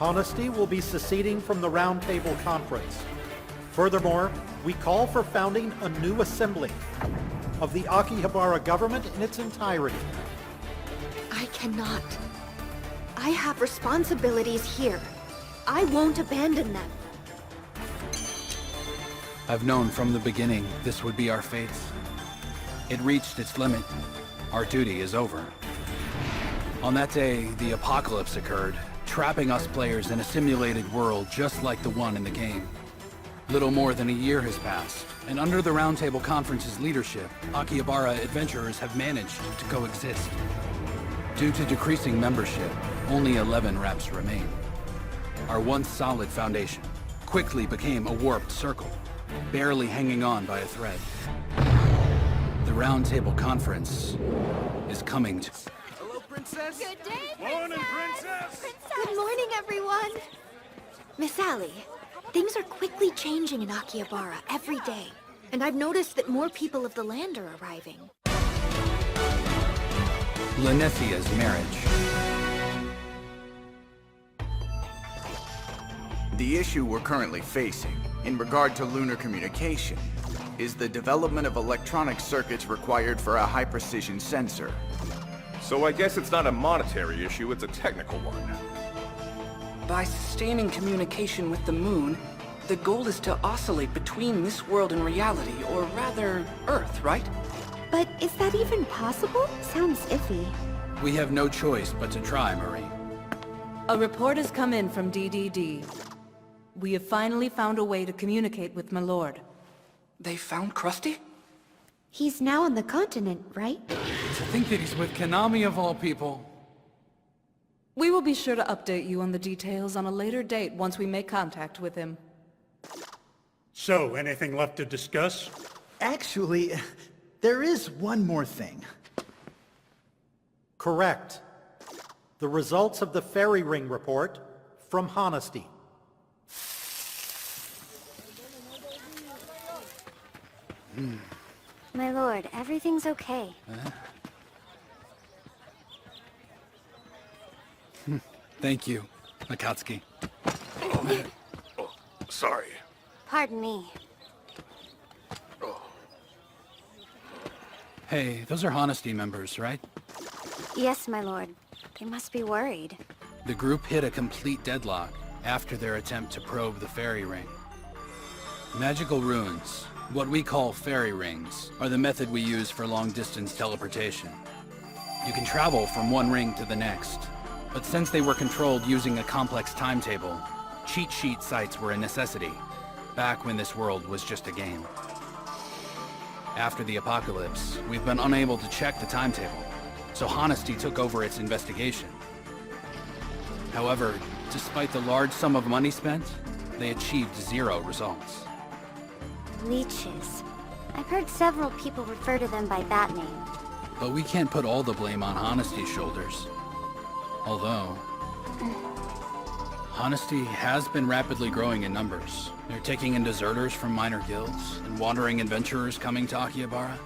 Honesty will be seceding from the Round Table Conference. Furthermore, we call for founding a new assembly of the Akihabara government in its entirety. I cannot. I have responsibilities here. I won't abandon them. I've known from the beginning this would be our fate. It reached its limit. Our duty is over. On that day, the apocalypse occurred, trapping us players in a simulated world just like the one in the game. Little more than a year has passed, and under the Round Table Conference's leadership, Akihabara adventurers have managed to coexist. Due to decreasing membership, only 11 reps remain. Our once solid foundation quickly became a warped circle, barely hanging on by a thread. The Round Table Conference is coming to... Hello, Princess? Good day, Princess! Morning, Princess! Good morning, everyone! Miss Allie, things are quickly changing in Akihabara every day. And I've noticed that more people of the land are arriving. Linethia's marriage. The issue we're currently facing, in regard to lunar communication, is the development of electronic circuits required for a high-precision sensor. So I guess it's not a monetary issue, it's a technical one. By sustaining communication with the moon, the goal is to oscillate between this world and reality, or rather, Earth, right? But is that even possible? Sounds iffy. We have no choice but to try, Marie. A report has come in from DDD. We have finally found a way to communicate with my lord. They found Krusty? He's now on the continent, right? To think that he's with Konami of all people. We will be sure to update you on the details on a later date once we make contact with him. So, anything left to discuss? Actually, there is one more thing. Correct. The results of the Fairy Ring report from Honesty. My lord, everything's okay. Thank you, Akatsuki. Sorry. Pardon me. Hey, those are Honesty members, right? Yes, my lord. They must be worried. The group hit a complete deadlock after their attempt to probe the Fairy Ring. Magical runes, what we call Fairy Rings, are the method we use for long-distance teleportation. You can travel from one ring to the next, but since they were controlled using a complex timetable, cheat sheet sites were a necessity, back when this world was just a game. After the apocalypse, we've been unable to check the timetable, so Honesty took over its investigation. However, despite the large sum of money spent, they achieved 0 results. Leeches. I've heard several people refer to them by that name. But we can't put all the blame on Honesty's shoulders. Although, Honesty has been rapidly growing in numbers. They're taking in deserters from minor guilds and wandering adventurers coming to Akihabara.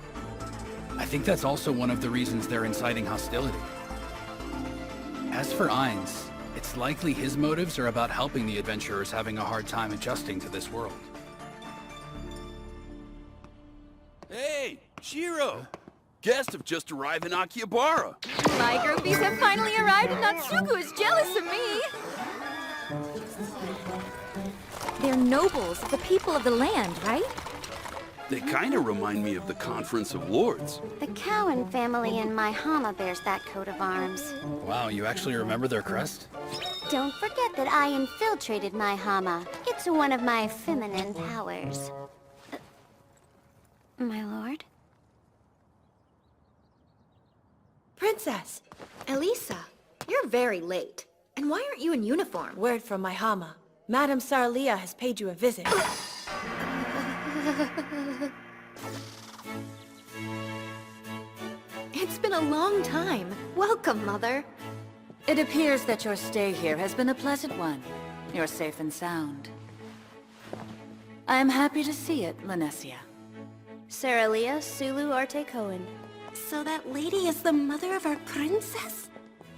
I think that's also one of the reasons they're inciting hostility. As for Ainz, it's likely his motives are about helping the adventurers having a hard time adjusting to this world. Hey, Shiro! Guests have just arrived in Akihabara. My groupies have finally arrived and Natsuko is jealous of me! They're nobles, the people of the land, right? They kinda remind me of the Conference of Lords. The Cowan family in my Hama bears that coat of arms. Wow, you actually remember their crest? Don't forget that I infiltrated my Hama. It's one of my feminine powers. My lord? Princess! Elisa, you're very late. And why aren't you in uniform? Word from my Hama. Madame Saralia has paid you a visit. It's been a long time. Welcome, Mother. It appears that your stay here has been a pleasant one. You're safe and sound. I am happy to see it, Linesia. Saralia Sulu Arte Cohen. So that lady is the mother of our princess?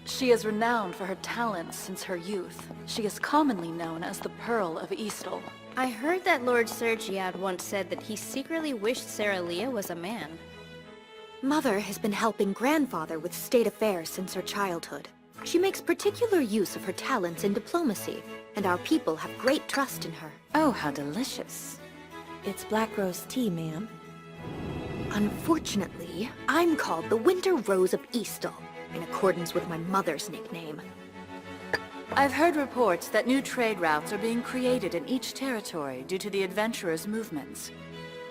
She is renowned for her talents since her youth. She is commonly known as the Pearl of Eastal. I heard that Lord Sergiad once said that he secretly wished Sarah Leah was a man. Mother has been helping Grandfather with state affairs since her childhood. She makes particular use of her talents in diplomacy, and our people have great trust in her. Oh, how delicious. It's Black Rose tea, ma'am. Unfortunately, I'm called the Winter Rose of Eastal, in accordance with my mother's nickname. I've heard reports that new trade routes are being created in each territory due to the adventurers' movements.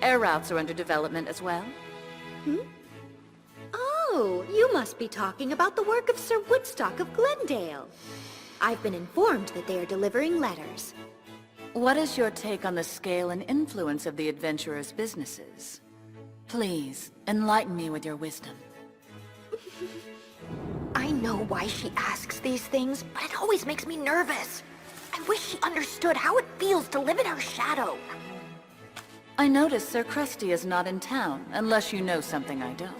Air routes are under development as well. Oh, you must be talking about the work of Sir Woodstock of Glendale. I've been informed that they are delivering letters. What is your take on the scale and influence of the adventurers' businesses? Please, enlighten me with your wisdom. I know why she asks these things, but it always makes me nervous. I wish she understood how it feels to live in her shadow. I notice Sir Krusty is not in town, unless you know something I don't.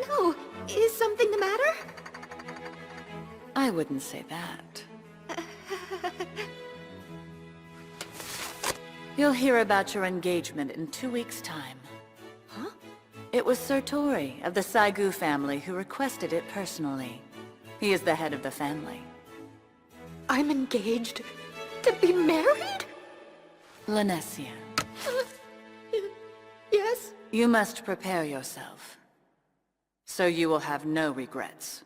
No, is something the matter? I wouldn't say that. You'll hear about your engagement in 2 weeks' time. Huh? It was Sir Tori of the Saigu family who requested it personally. He is the head of the family. I'm engaged to be married? Lanessia, Yes? you must prepare yourself, so you will have no regrets.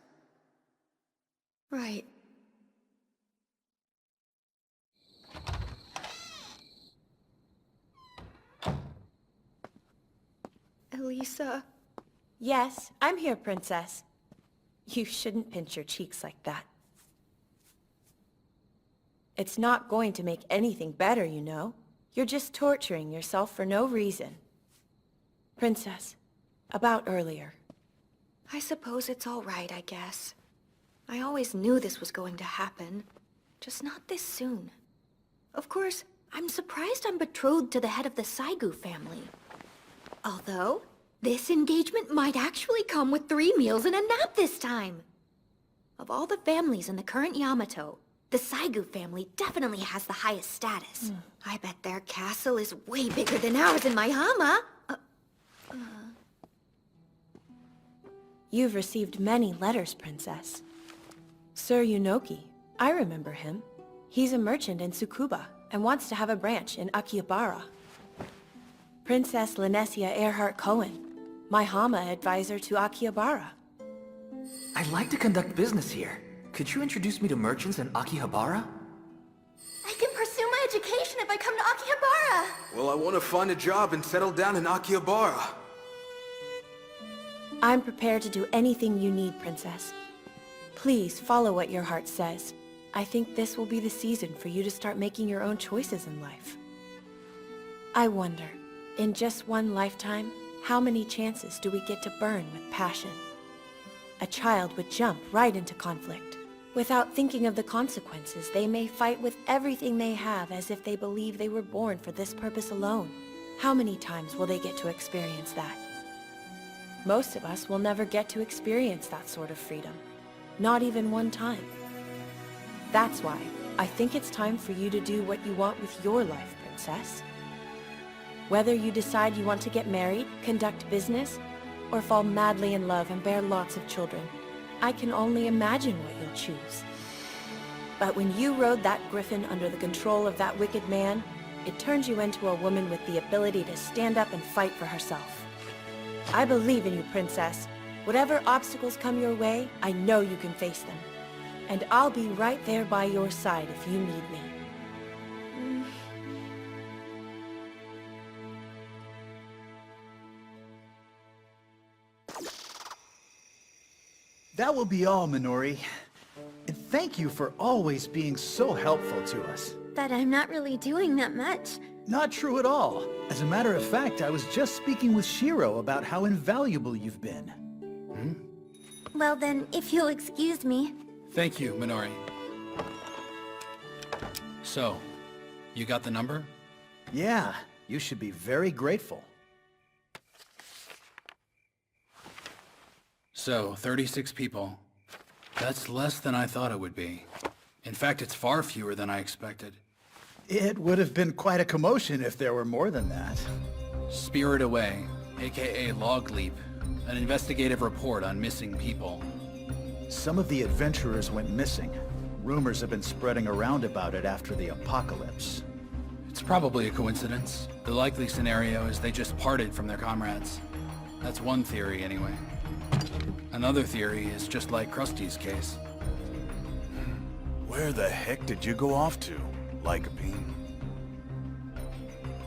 Right. Elisa. Yes, I'm here, Princess. You shouldn't pinch your cheeks like that. It's not going to make anything better, you know. You're just torturing yourself for no reason. Princess, about earlier. I suppose it's all right, I guess. I always knew this was going to happen. Just not this soon. Of course, I'm surprised I'm betrothed to the head of the Saigu family. Although, this engagement might actually come with 3 meals and a nap this time. Of all the families in the current Yamato, the Saigu family definitely has the highest status. I bet their castle is way bigger than ours in my Hama. You've received many letters, Princess. Sir Yunoki, I remember him. He's a merchant in Tsukuba and wants to have a branch in Akihabara. Princess Lanessia Earhart Cohen, my Hama advisor to Akihabara. I'd like to conduct business here. Could you introduce me to merchants in Akihabara? I can pursue my education if I come to Akihabara. Well, I want to find a job and settle down in Akihabara. I'm prepared to do anything you need, Princess. Please follow what your heart says. I think this will be the season for you to start making your own choices in life. I wonder, in just one lifetime, how many chances do we get to burn with passion? A child would jump right into conflict. Without thinking of the consequences, they may fight with everything they have as if they believe they were born for this purpose alone. How many times will they get to experience that? Most of us will never get to experience that sort of freedom. Not even one time. That's why I think it's time for you to do what you want with your life, Princess. Whether you decide you want to get married, conduct business, or fall madly in love and bear lots of children, I can only imagine what you'll choose. But when you rode that griffin under the control of that wicked man, it turned you into a woman with the ability to stand up and fight for herself. I believe in you, Princess. Whatever obstacles come your way, I know you can face them. And I'll be right there by your side if you need me. That will be all, Minori. And thank you for always being so helpful to us. But I'm not really doing that much. Not true at all. As a matter of fact, I was just speaking with Shiro about how invaluable you've been. Well then, if you'll excuse me. Thank you, Minori. So, you got the number? Yeah, you should be very grateful. So, 36 people, That's less than I thought it would be. In fact, it's far fewer than I expected. It would have been quite a commotion if there were more than that. Spirit Away, aka Log Leap, an investigative report on missing people. Some of the adventurers went missing. Rumors have been spreading around about it after the apocalypse. It's probably a coincidence. The likely scenario is they just parted from their comrades. That's one theory, anyway. Another theory is just like Krusty's case. Where the heck did you go off to, Lycopene?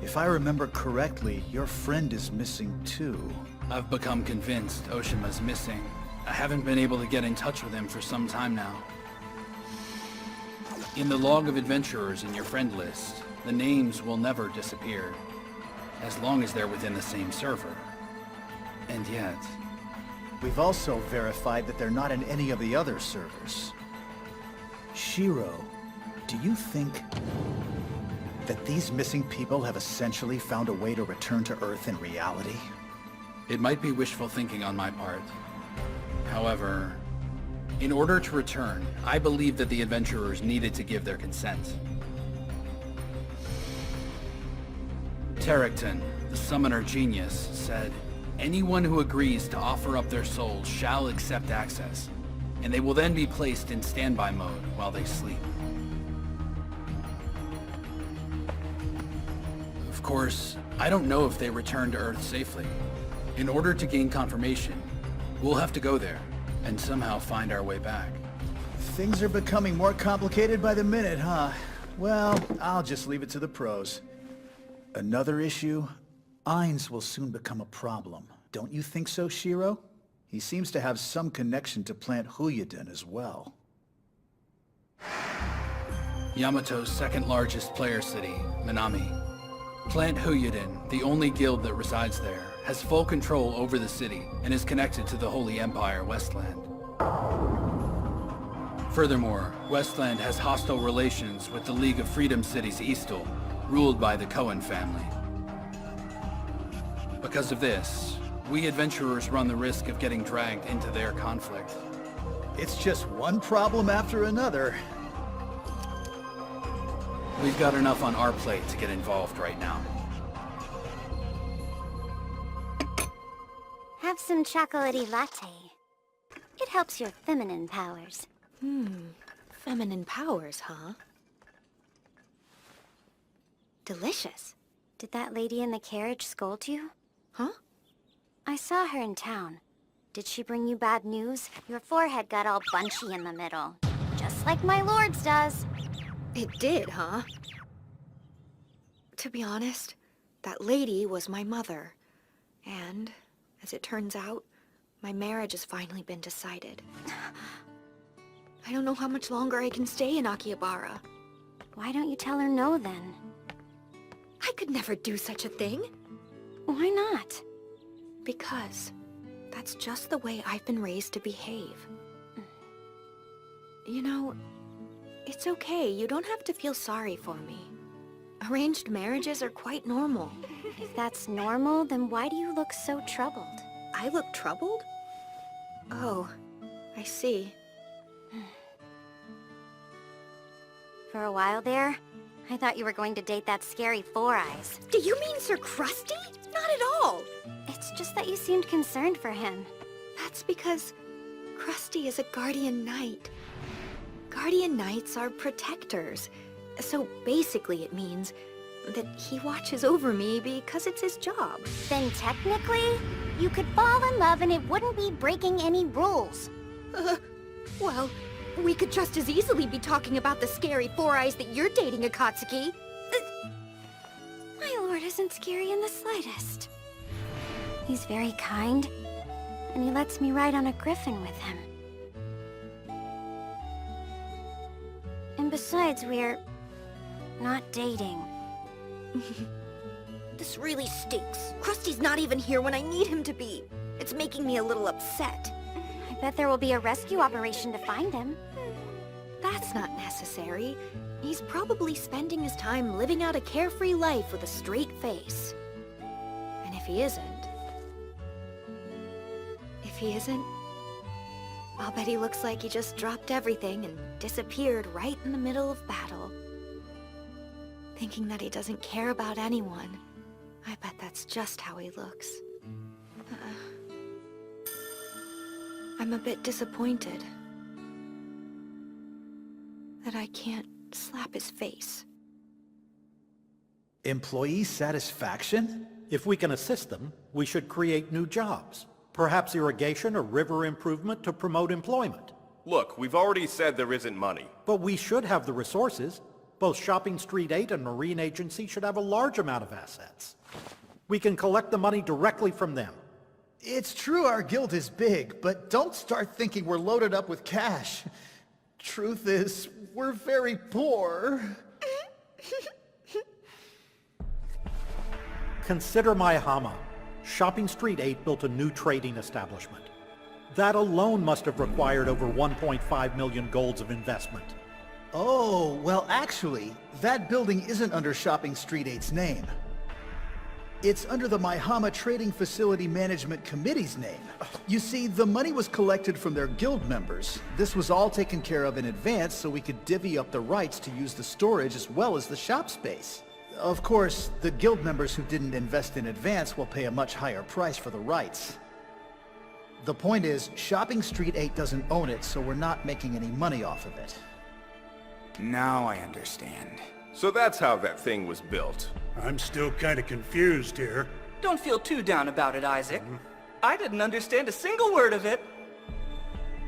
If I remember correctly, your friend is missing too. I've become convinced Oshima's missing. I haven't been able to get in touch with him for some time now. In the log of adventurers in your friend list, the names will never disappear, as long as they're within the same server. And yet... We've also verified that they're not in any of the other servers. Shiro, do you think that these missing people have essentially found a way to return to Earth in reality? It might be wishful thinking on my part. However, in order to return, I believe that the adventurers needed to give their consent. Terracton, the summoner genius, said, anyone who agrees to offer up their souls shall accept access, and they will then be placed in standby mode while they sleep. Of course, I don't know if they returned to Earth safely. In order to gain confirmation, we'll have to go there, and somehow find our way back. Things are becoming more complicated by the minute, huh? Well, I'll just leave it to the pros. Another issue? Ainz will soon become a problem. Don't you think so, Shiro? He seems to have some connection to Plant Huyuden as well. Yamato's second largest player city, Minami. Plant Huyuden, the only guild that resides there, has full control over the city and is connected to the Holy Empire Westland. Furthermore, Westland has hostile relations with the League of Freedom Cities Eastal, ruled by the Cohen family. Because of this, we adventurers run the risk of getting dragged into their conflict. It's just one problem after another. We've got enough on our plate to get involved right now. Have some chocolatey latte. It helps your feminine powers. Feminine powers, huh? Delicious. Did that lady in the carriage scold you? Huh? I saw her in town. Did she bring you bad news? Your forehead got all bunchy in the middle. Just like my lord's does. It did, huh? To be honest, that lady was my mother. And, as it turns out, my marriage has finally been decided. I don't know how much longer I can stay in Akihabara. Why don't you tell her no, then? I could never do such a thing. Why not? Because that's just the way I've been raised to behave. You know, it's okay. You don't have to feel sorry for me. Arranged marriages are quite normal. If that's normal, then why do you look so troubled? I look troubled? Oh, I see. For a while there, I thought you were going to date that scary Four Eyes. Do you mean Sir Krusty? Not at all! It's just that you seemed concerned for him. That's because Krusty is a guardian knight. Guardian knights are protectors. So basically it means that he watches over me because it's his job. Then technically, you could fall in love and it wouldn't be breaking any rules. Well, we could just as easily be talking about the scary Four Eyes that you're dating, Akatsuki. My lord isn't scary in the slightest. He's very kind, and he lets me ride on a griffin with him. And besides, we're not dating. This really stinks. Krusty's not even here when I need him to be. It's making me a little upset. I bet there will be a rescue operation to find him. That's not necessary. He's probably spending his time living out a carefree life with a straight face. And if he isn't, I'll bet he looks like he just dropped everything and disappeared right in the middle of battle. Thinking that he doesn't care about anyone. I bet that's just how he looks. I'm a bit disappointed that I can't slap his face. Employee satisfaction? If we can assist them, we should create new jobs. Perhaps irrigation or river improvement to promote employment. Look, we've already said there isn't money. But we should have the resources. Both Shopping Street 8 and Marine Agency should have a large amount of assets. We can collect the money directly from them. It's true our guild is big, but don't start thinking we're loaded up with cash. Truth is, we're very poor. Consider Maihama. Shopping Street 8 built a new trading establishment. That alone must have required over 1.5 million golds of investment. Oh, well actually, that building isn't under Shopping Street 8's name. It's under the Maihama Trading Facility Management Committee's name. You see, the money was collected from their guild members. This was all taken care of in advance so we could divvy up the rights to use the storage as well as the shop space. Of course, the guild members who didn't invest in advance will pay a much higher price for the rights. The point is, Shopping Street 8 doesn't own it, so we're not making any money off of it. Now I understand. So that's how that thing was built. I'm still kind of confused here. Don't feel too down about it, Isaac. I didn't understand a single word of it.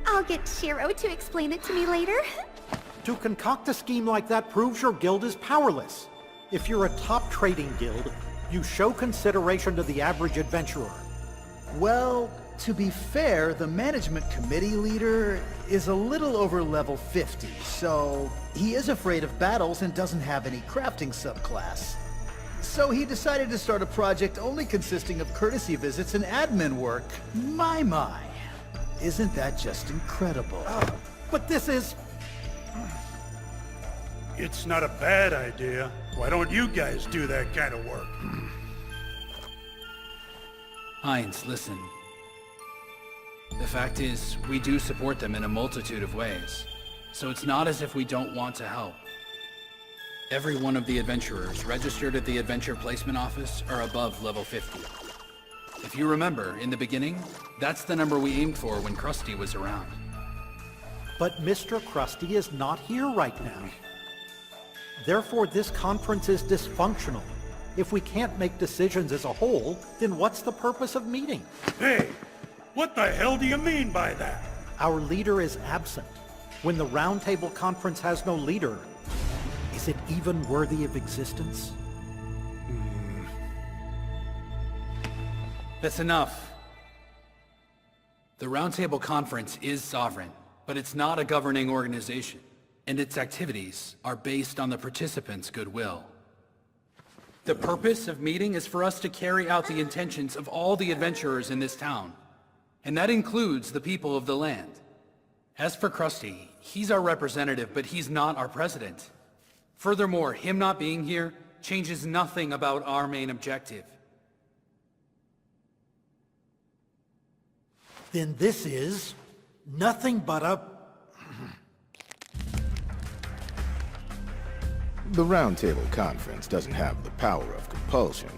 I'll get Shiro to explain it to me later. To concoct a scheme like that proves your guild is powerless. If you're a top trading guild, you show consideration to the average adventurer. Well, to be fair, the management committee leader is a little over level 50, so he is afraid of battles and doesn't have any crafting subclass. So he decided to start a project only consisting of courtesy visits and admin work. My. Isn't that just incredible? But this is... It's not a bad idea. Why don't you guys do that kind of work? Heinz, listen. The fact is, we do support them in a multitude of ways. So it's not as if we don't want to help. Every one of the adventurers registered at the Adventure Placement Office are above level 50. If you remember, in the beginning, that's the number we aimed for when Krusty was around. But Mr. Krusty is not here right now. Therefore, this conference is dysfunctional. If we can't make decisions as a whole, then what's the purpose of meeting? Hey, what the hell do you mean by that? Our leader is absent. When the Roundtable Conference has no leader, is it even worthy of existence? That's enough. The Roundtable Conference is sovereign, but it's not a governing organization, and its activities are based on the participants' goodwill. The purpose of meeting is for us to carry out the intentions of all the adventurers in this town, and that includes the people of the land. As for Krusty, he's our representative, but he's not our president. Furthermore, him not being here changes nothing about our main objective. Then this is nothing but a... The Roundtable Conference doesn't have the power of compulsion.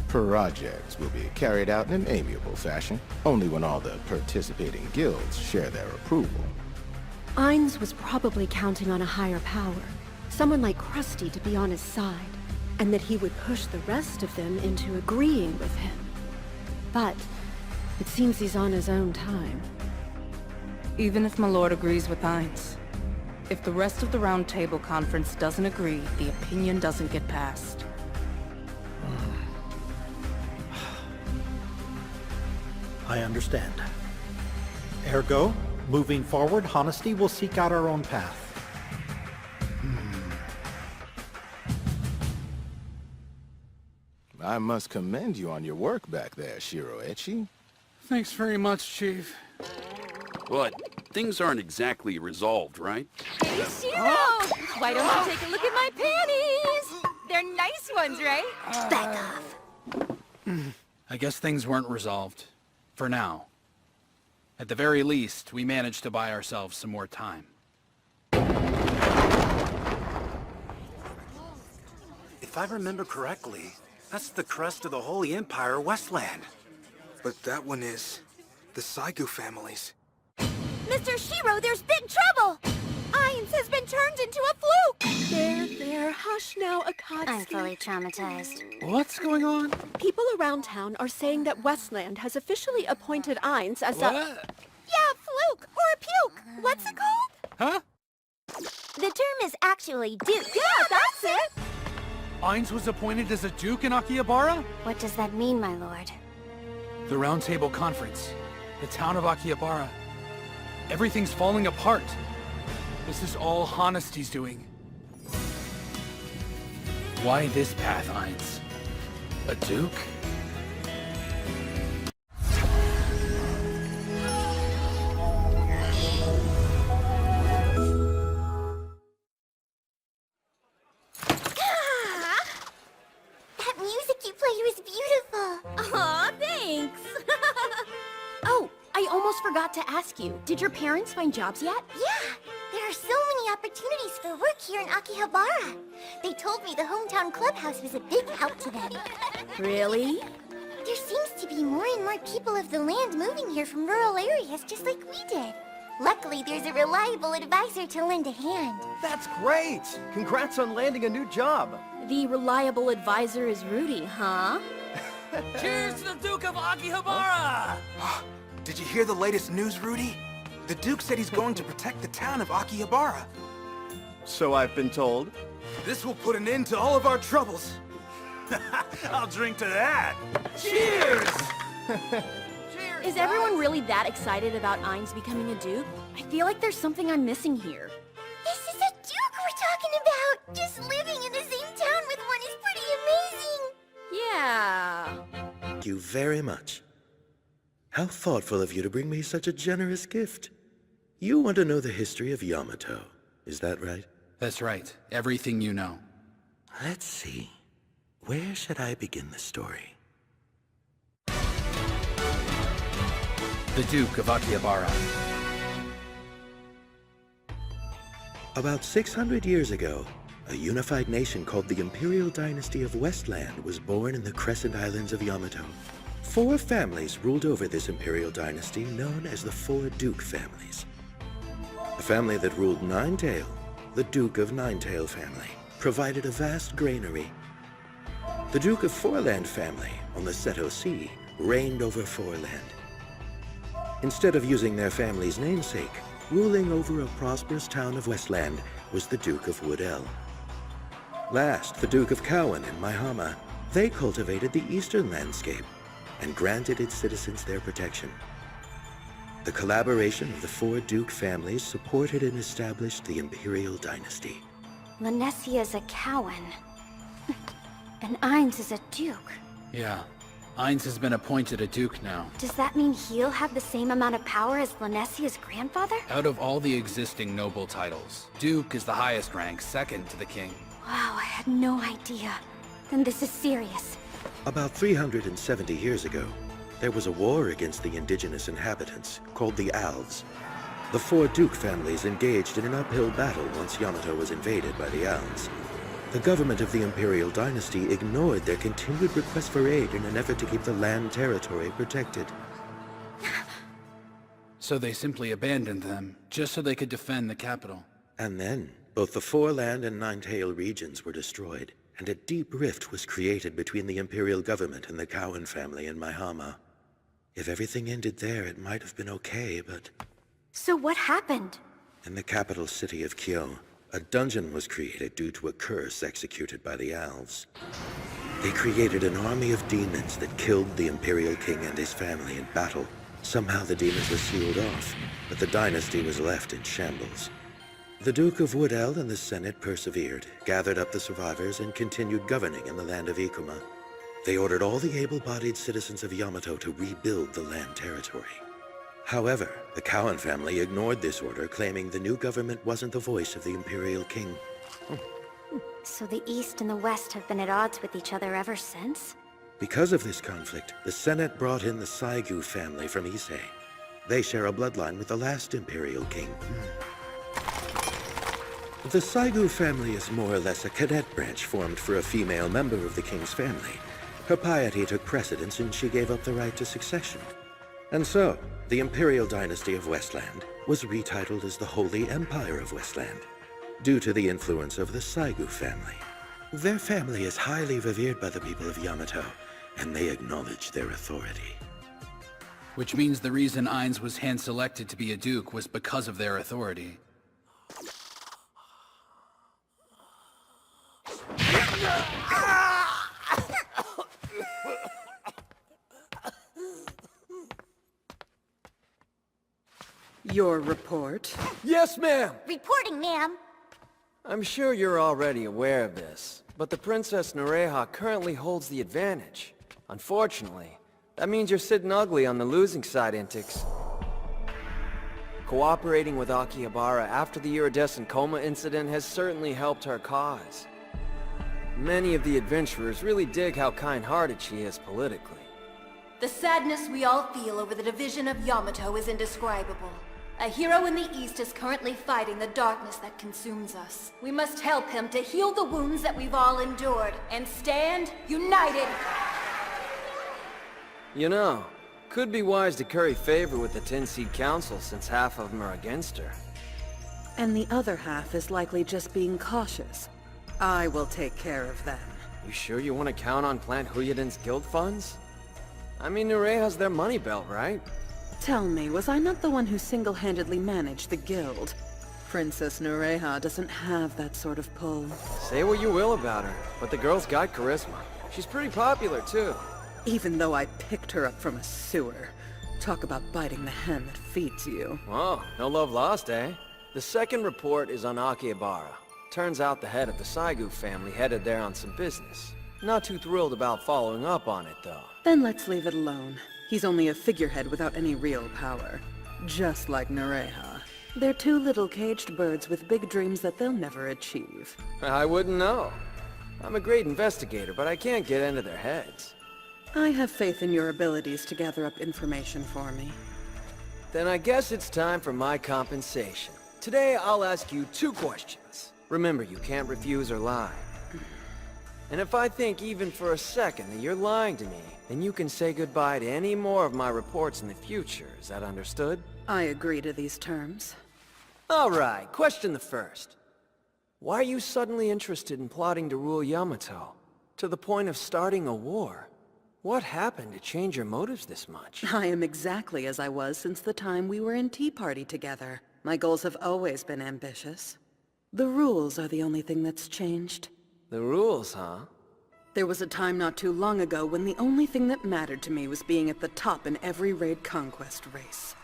Projects will be carried out in an amiable fashion, only when all the participating guilds share their approval. Ainz was probably counting on a higher power, someone like Krusty to be on his side, and that he would push the rest of them into agreeing with him. But it seems he's on his own time. Even if my lord agrees with Ainz, if the rest of the Round Table Conference doesn't agree, the opinion doesn't get passed. I understand. Ergo, moving forward, Honesty will seek out our own path. I must commend you on your work back there, Shiroechi. Thanks very much, Chief. But things aren't exactly resolved, right? Hey, Shiro! Why don't you take a look at my panties? They're nice ones, right? Back off. I guess things weren't resolved. For now. At the very least, we managed to buy ourselves some more time. If I remember correctly, that's the crest of the Holy Empire, Westland. But that one is the Saigu families. Mr. Shiro, there's big trouble! Ainz has been turned into a fluke! There, hush now, Akatsuki. I'm fully traumatized. What's going on? People around town are saying that Westland has officially appointed Ainz as a... Yeah, fluke, or a puke. What's it called? Huh? The term is actually duke. Yeah, that's it! Ainz was appointed as a duke in Akihabara? What does that mean, my lord? The Round Table Conference. The town of Akihabara. Everything's falling apart. This is all Honesty's doing. Why this path, Ainz? A duke? That music you played was beautiful. Aw, thanks. Oh, I almost forgot to ask you. Did your parents find jobs yet? Yeah, there are so many opportunities for work here in Akihabara. They told me the hometown clubhouse was a big help to them. Really? There seems to be more and more people of the land moving here from rural areas just like we did. Luckily, there's a reliable advisor to lend a hand. That's great! Congrats on landing a new job. The reliable advisor is Rudy, huh? Cheers to the Duke of Akihabara! Did you hear the latest news, Rudy? The Duke said he's going to protect the town of Akihabara. So I've been told. This will put an end to all of our troubles. I'll drink to that. Cheers! Is everyone really that excited about Ainz becoming a duke? I feel like there's something I'm missing here. This is a duke we're talking about! Just living in the same town with one is pretty amazing! Yeah. Thank you very much. How thoughtful of you to bring me such a generous gift. You want to know the history of Yamato, is that right? That's right. Everything you know. Let's see. Where should I begin the story? The Duke of Akihabara. About 600 years ago, a unified nation called the Imperial Dynasty of Westland was born in the Crescent Islands of Yamato. 4 families ruled over this imperial dynasty known as the 4 Duke families. The family that ruled Ninetail, the Duke of Ninetail family, provided a vast granary. The Duke of Foreland family, on the Seto Sea, reigned over Foreland. Instead of using their family's namesake, ruling over a prosperous town of Westland was the Duke of Woodell. Last, the Duke of Cowan and Maihama, they cultivated the eastern landscape and granted its citizens their protection. The collaboration of the 4 Duke families supported and established the Imperial Dynasty. Lanesia's a Cowan. And Ainz is a duke. Yeah. Ainz has been appointed a duke now. Does that mean he'll have the same amount of power as Lanesia's grandfather? Out of all the existing noble titles, Duke is the highest rank, second to the king. Wow, I had no idea. Then this is serious. About 370 years ago, there was a war against the indigenous inhabitants, called the Alves. The 4 Duke families engaged in an uphill battle once Yamato was invaded by the Alves. The government of the Imperial Dynasty ignored their continued requests for aid in an effort to keep the land territory protected. So they simply abandoned them, just so they could defend the capital. And then, both the Foreland and Ninetail regions were destroyed, and a deep rift was created between the Imperial government and the Cowan family in Maihama. If everything ended there, it might have been okay, but... So what happened? In the capital city of Kyo, a dungeon was created due to a curse executed by the Alves. They created an army of demons that killed the Imperial King and his family in battle. Somehow the demons were sealed off, but the dynasty was left in shambles. The Duke of Woodell and the Senate persevered, gathered up the survivors, and continued governing in the land of Ikuma. They ordered all the able-bodied citizens of Yamato to rebuild the land territory. However, the Cowan family ignored this order, claiming the new government wasn't the voice of the Imperial King. So the East and the West have been at odds with each other ever since? Because of this conflict, the Senate brought in the Saigu family from Ise. They share a bloodline with the last Imperial King. The Saigu family is more or less a cadet branch formed for a female member of the king's family. Her piety took precedence and she gave up the right to succession. And so, the Imperial Dynasty of Westland was retitled as the Holy Empire of Westland, due to the influence of the Saigu family. Their family is highly revered by the people of Yamato, and they acknowledge their authority. Which means the reason Ainz was hand-selected to be a duke was because of their authority. Your report? Yes, ma'am! Reporting, ma'am. I'm sure you're already aware of this, but the Princess Nureha currently holds the advantage. Unfortunately, that means you're sitting ugly on the losing side, Intix. Cooperating with Akihabara after the iridescent coma incident has certainly helped her cause. Many of the adventurers really dig how kind-hearted she is politically. The sadness we all feel over the division of Yamato is indescribable. A hero in the East is currently fighting the darkness that consumes us. We must help him to heal the wounds that we've all endured, and stand united! You know, could be wise to curry favor with the 10-seat council since half of them are against her. And the other half is likely just being cautious. I will take care of them. You sure you want to count on Plant Huyuden's guild funds? I mean, Nureha's their money belt, right? Tell me, was I not the one who single-handedly managed the guild? Princess Nureha doesn't have that sort of pull. Say what you will about her, but the girl's got charisma. She's pretty popular, too. Even though I picked her up from a sewer. Talk about biting the hand that feeds you. Oh, no love lost, eh? The second report is on Akihabara. Turns out the head of the Saigu family headed there on some business. Not too thrilled about following up on it, though. Then let's leave it alone. He's only a figurehead without any real power. Just like Nureha. They're two little caged birds with big dreams that they'll never achieve. I wouldn't know. I'm a great investigator, but I can't get into their heads. I have faith in your abilities to gather up information for me. Then I guess it's time for my compensation. Today, I'll ask you 2 questions. Remember, you can't refuse or lie. And if I think even for a second that you're lying to me, then you can say goodbye to any more of my reports in the future. Is that understood? I agree to these terms. Alright, question the first. Why are you suddenly interested in plotting to rule Yamato? To the point of starting a war? What happened to change your motives this much? I am exactly as I was since the time we were in Tea Party together. My goals have always been ambitious. The rules are the only thing that's changed. The rules, huh? There was a time not too long ago when the only thing that mattered to me was being at the top in every raid conquest race.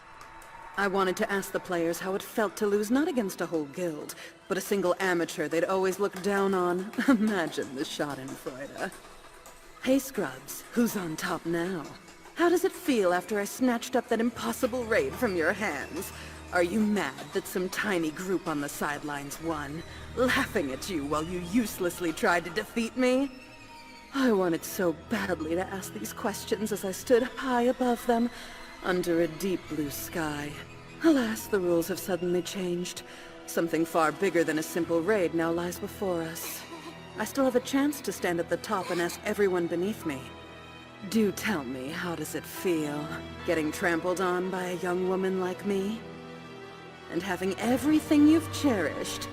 I wanted to ask the players how it felt to lose not against a whole guild, but a single amateur they'd always looked down on. Imagine the schadenfreude. Hey Scrubs, who's on top now? How does it feel after I snatched up that impossible raid from your hands? Are you mad that some tiny group on the sidelines won, laughing at you while you uselessly tried to defeat me? I wanted so badly to ask these questions as I stood high above them, under a deep blue sky. Alas, the rules have suddenly changed. Something far bigger than a simple raid now lies before us. I still have a chance to stand at the top and ask everyone beneath me. Do tell me, how does it feel, getting trampled on by a young woman like me? And having everything you've cherished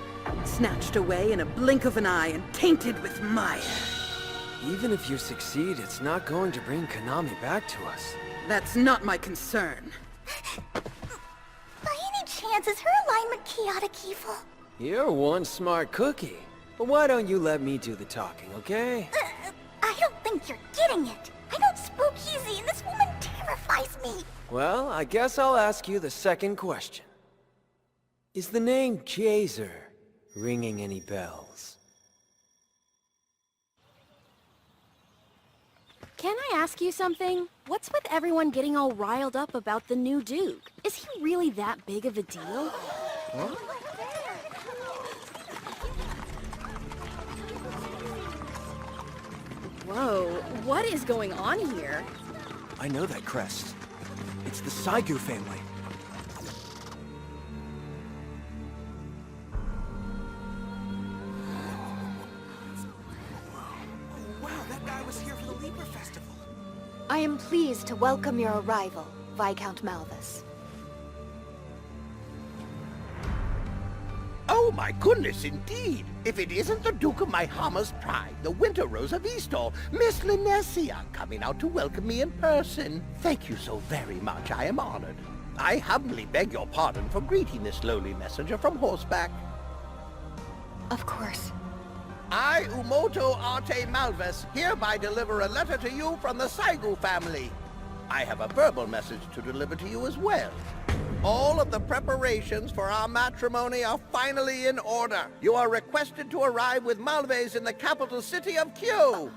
snatched away in a blink of an eye and tainted with mire. Even if you succeed, it's not going to bring Konami back to us. That's not my concern. By any chance, is her alignment chaotic evil? You're one smart cookie. But why don't you let me do the talking, okay? I don't think you're getting it. I don't spook easy, and this woman terrifies me. Well, I guess I'll ask you the second question. Is the name Jazer ringing any bells? Can I ask you something? What's with everyone getting all riled up about the new Duke? Is he really that big of a deal? Huh? Whoa, what is going on here? I know that crest. It's the Saigu family. I am pleased to welcome your arrival, Viscount Malvis. Oh my goodness, indeed! If it isn't the Duke of Maihama's pride, the Winter Rose of Eastall, Miss Linesia, coming out to welcome me in person. Thank you so very much, I am honored. I humbly beg your pardon for greeting this lowly messenger from horseback. Of course. I, Umoto Arte Malvis, hereby deliver a letter to you from the Saigu family. I have a verbal message to deliver to you as well. All of the preparations for our matrimony are finally in order. You are requested to arrive with Malves in the capital city of Kyo.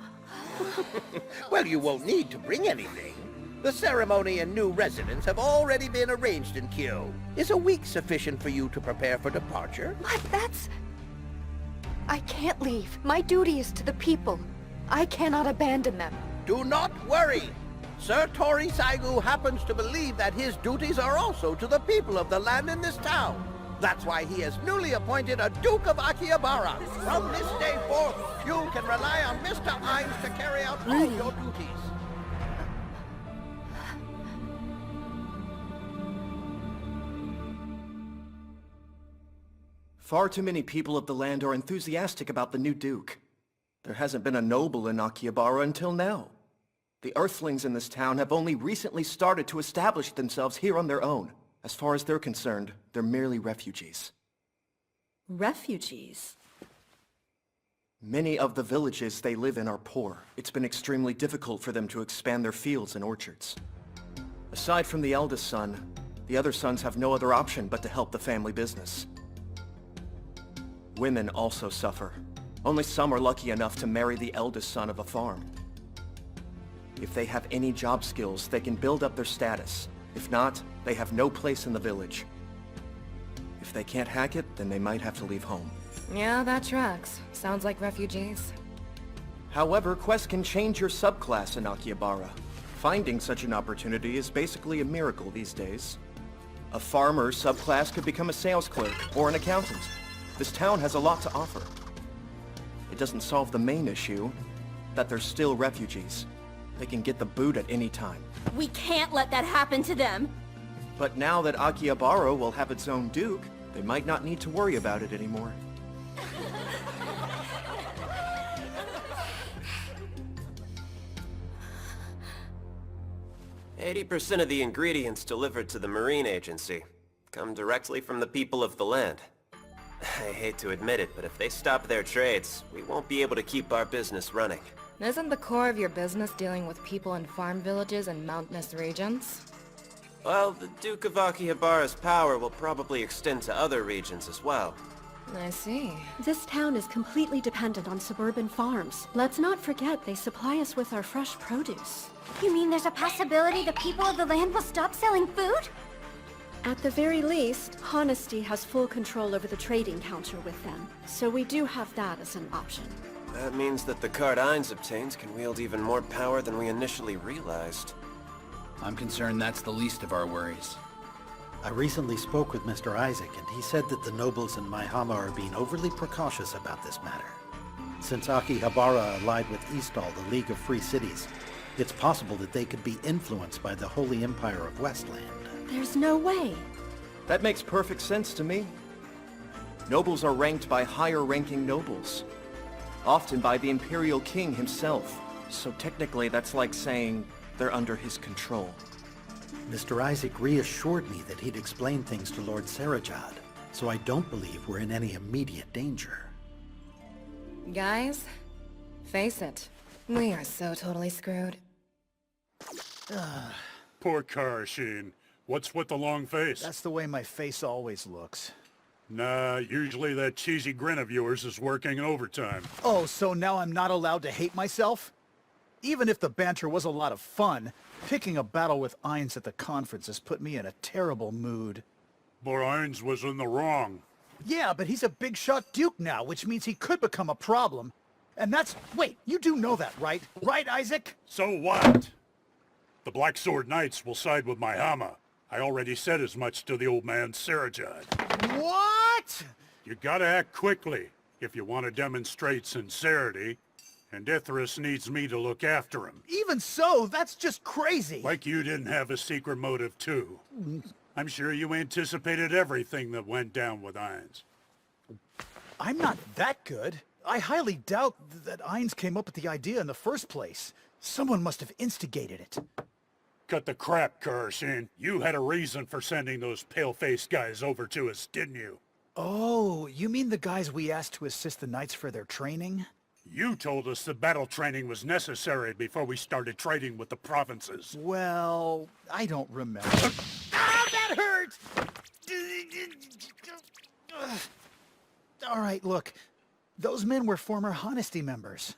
Well, you won't need to bring anything. The ceremony and new residence have already been arranged in Kyo. Is a week sufficient for you to prepare for departure? But that's... I can't leave. My duty is to the people. I cannot abandon them. Do not worry. Sir Tori Saigu happens to believe that his duties are also to the people of the land in this town. That's why he has newly appointed a Duke of Akihabara. From this day forth, you can rely on Mr. Ainz to carry out all your duties. Far too many people of the land are enthusiastic about the new Duke. There hasn't been a noble in Akihabara until now. The Earthlings in this town have only recently started to establish themselves here on their own. As far as they're concerned, they're merely refugees. Refugees? Many of the villages they live in are poor. It's been extremely difficult for them to expand their fields and orchards. Aside from the eldest son, the other sons have no other option but to help the family business. Women also suffer. Only some are lucky enough to marry the eldest son of a farm. If they have any job skills, they can build up their status. If not, they have no place in the village. If they can't hack it, then they might have to leave home. Yeah, that tracks. Sounds like refugees. However, quests can change your subclass in Akihabara. Finding such an opportunity is basically a miracle these days. A farmer subclass could become a sales clerk or an accountant. This town has a lot to offer. It doesn't solve the main issue, that they're still refugees. They can get the boot at any time. We can't let that happen to them! But now that Akihabara will have its own duke, they might not need to worry about it anymore. 80% of the ingredients delivered to the Marine Agency come directly from the people of the land. I hate to admit it, but if they stop their trades, we won't be able to keep our business running. Isn't the core of your business dealing with people in farm villages and mountainous regions? Well, the Duke of Akihabara's power will probably extend to other regions as well. I see. This town is completely dependent on suburban farms. Let's not forget they supply us with our fresh produce. You mean there's a possibility the people of the land will stop selling food? At the very least, Honesty has full control over the trading counter with them, so we do have that as an option. That means that the card Ainz obtains can wield even more power than we initially realized. I'm concerned that's the least of our worries. I recently spoke with Mr. Isaac, and he said that the nobles in Maihama are being overly precautious about this matter. Since Akihabara allied with Eastall, the League of Free Cities, it's possible that they could be influenced by the Holy Empire of Westland. There's no way. That makes perfect sense to me. Nobles are ranked by higher-ranking nobles, often by the Imperial King himself. So technically, that's like saying they're under his control. Mr. Isaac reassured me that he'd explain things to Lord Sarajad, so I don't believe we're in any immediate danger. Guys, face it. We are so totally screwed. Poor Karashin. What's with the long face? That's the way my face always looks. Nah, usually that cheesy grin of yours is working overtime. Oh, so now I'm not allowed to hate myself? Even if the banter was a lot of fun, picking a battle with Ainz at the conference has put me in a terrible mood. But Ainz was in the wrong. Yeah, but he's a big-shot duke now, which means he could become a problem. And that's... Wait, you do know that, right? Right, Isaac? So what? The Black Sword Knights will side with Maihama. I already said as much to the old man Sarajad. What? You gotta act quickly if you want to demonstrate sincerity. And Ithris needs me to look after him. Even so, that's just crazy. Like you didn't have a secret motive, too. I'm sure you anticipated everything that went down with Ainz. I'm not that good. I highly doubt that Ainz came up with the idea in the first place. Someone must have instigated it. Cut the crap, Karashin. You had a reason for sending those pale-faced guys over to us, didn't you? Oh, you mean the guys we asked to assist the knights for their training? You told us the battle training was necessary before we started trading with the provinces. Well, I don't remember. That hurt! All right, look. Those men were former Honesty members.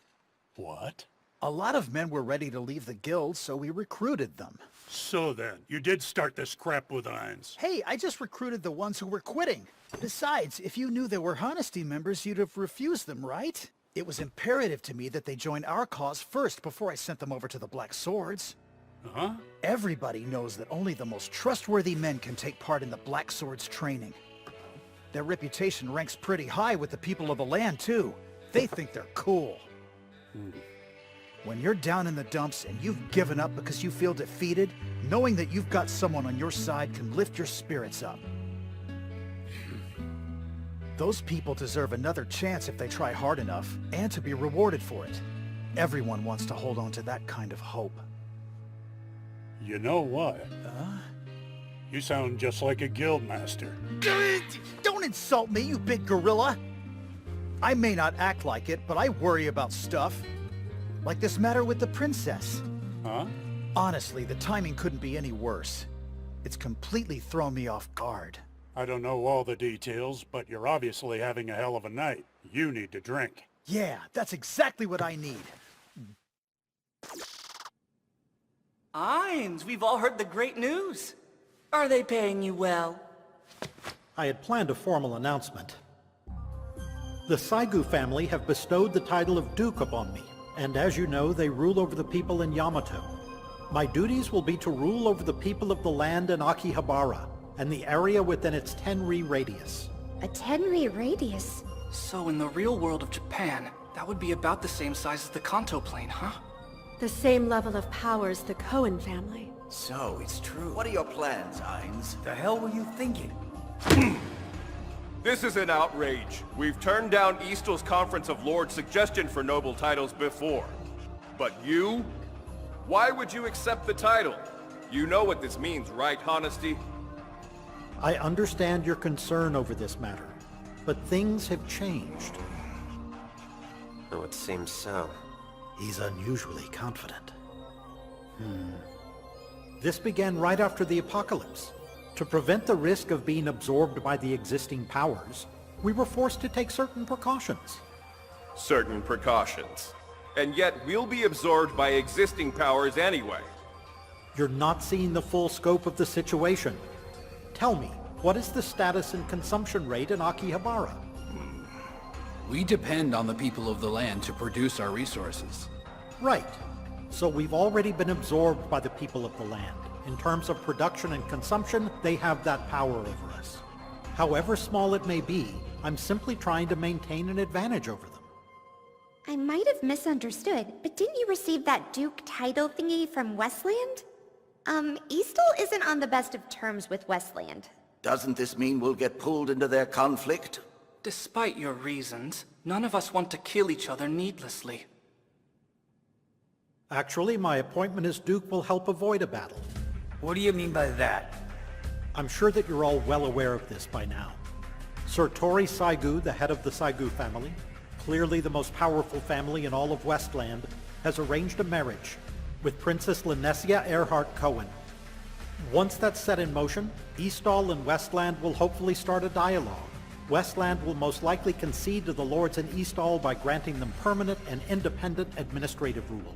What? A lot of men were ready to leave the guild, so we recruited them. So then, you did start this crap with Ainz. Hey, I just recruited the ones who were quitting. Besides, if you knew they were Honesty members, you'd have refused them, right? It was imperative to me that they join our cause first before I sent them over to the Black Swords. Huh? Everybody knows that only the most trustworthy men can take part in the Black Swords training. Their reputation ranks pretty high with the people of the land, too. They think they're cool. When you're down in the dumps and you've given up because you feel defeated, knowing that you've got someone on your side can lift your spirits up. Those people deserve another chance if they try hard enough, and to be rewarded for it. Everyone wants to hold on to that kind of hope. You know what? You sound just like a guildmaster. Don't insult me, you big gorilla! I may not act like it, but I worry about stuff. Like this matter with the princess. Huh? Honestly, the timing couldn't be any worse. It's completely thrown me off guard. I don't know all the details, but you're obviously having a hell of a night. You need to drink. Yeah, that's exactly what I need. Ainz, we've all heard the great news. Are they paying you well? I had planned a formal announcement. The Saigu family have bestowed the title of Duke upon me, and as you know, they rule over the people in Yamato. My duties will be to rule over the people of the land in Akihabara, and the area within its 10-ri radius. A 10-ri radius? So in the real world of Japan, that would be about the same size as the Kanto plane, huh? The same level of power as the Cohen family. So, it's true. What are your plans, Ainz? The hell were you thinking? This is an outrage. We've turned down Eastel's Conference of Lords' suggestion for noble titles before. But you? Why would you accept the title? You know what this means, right, Honesty? I understand your concern over this matter, but things have changed. Oh, it seems so. He's unusually confident. This began right after the apocalypse. To prevent the risk of being absorbed by the existing powers, we were forced to take certain precautions. Certain precautions. And yet we'll be absorbed by existing powers anyway. You're not seeing the full scope of the situation. Tell me, what is the status and consumption rate in Akihabara? We depend on the people of the land to produce our resources. Right. So we've already been absorbed by the people of the land. In terms of production and consumption, they have that power over us. However small it may be, I'm simply trying to maintain an advantage over them. I might have misunderstood, but didn't you receive that Duke title thingy from Westland? Eastel isn't on the best of terms with Westland. Doesn't this mean we'll get pulled into their conflict? Despite your reasons, none of us want to kill each other needlessly. Actually, my appointment as Duke will help avoid a battle. What do you mean by that? I'm sure that you're all well aware of this by now. Sir Tori Saigu, the head of the Saigu family, clearly the most powerful family in all of Westland, has arranged a marriage with Princess Linesia Earhart Cohen. Once that's set in motion, Eastal and Westland will hopefully start a dialogue. Westland will most likely concede to the lords in Eastal by granting them permanent and independent administrative rule.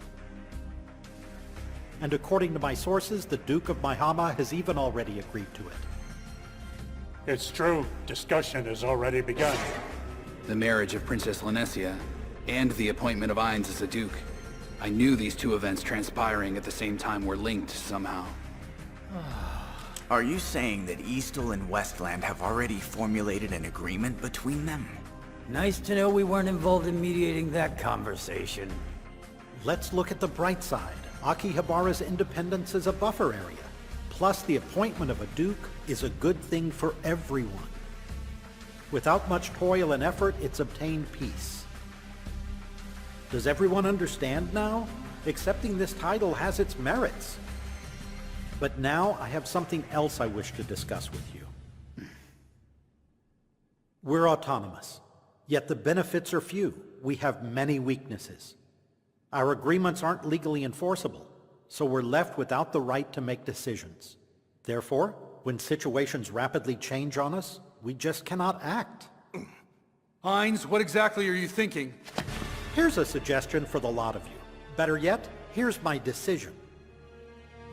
And according to my sources, the Duke of Maihama has even already agreed to it. It's true. Discussion has already begun. The marriage of Princess Linesia and the appointment of Ainz as a duke. I knew these two events transpiring at the same time were linked somehow. Are you saying that Eastel and Westland have already formulated an agreement between them? Nice to know we weren't involved in mediating that conversation. Let's look at the bright side. Akihabara's independence is a buffer area. Plus, the appointment of a duke is a good thing for everyone. Without much toil and effort, it's obtained peace. Does everyone understand now? Accepting this title has its merits. But now I have something else I wish to discuss with you. We're autonomous, yet the benefits are few. We have many weaknesses. Our agreements aren't legally enforceable, so we're left without the right to make decisions. Therefore, when situations rapidly change on us, we just cannot act. Hines, what exactly are you thinking? Here's a suggestion for the lot of you. Better yet, here's my decision.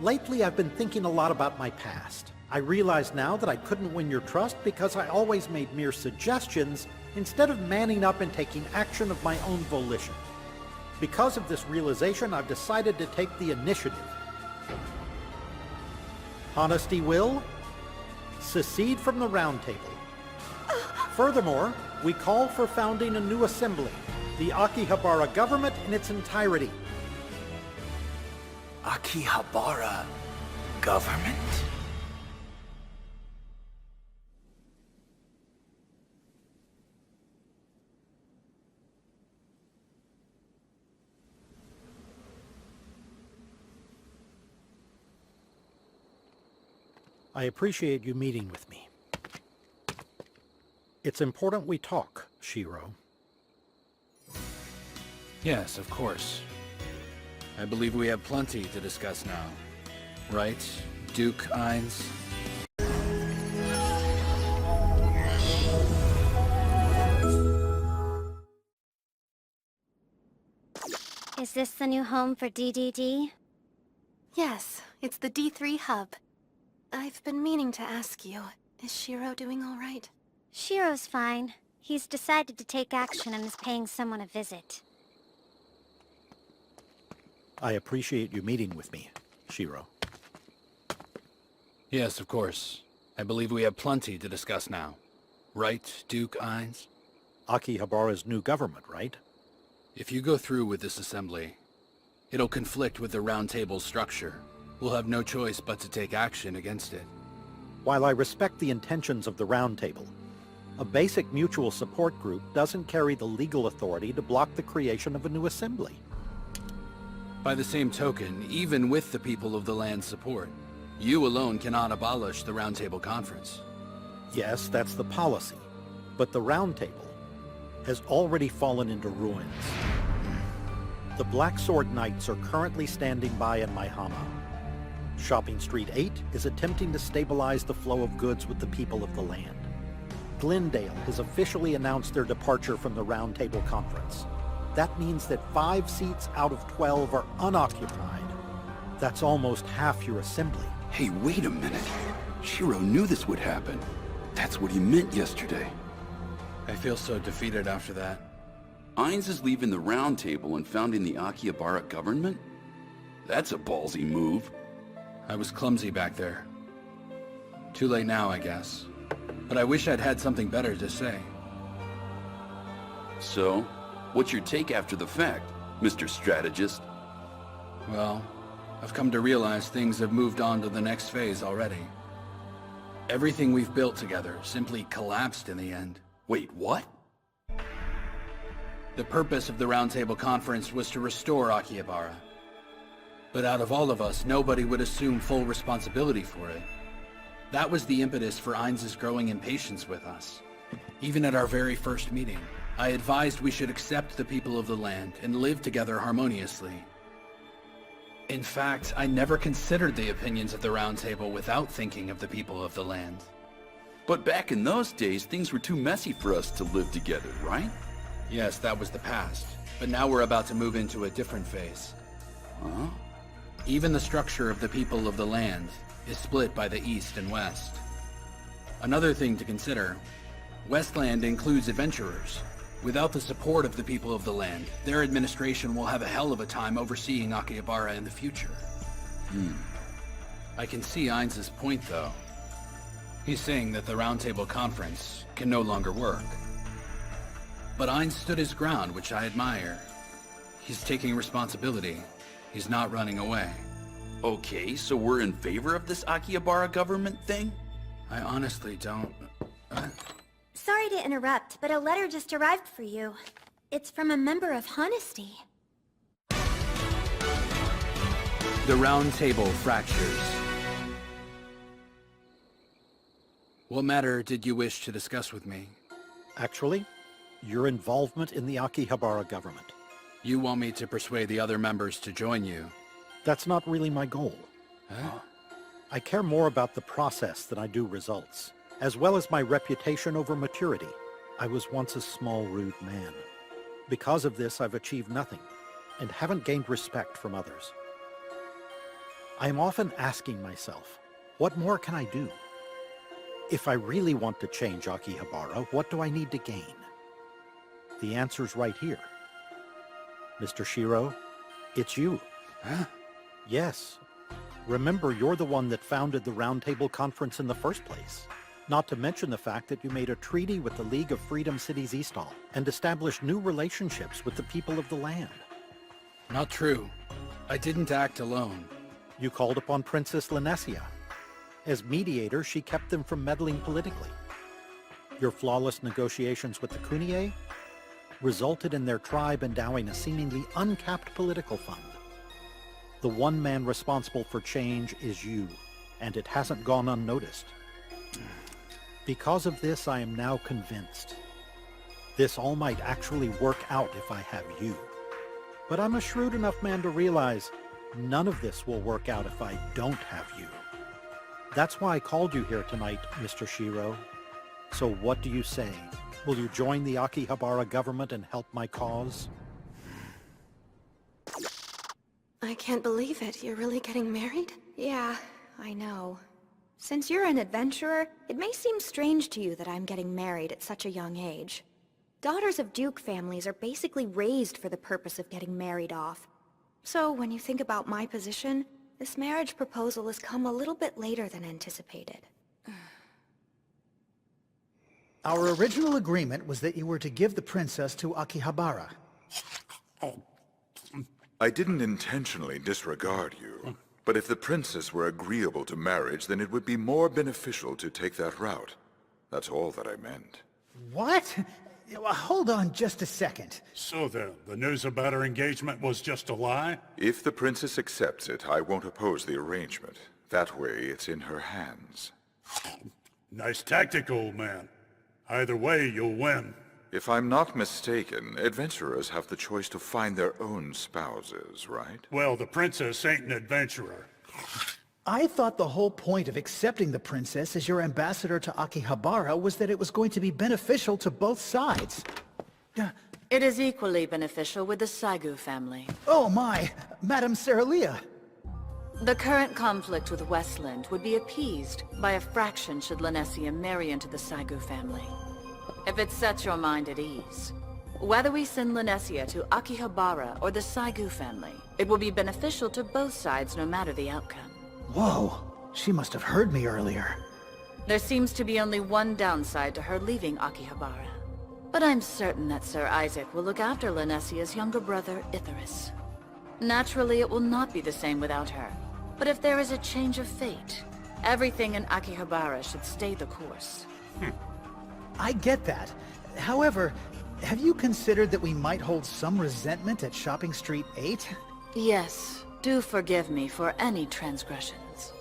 Lately, I've been thinking a lot about my past. I realize now that I couldn't win your trust because I always made mere suggestions instead of manning up and taking action of my own volition. Because of this realization, I've decided to take the initiative. Honesty will secede from the Round Table. Furthermore, we call for founding a new assembly, the Akihabara government in its entirety. Akihabara government? I appreciate you meeting with me. It's important we talk, Shiro. Yes, of course. I believe we have plenty to discuss now. Right, Duke Hines? Is this the new home for DDD? Yes, it's the D3 hub. I've been meaning to ask you, is Shiro doing all right? Shiro's fine. He's decided to take action and is paying someone a visit. I appreciate you meeting with me, Shiro. Yes, of course. I believe we have plenty to discuss now. Right, Duke Hines? Akihabara's new government, right? If you go through with this assembly, it'll conflict with the Round Table's structure. We'll have no choice but to take action against it. While I respect the intentions of the Round Table, a basic mutual support group doesn't carry the legal authority to block the creation of a new assembly. By the same token, even with the people of the land's support, you alone cannot abolish the Round Table Conference. Yes, that's the policy. But the Round Table has already fallen into ruins. The Black Sword Knights are currently standing by in Maihama. Shopping Street 8 is attempting to stabilize the flow of goods with the people of the land. Glendale has officially announced their departure from the Round Table Conference. That means that 5 seats out of 12 are unoccupied. That's almost half your assembly. Hey, wait a minute. Shiro knew this would happen. That's what he meant yesterday. I feel so defeated after that. Hines is leaving the Round Table and founding the Akihabara government? That's a ballsy move. I was clumsy back there. Too late now, I guess. But I wish I'd had something better to say. So, what's your take after the fact, Mr. Strategist? Well, I've come to realize things have moved on to the next phase already. Everything we've built together simply collapsed in the end. Wait, what? The purpose of the Round Table Conference was to restore Akihabara. But out of all of us, nobody would assume full responsibility for it. That was the impetus for Hines' growing impatience with us. Even at our very first meeting, I advised we should accept the people of the land and live together harmoniously. In fact, I never considered the opinions of the Round Table without thinking of the people of the land. But back in those days, things were too messy for us to live together, right? Yes, that was the past. But now we're about to move into a different phase. Huh? Even the structure of the people of the land is split by the East and West. Another thing to consider, Westland includes adventurers. Without the support of the people of the land, their administration will have a hell of a time overseeing Akihabara in the future. I can see Hines' point, though. He's saying that the Round Table Conference can no longer work. But Hines stood his ground, which I admire. He's taking responsibility. He's not running away. Okay, so we're in favor of this Akihabara government thing? I honestly don't... Sorry to interrupt, but a letter just arrived for you. It's from a member of Honesty. The Round Table fractures. What matter did you wish to discuss with me? Actually, your involvement in the Akihabara government. You want me to persuade the other members to join you? That's not really my goal. Huh? I care more about the process than I do results, as well as my reputation over maturity. I was once a small, rude man. Because of this, I've achieved nothing, and haven't gained respect from others. I am often asking myself, what more can I do? If I really want to change Akihabara, what do I need to gain? The answer's right here. Mr. Shiro, it's you. Huh? Yes. Remember, you're the one that founded the Round Table Conference in the first place. Not to mention the fact that you made a treaty with the League of Freedom Cities Eastall and established new relationships with the people of the land. Not true. I didn't act alone. You called upon Princess Linesia. As mediator, she kept them from meddling politically. Your flawless negotiations with the Kunie resulted in their tribe endowing a seemingly uncapped political fund. The one man responsible for change is you, and it hasn't gone unnoticed. Because of this, I am now convinced. This all might actually work out if I have you. But I'm a shrewd enough man to realize none of this will work out if I don't have you. That's why I called you here tonight, Mr. Shiro. So what do you say? Will you join the Akihabara government and help my cause? I can't believe it. You're really getting married? Yeah, I know. Since you're an adventurer, it may seem strange to you that I'm getting married at such a young age. Daughters of Duke families are basically raised for the purpose of getting married off. So when you think about my position, this marriage proposal has come a little bit later than anticipated. Our original agreement was that you were to give the princess to Akihabara. I didn't intentionally disregard you, but if the princess were agreeable to marriage, then it would be more beneficial to take that route. That's all that I meant. What? Hold on just a second. So then, the news about our engagement was just a lie? If the princess accepts it, I won't oppose the arrangement. That way, it's in her hands. Nice tactic, old man. Either way, you'll win. If I'm not mistaken, adventurers have the choice to find their own spouses, right? Well, the princess ain't an adventurer. I thought the whole point of accepting the princess as your ambassador to Akihabara was that it was going to be beneficial to both sides. It is equally beneficial with the Saigu family. Oh my! Madam Saralia! The current conflict with Westland would be appeased by a fraction should Linesia marry into the Saigu family. If it sets your mind at ease, whether we send Linesia to Akihabara or the Saigu family, it will be beneficial to both sides no matter the outcome. Whoa! She must have heard me earlier. There seems to be only one downside to her leaving Akihabara. But I'm certain that Sir Isaac will look after Linesia's younger brother, Icarus. Naturally, it will not be the same without her. But if there is a change of fate, everything in Akihabara should stay the course. I get that. However, have you considered that we might hold some resentment at Shopping Street 8? Yes. Do forgive me for any transgressions.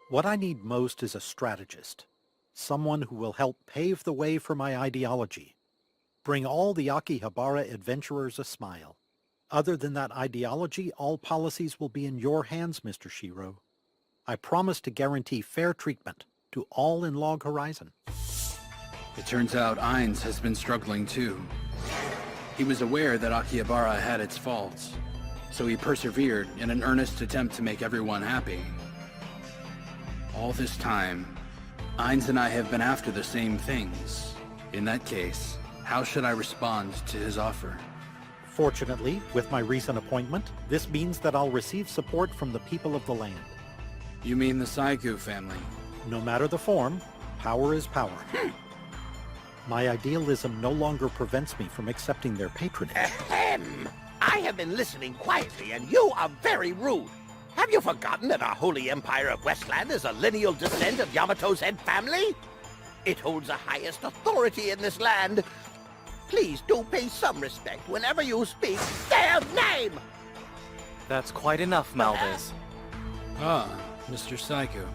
What I need most is a strategist. Someone who will help pave the way for my ideology. Bring all the Akihabara adventurers a smile. Other than that ideology, all policies will be in your hands, Mr. Shiro. I promise to guarantee fair treatment to all in Log Horizon. It turns out Ainz has been struggling too. He was aware that Akihabara had its faults, so he persevered in an earnest attempt to make everyone happy. All this time, Ainz and I have been after the same things. In that case, how should I respond to his offer? Fortunately, with my recent appointment, this means that I'll receive support from the people of the land. You mean the Saigu family? No matter the form, power is power. My idealism no longer prevents me from accepting their patronage. Ahem! I have been listening quietly, and you are very rude. Have you forgotten that our holy empire of Westland is a lineal descent of Yamato's head family? It holds the highest authority in this land. Please do pay some respect whenever you speak their name! That's quite enough, Malvis. Ah, Mr. Saiku.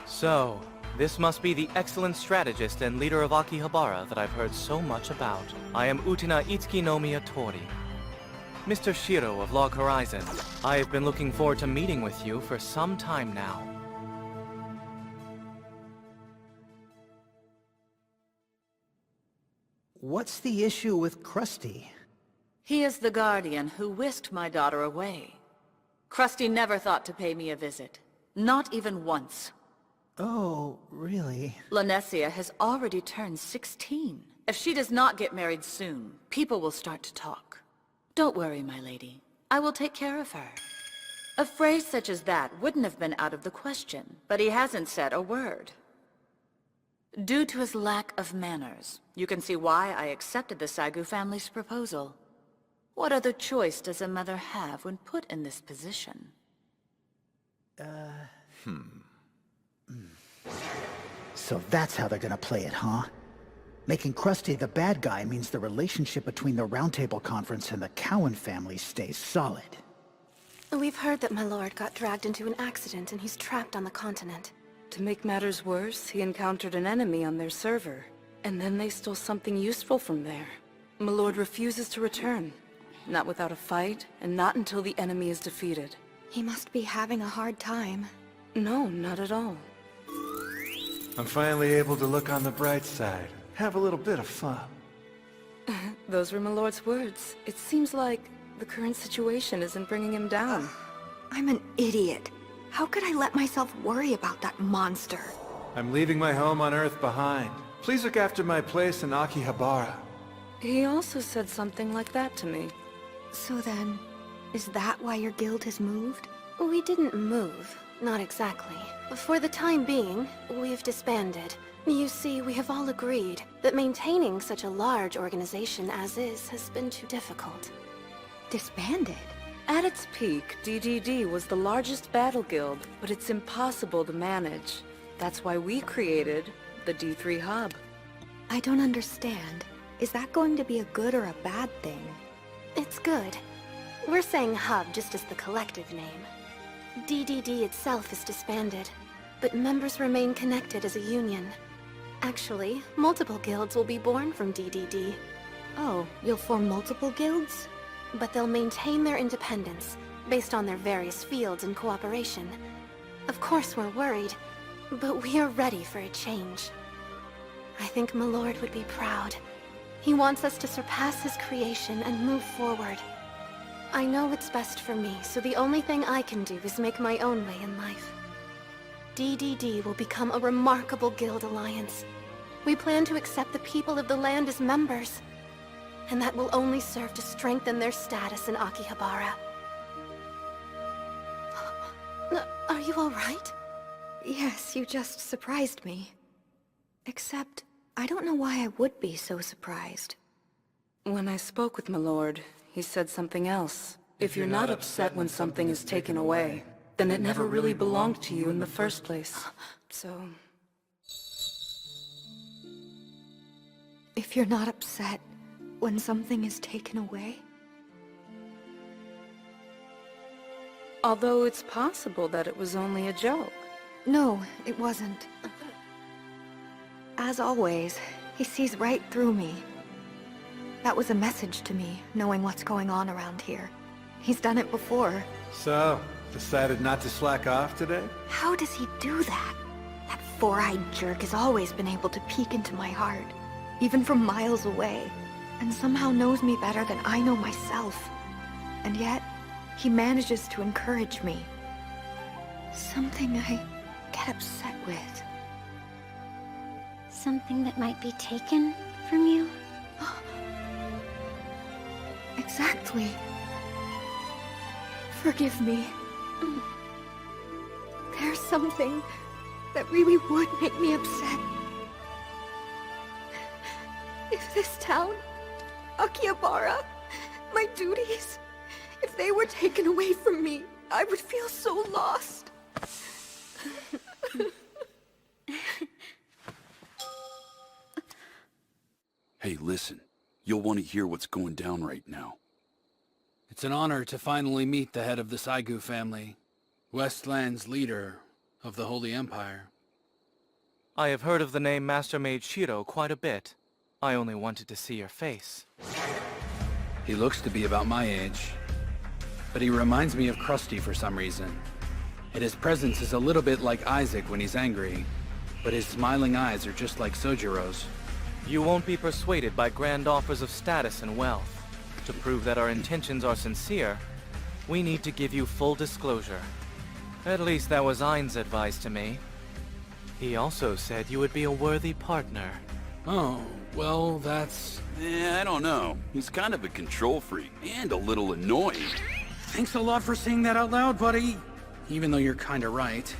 So, this must be the excellent strategist and leader of Akihabara that I've heard so much about. I am Utina Itsukinomiya Tori. Mr. Shiro of Log Horizon, I have been looking forward to meeting with you for some time now. What's the issue with Krusty? He is the guardian who whisked my daughter away. Krusty never thought to pay me a visit. Not even once. Oh, really? Lanessia has already turned 16. If she does not get married soon, people will start to talk. Don't worry, my lady. I will take care of her. A phrase such as that wouldn't have been out of the question, but he hasn't said a word. Due to his lack of manners, you can see why I accepted the Saigu family's proposal. What other choice does a mother have when put in this position? So that's how they're gonna play it, huh? Making Krusty the bad guy means the relationship between the Round Table Conference and the Cowan family stays solid. We've heard that my lord got dragged into an accident and he's trapped on the continent. To make matters worse, he encountered an enemy on their server, and then they stole something useful from there. My lord refuses to return. Not without a fight, and not until the enemy is defeated. He must be having a hard time. No, not at all. I'm finally able to look on the bright side. Have a little bit of fun. Those were my lord's words. It seems like the current situation isn't bringing him down. I'm an idiot. How could I let myself worry about that monster? I'm leaving my home on Earth behind. Please look after my place in Akihabara. He also said something like that to me. So then, is that why your guild has moved? We didn't move. Not exactly. For the time being, we've disbanded. You see, we have all agreed that maintaining such a large organization as is has been too difficult. Disbanded? At its peak, DDD was the largest battle guild, but it's impossible to manage. That's why we created the D3 Hub. I don't understand. Is that going to be a good or a bad thing? It's good. We're saying Hub just as the collective name. DDD itself is disbanded, but members remain connected as a union. Actually, multiple guilds will be born from DDD. Oh, you'll form multiple guilds? But they'll maintain their independence, based on their various fields and cooperation. Of course we're worried, but we are ready for a change. I think my lord would be proud. He wants us to surpass his creation and move forward. I know it's best for me, so the only thing I can do is make my own way in life. DDD will become a remarkable guild alliance. We plan to accept the people of the land as members, and that will only serve to strengthen their status in Akihabara. Are you all right? Yes, you just surprised me. Except, I don't know why I would be so surprised. When I spoke with my lord, he said something else. If you're not upset when something is taken away, then it never really belonged to you in the first place. So... If you're not upset when something is taken away? Although it's possible that it was only a joke. No, it wasn't. As always, he sees right through me. That was a message to me, knowing what's going on around here. He's done it before. So, decided not to slack off today? How does he do that? That four-eyed jerk has always been able to peek into my heart, even from miles away, and somehow knows me better than I know myself. And yet, he manages to encourage me. Something I get upset with. Something that might be taken from you? Exactly. Forgive me. There's something that really would make me upset. This town, Akihabara, my duties, if they were taken away from me, I would feel so lost. Hey, listen. You'll want to hear what's going down right now. It's an honor to finally meet the head of the Saigu family, Westland's leader of the Holy Empire. I have heard of the name Master Mage Shiro quite a bit. I only wanted to see your face. He looks to be about my age, but he reminds me of Krusty for some reason. And his presence is a little bit like Isaac when he's angry, but his smiling eyes are just like Sojiro's. You won't be persuaded by grand offers of status and wealth. To prove that our intentions are sincere, we need to give you full disclosure. At least that was Ain's advice to me. He also said you would be a worthy partner. Oh, well, that's... I don't know. He's kind of a control freak, and a little annoying. Thanks a lot for saying that out loud, buddy. Even though you're kinda right.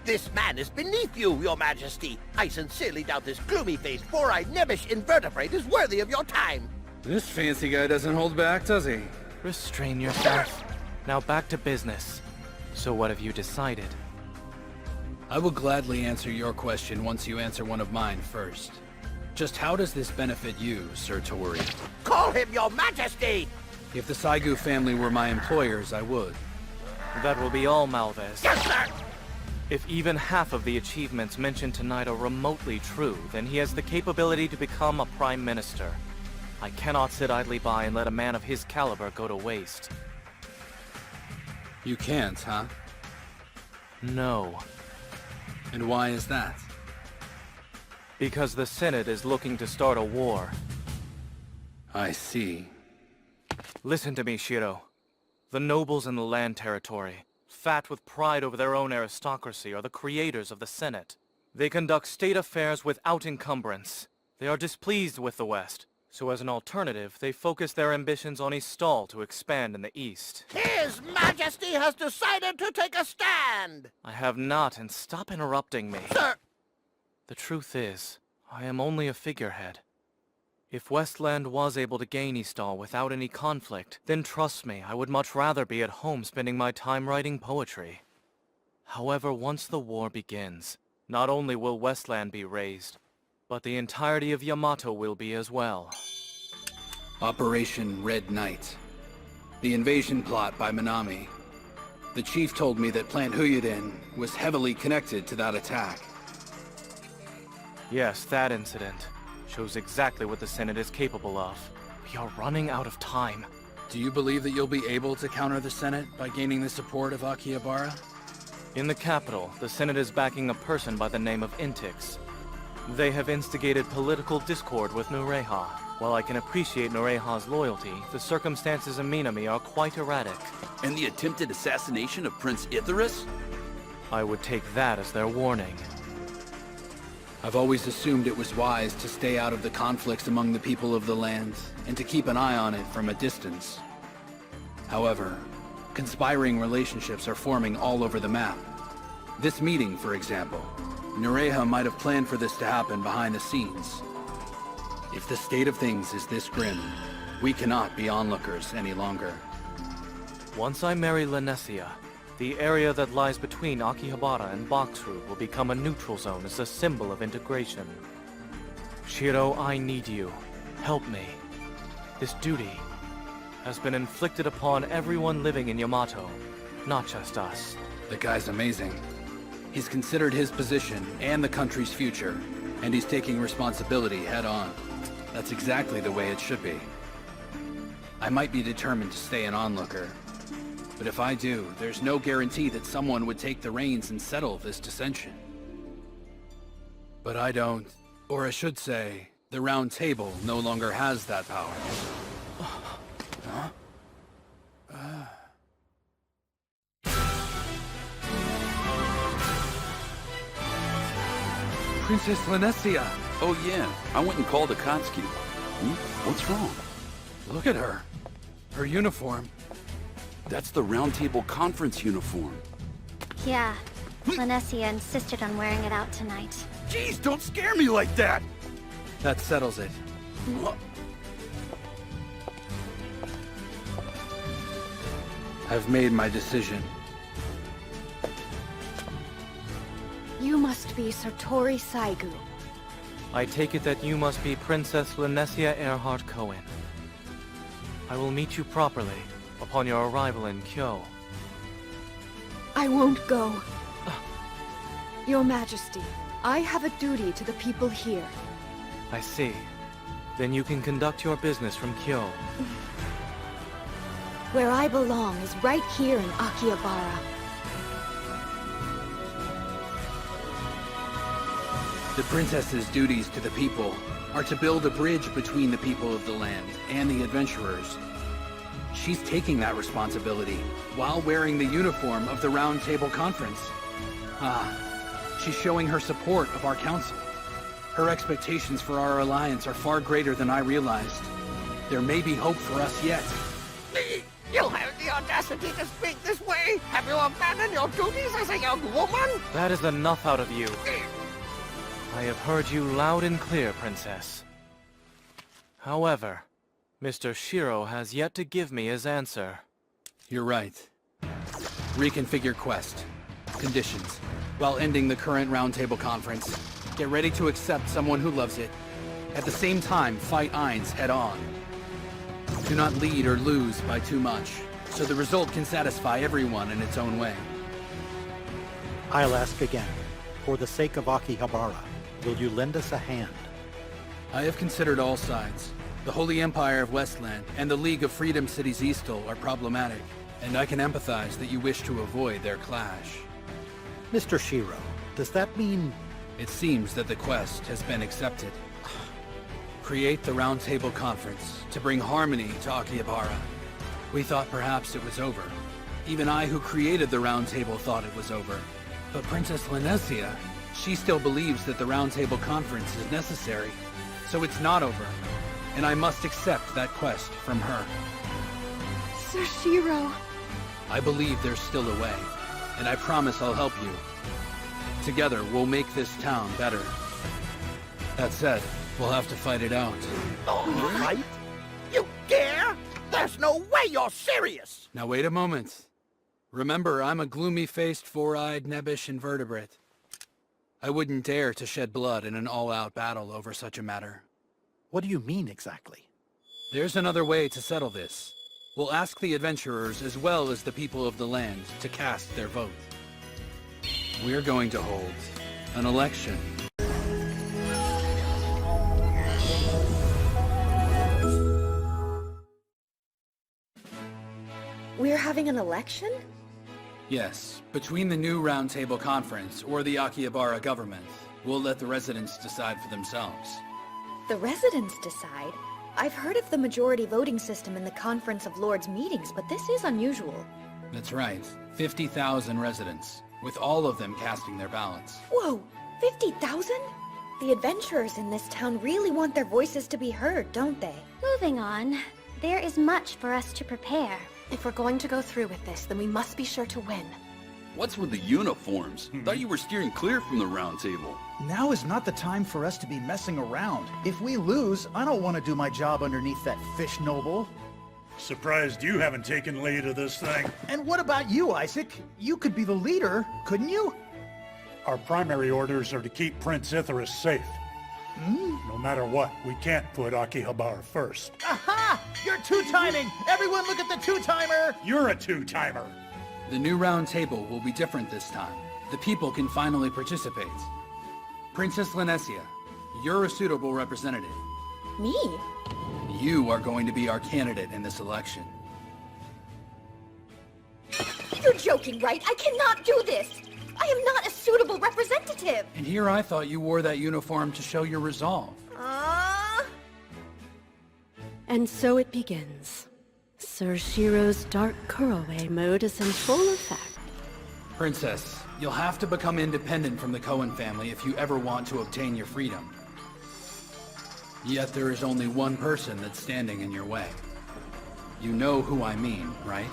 This man is beneath you, your majesty. I sincerely doubt this gloomy-faced, four-eyed, nebbish invertebrate is worthy of your time. This fancy guy doesn't hold back, does he? Restrain yourself. Now back to business. So what have you decided? I will gladly answer your question once you answer one of mine first. Just how does this benefit you, Sir Tori? Call him your majesty! If the Saigu family were my employers, I would. That will be all, Malvez. Yes, sir! If even half of the achievements mentioned tonight are remotely true, then he has the capability to become a prime minister. I cannot sit idly by and let a man of his caliber go to waste. You can't, huh? No. And why is that? Because the Senate is looking to start a war. I see. Listen to me, Shiro. The nobles in the land territory, fat with pride over their own aristocracy, are the creators of the Senate. They conduct state affairs without encumbrance. They are displeased with the West, so as an alternative, they focus their ambitions on Istal to expand in the East. His Majesty has decided to take a stand! I have not, and stop interrupting me. Sir! The truth is, I am only a figurehead. If Westland was able to gain Istal without any conflict, then trust me, I would much rather be at home spending my time writing poetry. However, once the war begins, not only will Westland be razed, but the entirety of Yamato will be as well. Operation Red Knight. The invasion plot by Minami. The chief told me that Plant Huyuden was heavily connected to that attack. Yes, that incident shows exactly what the Senate is capable of. We are running out of time. Do you believe that you'll be able to counter the Senate by gaining the support of Akihabara? In the capital, the Senate is backing a person by the name of Intix. They have instigated political discord with Nureha. While I can appreciate Nureha's loyalty, the circumstances in Minami are quite erratic. And the attempted assassination of Prince Ithorus? I would take that as their warning. I've always assumed it was wise to stay out of the conflicts among the people of the land, and to keep an eye on it from a distance. However, conspiring relationships are forming all over the map. This meeting, for example, Nureha might have planned for this to happen behind the scenes. If the state of things is this grim, we cannot be onlookers any longer. Once I marry Lenesia, the area that lies between Akihabara and Boxroot will become a neutral zone as a symbol of integration. Shiro, I need you. Help me. This duty has been inflicted upon everyone living in Yamato, not just us. The guy's amazing. He's considered his position and the country's future, and he's taking responsibility head on. That's exactly the way it should be. I might be determined to stay an onlooker, but if I do, there's no guarantee that someone would take the reins and settle this dissension. But I don't, or I should say, the Round Table no longer has that power. Huh? Princess Lenesia! Oh yeah, I went and called Akatsuki. What's wrong? Look at her. Her uniform. That's the Round Table Conference uniform. Yeah, Lenesia insisted on wearing it out tonight. Jeez, don't scare me like that! That settles it. I've made my decision. You must be Sartori Saigu. I take it that you must be Princess Linesia Earhart Cohen. I will meet you properly upon your arrival in Kyo. I won't go. Your Majesty, I have a duty to the people here. I see. Then you can conduct your business from Kyo. Where I belong is right here in Akihabara. The princess's duties to the people are to build a bridge between the people of the land and the adventurers. She's taking that responsibility while wearing the uniform of the Round Table Conference. She's showing her support of our council. Her expectations for our alliance are far greater than I realized. There may be hope for us yet. You have the audacity to speak this way? Have you abandoned your duties as a young woman? That is enough out of you. I have heard you loud and clear, Princess. However, Mr. Shiro has yet to give me his answer. You're right. Reconfigure quest. Conditions. While ending the current Roundtable Conference, get ready to accept someone who loves it. At the same time, fight Ainz head-on. Do not lead or lose by too much, so the result can satisfy everyone in its own way. I'll ask again. For the sake of Akihabara, will you lend us a hand? I have considered all sides. The Holy Empire of Westland and the League of Freedom Cities Eastal are problematic, and I can empathize that you wish to avoid their clash. Mr. Shiro, does that mean... It seems that the quest has been accepted. Create the Round Table Conference to bring harmony to Akihabara. We thought perhaps it was over. Even I who created the Round Table thought it was over. But Princess Linesia, she still believes that the Round Table Conference is necessary. So it's not over. And I must accept that quest from her. Sir Shiro. I believe there's still a way. And I promise I'll help you. Together, we'll make this town better. That said, we'll have to fight it out. Fight? You dare? There's no way you're serious! Now wait a moment. Remember, I'm a gloomy-faced, four-eyed, nebbish invertebrate. I wouldn't dare to shed blood in an all-out battle over such a matter. What do you mean exactly? There's another way to settle this. We'll ask the adventurers as well as the people of the land to cast their vote. We're going to hold an election. We're having an election? Yes, between the new Round Table Conference or the Akihabara government. We'll let the residents decide for themselves. The residents decide? I've heard of the majority voting system in the Conference of Lords meetings, but this is unusual. That's right. 50,000 residents, with all of them casting their ballots. Whoa! 50,000? The adventurers in this town really want their voices to be heard, don't they? Moving on. There is much for us to prepare. If we're going to go through with this, then we must be sure to win. What's with the uniforms? Thought you were steering clear from the Round Table. Now is not the time for us to be messing around. If we lose, I don't want to do my job underneath that fish noble. Surprised you haven't taken lead of this thing. And what about you, Isaac? You could be the leader, couldn't you? Our primary orders are to keep Prince Ithorus safe. No matter what, we can't put Akihabara first. Aha! You're two-timing! Everyone look at the two-timer! You're a two-timer! The new Round Table will be different this time. The people can finally participate. Princess Linesia, you're a suitable representative. Me? You are going to be our candidate in this election. You're joking, right? I cannot do this! I am not a suitable representative! And here I thought you wore that uniform to show your resolve. And so it begins. Sir Shiro's dark curlaway mode is in full effect. Princess, you'll have to become independent from the Cohen family if you ever want to obtain your freedom. Yet there is only one person that's standing in your way. You know who I mean, right?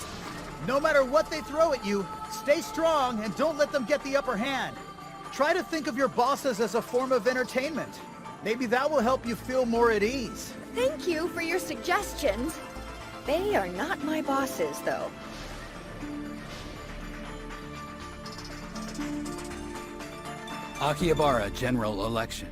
No matter what they throw at you, stay strong and don't let them get the upper hand. Try to think of your bosses as a form of entertainment. Maybe that will help you feel more at ease. Thank you for your suggestions. They are not my bosses, though. Akihabara general election.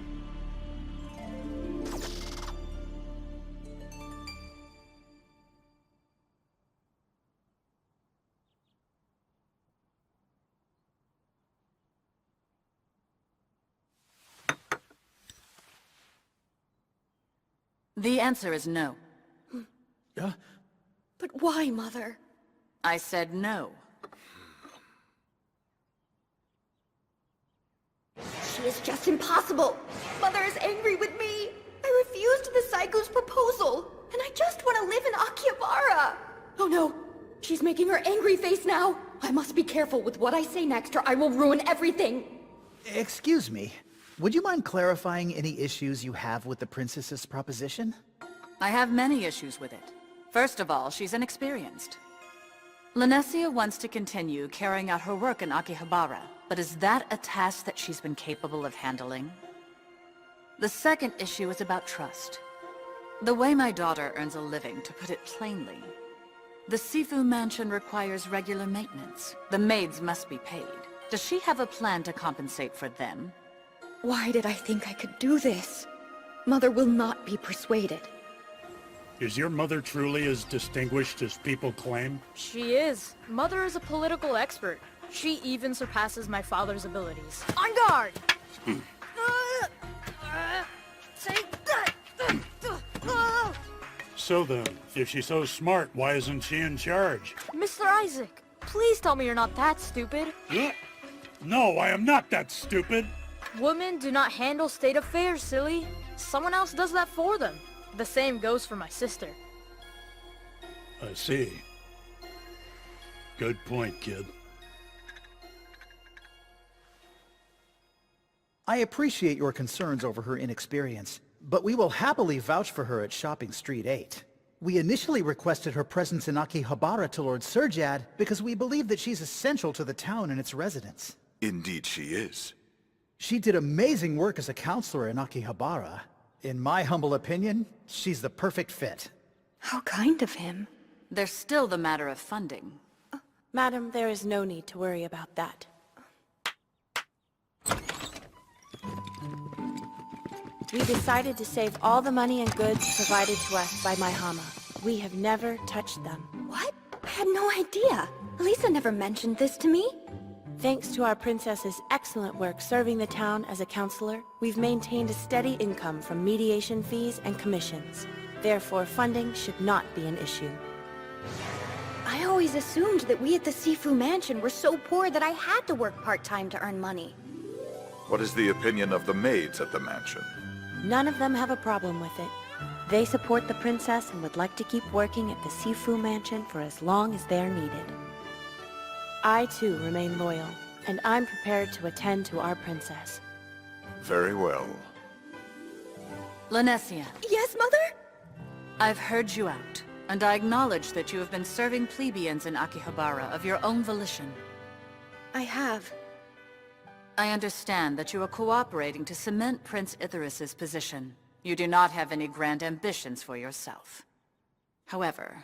The answer is no. But why, Mother? I said no. She is just impossible. Mother is angry with me. I refused the Saigu's proposal, and I just want to live in Akihabara. Oh no, she's making her angry face now. I must be careful with what I say next, or I will ruin everything. Excuse me. Would you mind clarifying any issues you have with the princess's proposition? I have many issues with it. First of all, she's inexperienced. Linesia wants to continue carrying out her work in Akihabara, but is that a task that she's been capable of handling? The second issue is about trust. The way my daughter earns a living, to put it plainly. The Sifu mansion requires regular maintenance. The maids must be paid. Does she have a plan to compensate for them? Why did I think I could do this? Mother will not be persuaded. Is your mother truly as distinguished as people claim? She is. Mother is a political expert. She even surpasses my father's abilities. On guard! So then, if she's so smart, why isn't she in charge? Mr. Isaac, please tell me you're not that stupid. No, I am not that stupid. Women do not handle state affairs, silly. Someone else does that for them. The same goes for my sister. I see. Good point, kid. I appreciate your concerns over her inexperience, but we will happily vouch for her at Shopping Street 8. We initially requested her presence in Akihabara to Lord Surjad because we believe that she's essential to the town and its residents. Indeed she is. She did amazing work as a counselor in Akihabara. In my humble opinion, she's the perfect fit. How kind of him. There's still the matter of funding. Madam, there is no need to worry about that. We decided to save all the money and goods provided to us by my Hama. We have never touched them. What? I had no idea. Lisa never mentioned this to me. Thanks to our princess's excellent work serving the town as a counselor, we've maintained a steady income from mediation fees and commissions. Therefore, funding should not be an issue. I always assumed that we at the Sifu Mansion were so poor that I had to work part-time to earn money. What is the opinion of the maids at the mansion? None of them have a problem with it. They support the princess and would like to keep working at the Sifu Mansion for as long as they're needed. I too remain loyal, and I'm prepared to attend to our princess. Very well. Linesia. Yes, Mother? I've heard you out, and I acknowledge that you have been serving plebeians in Akihabara of your own volition. I have. I understand that you are cooperating to cement Prince Ithyrus's position. You do not have any grand ambitions for yourself. However,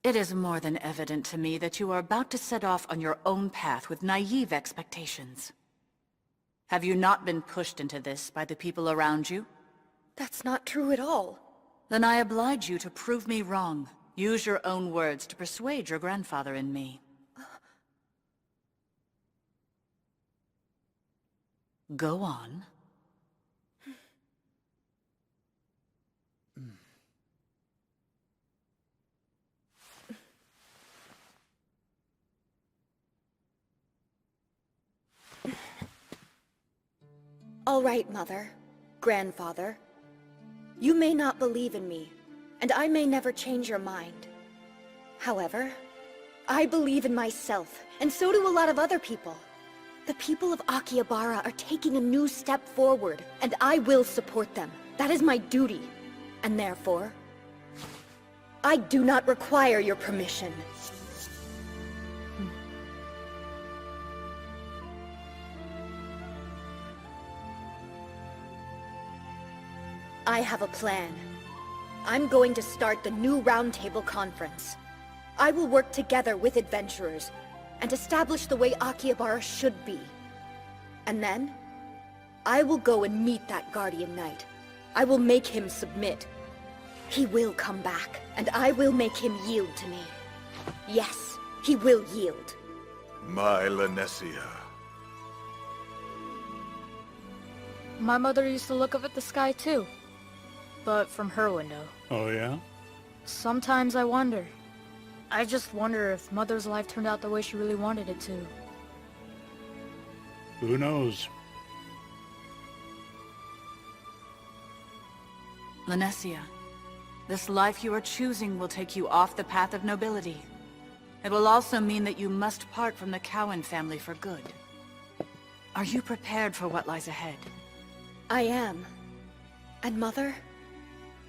it is more than evident to me that you are about to set off on your own path with naive expectations. Have you not been pushed into this by the people around you? That's not true at all. Then I oblige you to prove me wrong. Use your own words to persuade your grandfather and me. Go on. All right, Mother. Grandfather. You may not believe in me, and I may never change your mind. However, I believe in myself, and so do a lot of other people. The people of Akihabara are taking a new step forward, and I will support them. That is my duty. And therefore, I do not require your permission. I have a plan. I'm going to start the new Roundtable Conference. I will work together with adventurers and establish the way Akihabara should be. And then, I will go and meet that Guardian Knight. I will make him submit. He will come back, and I will make him yield to me. Yes, he will yield. My Lanessia. My mother used to look up at the sky too. But from her window. Oh, yeah? Sometimes I wonder. I just wonder if Mother's life turned out the way she really wanted it to. Who knows? Lanessia, this life you are choosing will take you off the path of nobility. It will also mean that you must part from the Cowan family for good. Are you prepared for what lies ahead? I am. And Mother,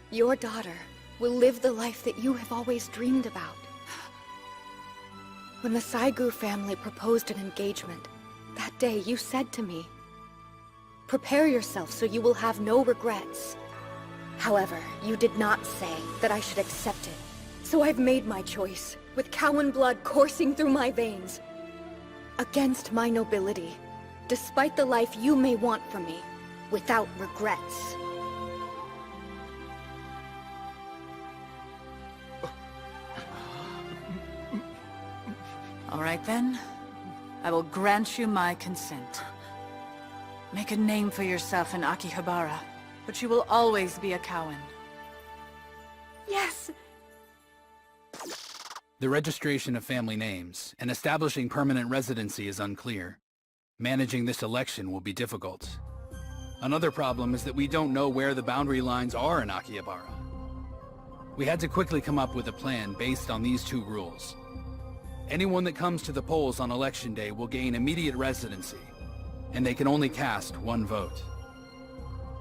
your daughter will live the life that you have always dreamed about. When the Saigu family proposed an engagement, that day you said to me, "Prepare yourself so you will have no regrets." However, you did not say that I should accept it. So I've made my choice, with Cowan blood coursing through my veins. Against my nobility, despite the life you may want from me, without regrets. All right then. I will grant you my consent. Make a name for yourself in Akihabara, but you will always be a Cowan. Yes! The registration of family names and establishing permanent residency is unclear. Managing this election will be difficult. Another problem is that we don't know where the boundary lines are in Akihabara. We had to quickly come up with a plan based on these two rules. Anyone that comes to the polls on election day will gain immediate residency, and they can only cast one vote.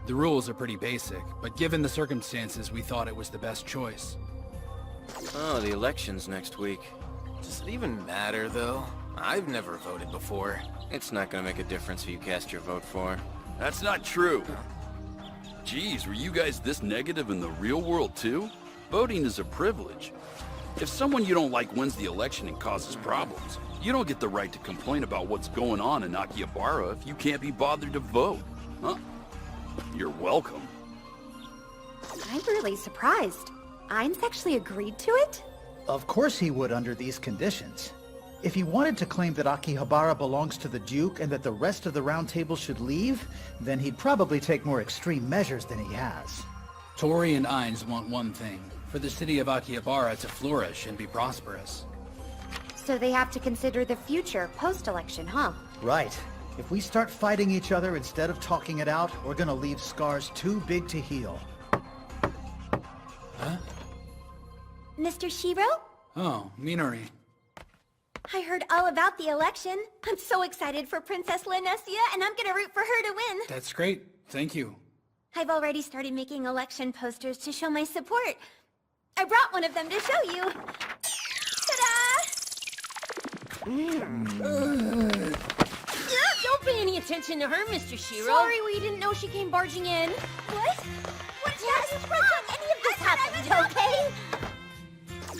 The rules are pretty basic, but given the circumstances, we thought it was the best choice. Oh, the election's next week. Does it even matter, though? I've never voted before. It's not gonna make a difference who you cast your vote for. That's not true. Geez, were you guys this negative in the real world, too? Voting is a privilege. If someone you don't like wins the election and causes problems, you don't get the right to complain about what's going on in Akihabara if you can't be bothered to vote. Huh? You're welcome. I'm really surprised. Ainz actually agreed to it? Of course he would under these conditions. If he wanted to claim that Akihabara belongs to the Duke and that the rest of the Round Table should leave, then he'd probably take more extreme measures than he has. Tori and Ainz want one thing, for the city of Akihabara to flourish and be prosperous. So they have to consider the future post-election, huh? Right. If we start fighting each other instead of talking it out, we're gonna leave scars too big to heal. Huh? Mr. Shiro? Oh, Minori. I heard all about the election. I'm so excited for Princess Lanessia, and I'm gonna root for her to win. That's great. Thank you. I've already started making election posters to show my support. I brought one of them to show you. Ta-da! Don't pay any attention to her, Mr. Shiro. Sorry, we didn't know she came barging in. What? Just don't any of this happened, okay?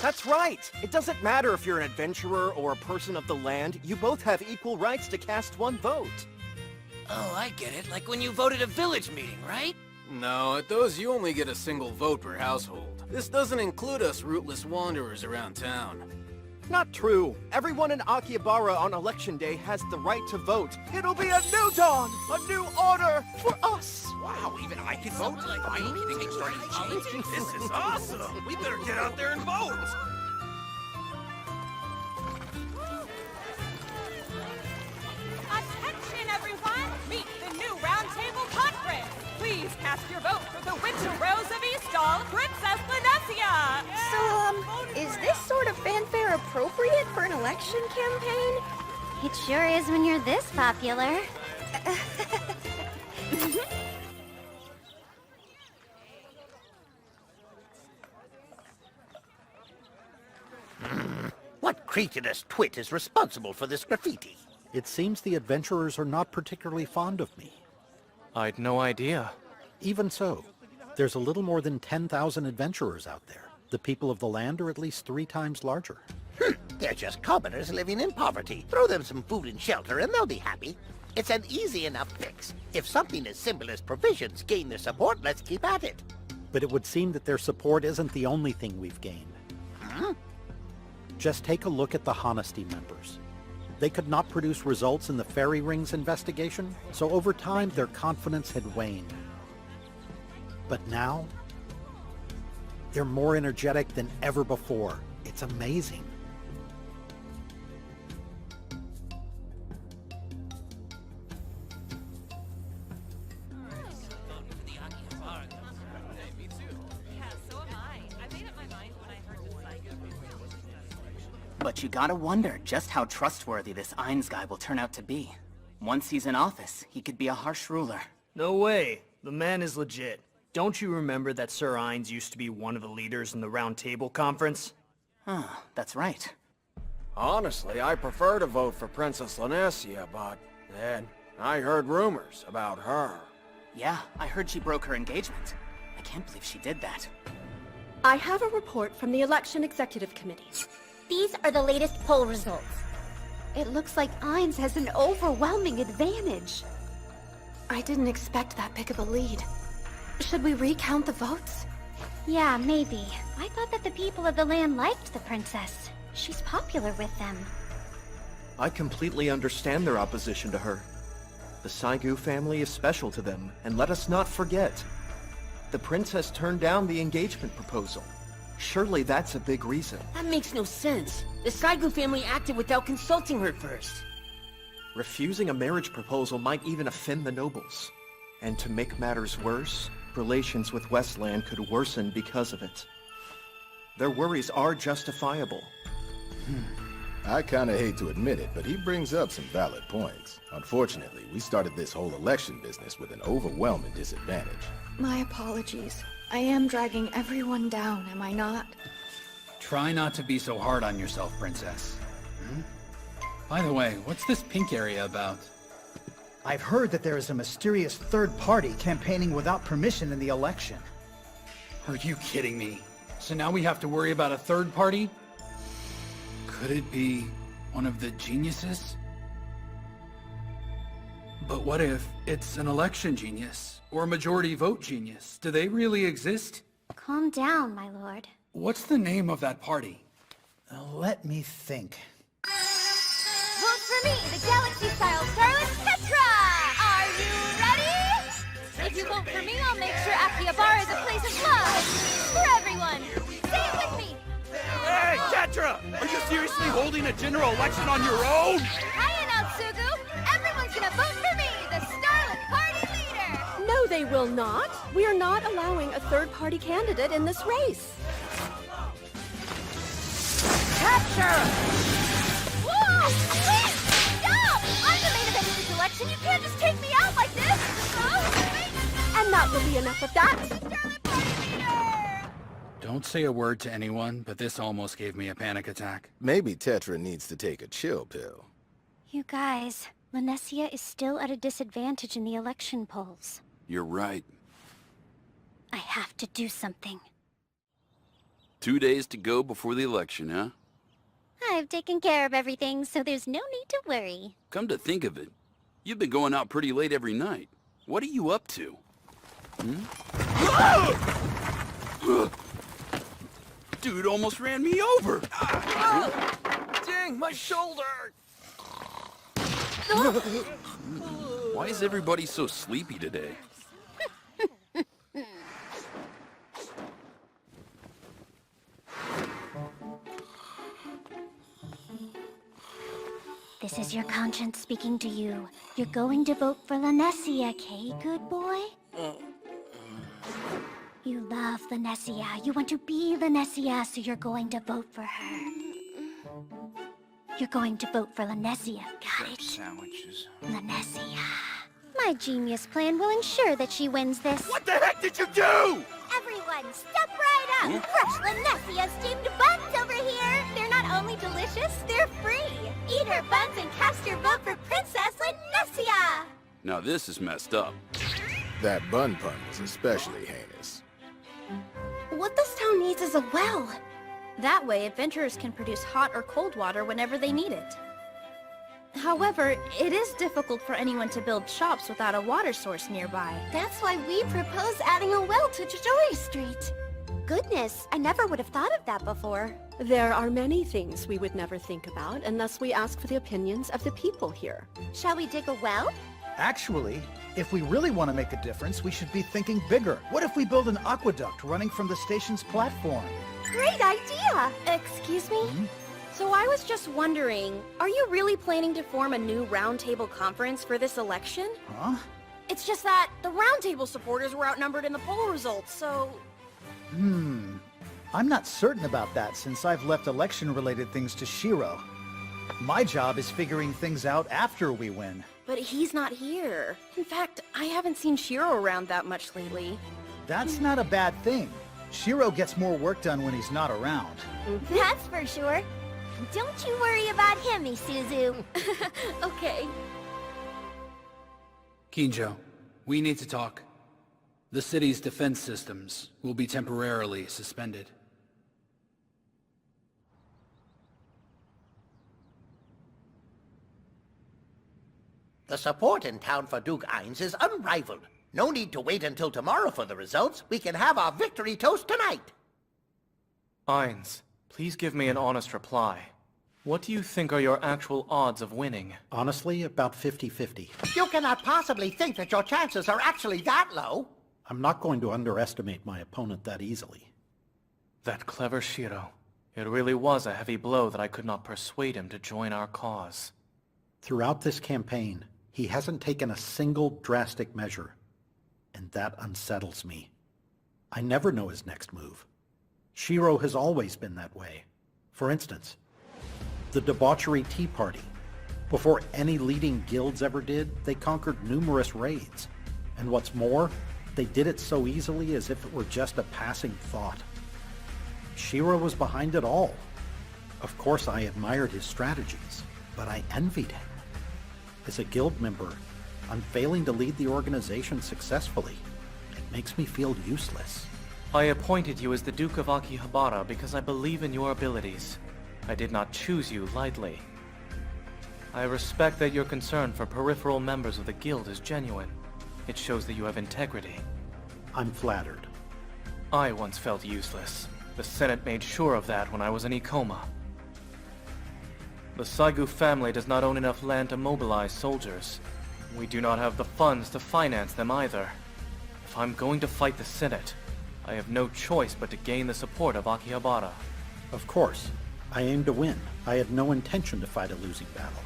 That's right! It doesn't matter if you're an adventurer or a person of the land, you both have equal rights to cast one vote. Oh, I get it. Like when you voted a village meeting, right? No, at those you only get a single vote per household. This doesn't include us rootless wanderers around town. Not true. Everyone in Akihabara on election day has the right to vote. It'll be a new dawn! A new order for us! Wow, even I can vote? Finally, things are starting to change. This is awesome! We better get out there and vote! Attention, everyone! Meet the new Roundtable Conference! Please cast your vote for the Winter Rose of Eastall, Princess Lanessia! So, is this sort of fanfare appropriate for an election campaign? It sure is when you're this popular. What cretinous twit is responsible for this graffiti? It seems the adventurers are not particularly fond of me. I'd no idea. Even so, There's a little more than 10,000 adventurers out there. The people of the land are at least 3 times larger. They're just commoners living in poverty. Throw them some food and shelter and they'll be happy. It's an easy enough fix. If something as simple as provisions gain their support, let's keep at it. But it would seem that their support isn't the only thing we've gained. Huh? Just take a look at the Honesty members. They could not produce results in the Fairy Rings investigation, so over time their confidence had waned. But now, they're more energetic than ever before. It's amazing. But you gotta wonder just how trustworthy this Ainz guy will turn out to be. Once he's in office, he could be a harsh ruler. No way. The man is legit. Don't you remember that Sir Ainz used to be one of the leaders in the Round Table Conference? Huh, that's right. Honestly, I prefer to vote for Princess Lanessia, but then I heard rumors about her. Yeah, I heard she broke her engagement. I can't believe she did that. I have a report from the Election Executive Committee. These are the latest poll results. It looks like Ainz has an overwhelming advantage. I didn't expect that big of a lead. Should we recount the votes? Yeah, maybe. I thought that the people of the land liked the princess. She's popular with them. I completely understand their opposition to her. The Saigu family is special to them, and let us not forget. The princess turned down the engagement proposal. Surely that's a big reason. That makes no sense. The Saigu family acted without consulting her first. Refusing a marriage proposal might even offend the nobles. And to make matters worse, relations with Westland could worsen because of it. Their worries are justifiable. I kinda hate to admit it, but he brings up some valid points. Unfortunately, we started this whole election business with an overwhelming disadvantage. My apologies. I am dragging everyone down, am I not? Try not to be so hard on yourself, Princess. By the way, what's this pink area about? I've heard that there is a mysterious third party campaigning without permission in the election. Are you kidding me? So now we have to worry about a third party? Could it be one of the geniuses? But what if it's an election genius? Or a majority vote genius? Do they really exist? Calm down, my lord. What's the name of that party? Let me think. Vote for me, the Galaxy-style Starlet Tetra! Are you ready? If you vote for me, I'll make sure Akihabara is a place of love for everyone. Say it with me. Hey, Tetra! Are you seriously holding a general election on your own? Hiya, Natsugu! Everyone's gonna vote for me, the Starlet Party leader! No, they will not. We are not allowing a third-party candidate in this race. Capture! Whoa! Wait! Stop! I'm the main event of this election. You can't just take me out like this! And that will be enough of that. Don't say a word to anyone, but this almost gave me a panic attack. Maybe Tetra needs to take a chill pill. You guys, Lanessia is still at a disadvantage in the election polls. You're right. I have to do something. 2 days to go before the election, huh? I've taken care of everything, so there's no need to worry. Come to think of it, you've been going out pretty late every night. What are you up to? Dude almost ran me over! Dang, my shoulder! Why is everybody so sleepy today? This is your conscience speaking to you. You're going to vote for Lanessia, Kay, good boy? You love Lanessia. You want to be Lanessia, so you're going to vote for her. You're going to vote for Lanessia, got it? Sandwiches. Lanessia. My genius plan will ensure that she wins this. What the heck did you do? Everyone, step right up! Fresh Lanessia steamed buns over here! They're not only delicious, they're free! Eat her buns and cast your vote for Princess Lanessia! Now this is messed up. That bun pun was especially heinous. needs is a well. That way, adventurers can produce hot or cold water whenever they need it. However, it is difficult for anyone to build shops without a water source nearby. That's why we propose adding a well to Joy Street. Goodness, I never would have thought of that before. There are many things we would never think about unless we ask for the opinions of the people here. Shall we dig a well? Actually, if we really want to make a difference, we should be thinking bigger. What if we build an aqueduct running from the station's platform? Great idea! Excuse me? So I was just wondering, are you really planning to form a new roundtable conference for this election? Huh? It's just that the roundtable supporters were outnumbered in the poll results, so... I'm not certain about that since I've left election-related things to Shiro. My job is figuring things out after we win. But he's not here. In fact, I haven't seen Shiro around that much lately. That's not a bad thing. Shiro gets more work done when he's not around. That's for sure. Don't you worry about him, Isuzu. Okay. Kinjo, we need to talk. The city's defense systems will be temporarily suspended. The support in town for Duke Ainz is unrivaled. No need to wait until tomorrow for the results. We can have our victory toast tonight. Ainz, please give me an honest reply. What do you think are your actual odds of winning? Honestly, about 50-50. You cannot possibly think that your chances are actually that low. I'm not going to underestimate my opponent that easily. That clever Shiro. It really was a heavy blow that I could not persuade him to join our cause. Throughout this campaign, he hasn't taken a single drastic measure, and that unsettles me. I never know his next move. Shiro has always been that way. For instance, the debauchery Tea Party. Before any leading guilds ever did, they conquered numerous raids. And what's more, they did it so easily as if it were just a passing thought. Shiro was behind it all. Of course, I admired his strategies, but I envied him. As a guild member, I'm failing to lead the organization successfully. It makes me feel useless. I appointed you as the Duke of Akihabara because I believe in your abilities. I did not choose you lightly. I respect that your concern for peripheral members of the guild is genuine. It shows that you have integrity. I'm flattered. I once felt useless. The Senate made sure of that when I was in Ikoma. The Saigu family does not own enough land to mobilize soldiers. We do not have the funds to finance them either. If I'm going to fight the Senate, I have no choice but to gain the support of Akihabara. Of course. I aim to win. I had no intention to fight a losing battle.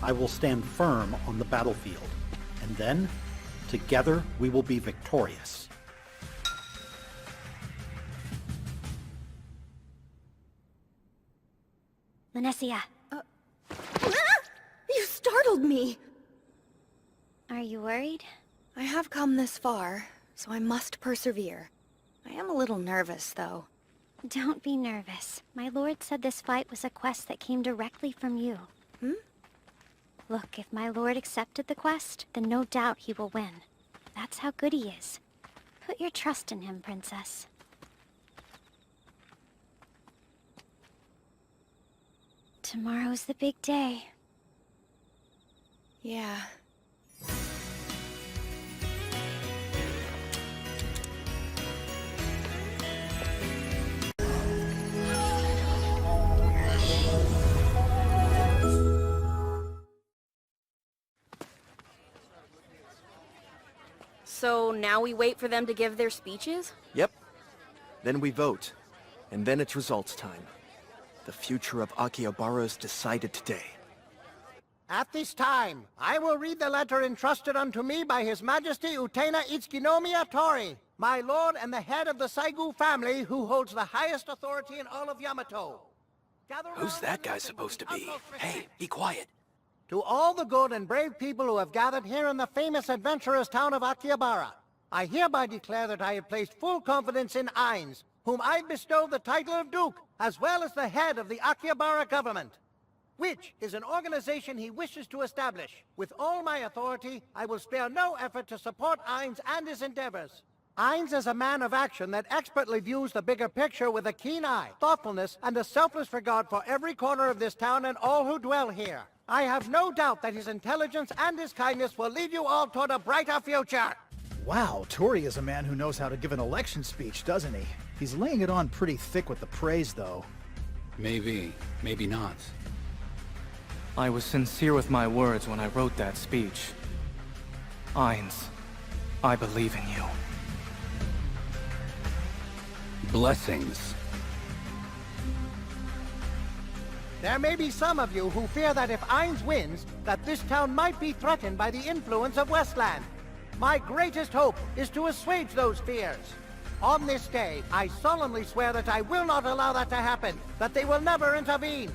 I will stand firm on the battlefield, and then, together, we will be victorious. Lenesia. You startled me! Are you worried? I have come this far, so I must persevere. I am a little nervous, though. Don't be nervous. My lord said this fight was a quest that came directly from you. Look, if my lord accepted the quest, then no doubt he will win. That's how good he is. Put your trust in him, Princess. Tomorrow's the big day. Yeah. So now we wait for them to give their speeches? Yep. Then we vote. And then it's results time. The future of Akihabara is decided today. At this time, I will read the letter entrusted unto me by His Majesty Utena Itsukinomiya Tori, my lord and the head of the Saigu family who holds the highest authority in all of Yamato. Who's that guy supposed to be? Hey, be quiet. To all the good and brave people who have gathered here in the famous adventurous town of Akihabara, I hereby declare that I have placed full confidence in Ainz, whom I bestow the title of Duke, as well as the head of the Akihabara government, which is an organization he wishes to establish. With all my authority, I will spare no effort to support Ainz and his endeavors. Ainz is a man of action that expertly views the bigger picture with a keen eye, thoughtfulness, and a selfless regard for every corner of this town and all who dwell here. I have no doubt that his intelligence and his kindness will lead you all toward a brighter future. Wow, Tori is a man who knows how to give an election speech, doesn't he? He's laying it on pretty thick with the praise, though. Maybe, maybe not. I was sincere with my words when I wrote that speech. Ainz, I believe in you. Blessings. There may be some of you who fear that if Ainz wins, that this town might be threatened by the influence of Westland. My greatest hope is to assuage those fears. On this day, I solemnly swear that I will not allow that to happen, that they will never intervene.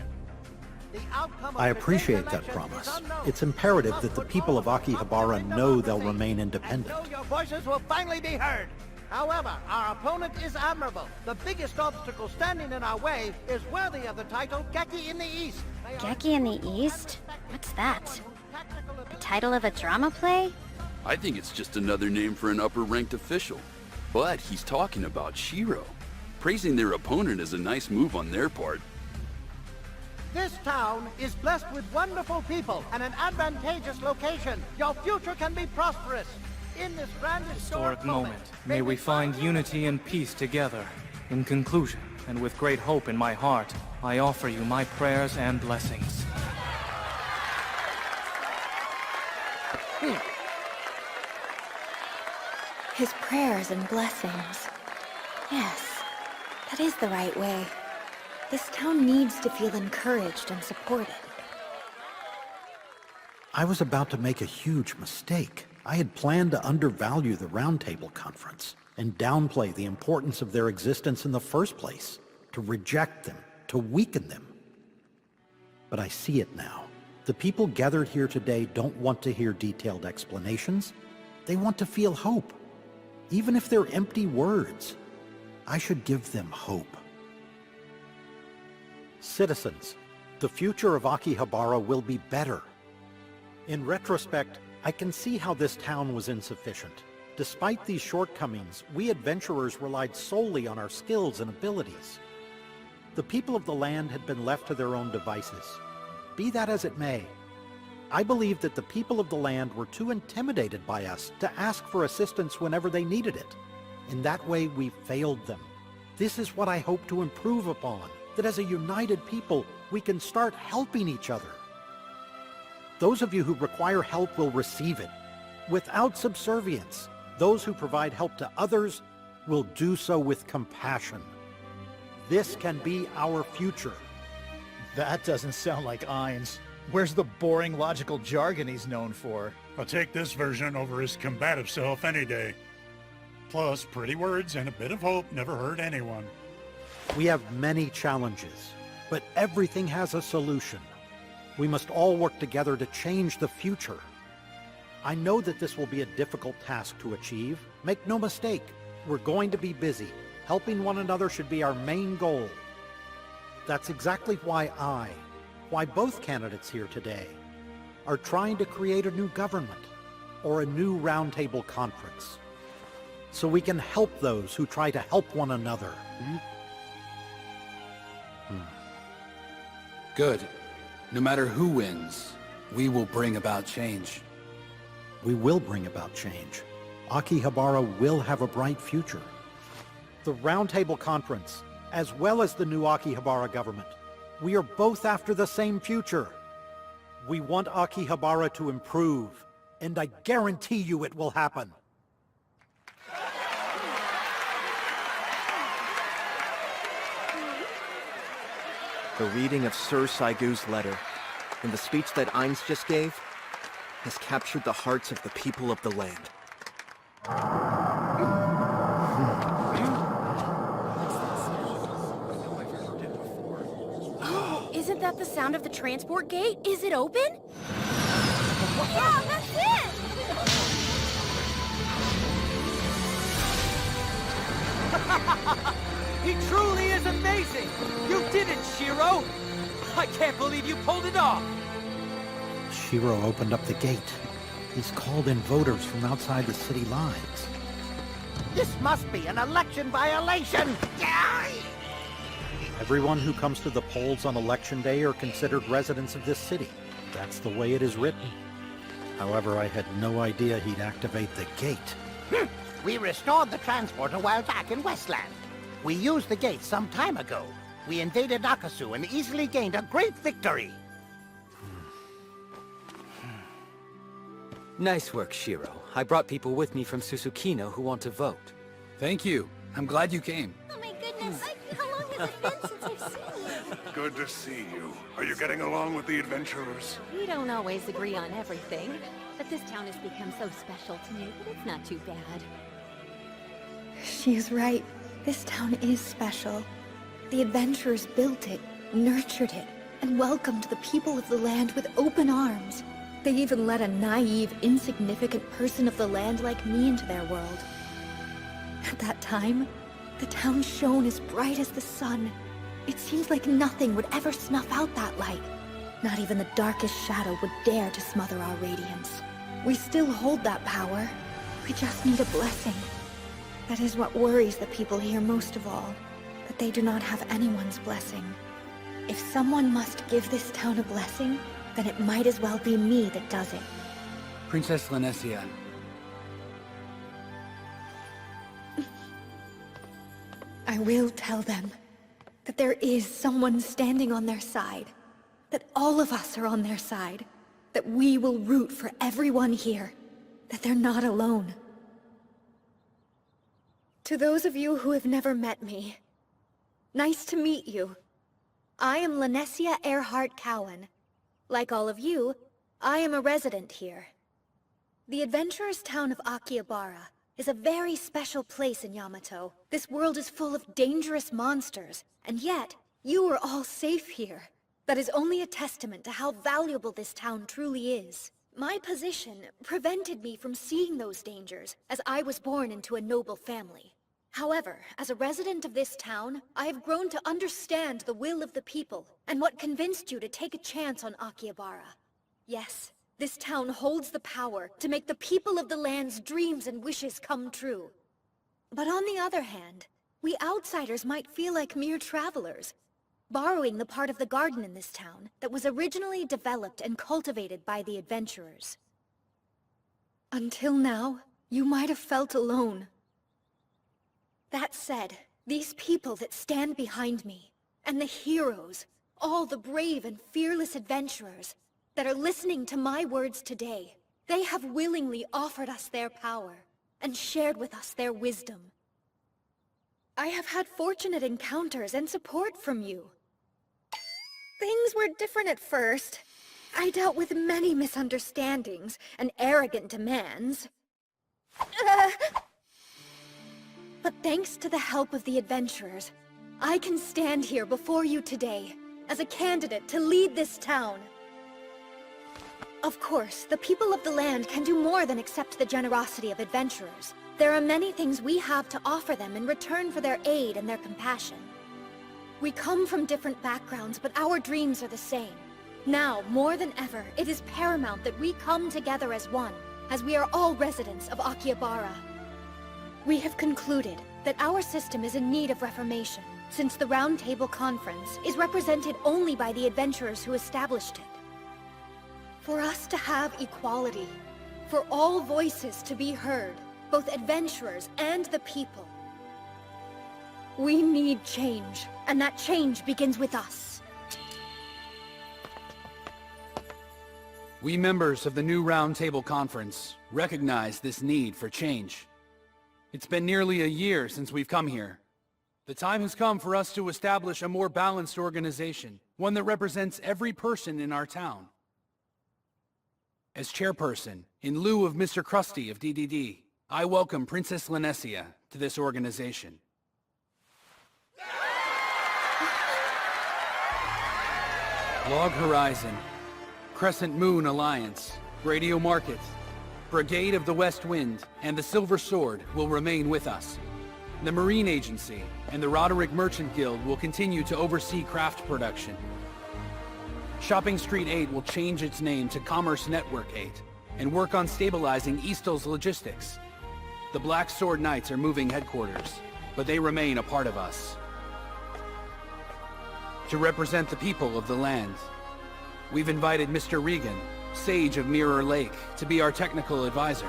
The outcome of I today's appreciate that election promise. is unknown. It's imperative that the people of Akihabara know they'll remain independent. And so your voices will finally be heard. However, our opponent is admirable. The biggest obstacle standing in our way is worthy of the title Geki in the East. Geki in the East? What's that? The title of a drama play? I think it's just another name for an upper-ranked official. But he's talking about Shiro. Praising their opponent is a nice move on their part. This town is blessed with wonderful people and an advantageous location. Your future can be prosperous. In this grand Historic moment, may we find unity and peace together. In conclusion, and with great hope in my heart, I offer you my prayers and blessings. His prayers and blessings. Yes, that is the right way. This town needs to feel encouraged and supported. I was about to make a huge mistake. I had planned to undervalue the Roundtable Conference and downplay the importance of their existence in the first place, to reject them, to weaken them. But I see it now. The people gathered here today don't want to hear detailed explanations. They want to feel hope. Even if they're empty words, I should give them hope. Citizens, the future of Akihabara will be better. In retrospect, I can see how this town was insufficient. Despite these shortcomings, we adventurers relied solely on our skills and abilities. The people of the land had been left to their own devices. Be that as it may, I believe that the people of the land were too intimidated by us to ask for assistance whenever they needed it. In that way, we failed them. This is what I hope to improve upon, that as a united people, we can start helping each other. Those of you who require help will receive it, without subservience. Those who provide help to others will do so with compassion. This can be our future. That doesn't sound like Ainz. Where's the boring logical jargon he's known for? I'll take this version over his combative self any day. Plus, pretty words and a bit of hope never hurt anyone. We have many challenges, but everything has a solution. We must all work together to change the future. I know that this will be a difficult task to achieve. Make no mistake, we're going to be busy. Helping one another should be our main goal. That's exactly why both candidates here today are trying to create a new government or a new roundtable conference, so we can help those who try to help one another. Good. No matter who wins, we will bring about change. We will bring about change. Akihabara will have a bright future. The Roundtable Conference, as well as the new Akihabara government, we are both after the same future. We want Akihabara to improve, and I guarantee you it will happen. The reading of Sir Saigu's letter and the speech that Ainz just gave has captured the hearts of the people of the land. Isn't that the sound of the transport gate? Is it open? Yeah, that's it! He truly is amazing! You did it, Shiro! I can't believe you pulled it off! Shiro opened up the gate. He's called in voters from outside the city lines. This must be an election violation! Everyone who comes to the polls on Election Day are considered residents of this city. That's the way it is written. However, I had no idea he'd activate the gate. We restored the transport a while back in Westland. We used the gate some time ago. We invaded Nakasu and easily gained a great victory. Nice work, Shiro. I brought people with me from Susukino who want to vote. Thank you. I'm glad you came. Oh my goodness, how long has it been since I've seen you? Good to see you. Are you getting along with the adventurers? We don't always agree on everything, but this town has become so special to me that it's not too bad. She's right. This town is special. The adventurers built it, nurtured it, and welcomed the people of the land with open arms. They even let a naive, insignificant person of the land like me into their world. At that time, the town shone as bright as the sun. It seems like nothing would ever snuff out that light. Not even the darkest shadow would dare to smother our radiance. We still hold that power. We just need a blessing. That is what worries the people here most of all, that they do not have anyone's blessing. If someone must give this town a blessing, then it might as well be me that does it. Princess Lanessia. I will tell them that there is someone standing on their side, that all of us are on their side, that we will root for everyone here, that they're not alone. To those of you who have never met me, nice to meet you. I am Lanessia Earhart Cowan. Like all of you, I am a resident here. The adventurous town of Akihabara is a very special place in Yamato. This world is full of dangerous monsters, and yet, you are all safe here. That is only a testament to how valuable this town truly is. My position prevented me from seeing those dangers, as I was born into a noble family. However, as a resident of this town, I have grown to understand the will of the people, and what convinced you to take a chance on Akihabara. Yes, this town holds the power to make the people of the land's dreams and wishes come true. But on the other hand, we outsiders might feel like mere travelers, borrowing the part of the garden in this town that was originally developed and cultivated by the adventurers. Until now, you might have felt alone. That said, these people that stand behind me, and the heroes, all the brave and fearless adventurers that are listening to my words today, they have willingly offered us their power, and shared with us their wisdom. I have had fortunate encounters and support from you. Things were different at first. I dealt with many misunderstandings and arrogant demands. But thanks to the help of the adventurers, I can stand here before you today as a candidate to lead this town. Of course, the people of the land can do more than accept the generosity of adventurers. There are many things we have to offer them in return for their aid and their compassion. We come from different backgrounds, but our dreams are the same. Now, more than ever, it is paramount that we come together as one, as we are all residents of Akihabara. We have concluded that our system is in need of reformation, since the Round Table Conference is represented only by the adventurers who established it. For us to have equality, for all voices to be heard, both adventurers and the people, we need change, and that change begins with us. We members of the new Round Table Conference recognize this need for change. It's been nearly a year since we've come here. The time has come for us to establish a more balanced organization, one that represents every person in our town. As chairperson, in lieu of Mr. Krusty of DDD, I welcome Princess Lanessia to this organization. Log Horizon, Crescent Moon Alliance, Radio Market, Brigade of the West Wind, and the Silver Sword will remain with us. The Marine Agency and the Roderick Merchant Guild will continue to oversee craft production. Shopping Street 8 will change its name to Commerce Network 8 and work on stabilizing Eastal's logistics. The Black Sword Knights are moving headquarters, but they remain a part of us. To represent the people of the land, we've invited Mr. Regan, Sage of Mirror Lake, to be our technical advisor.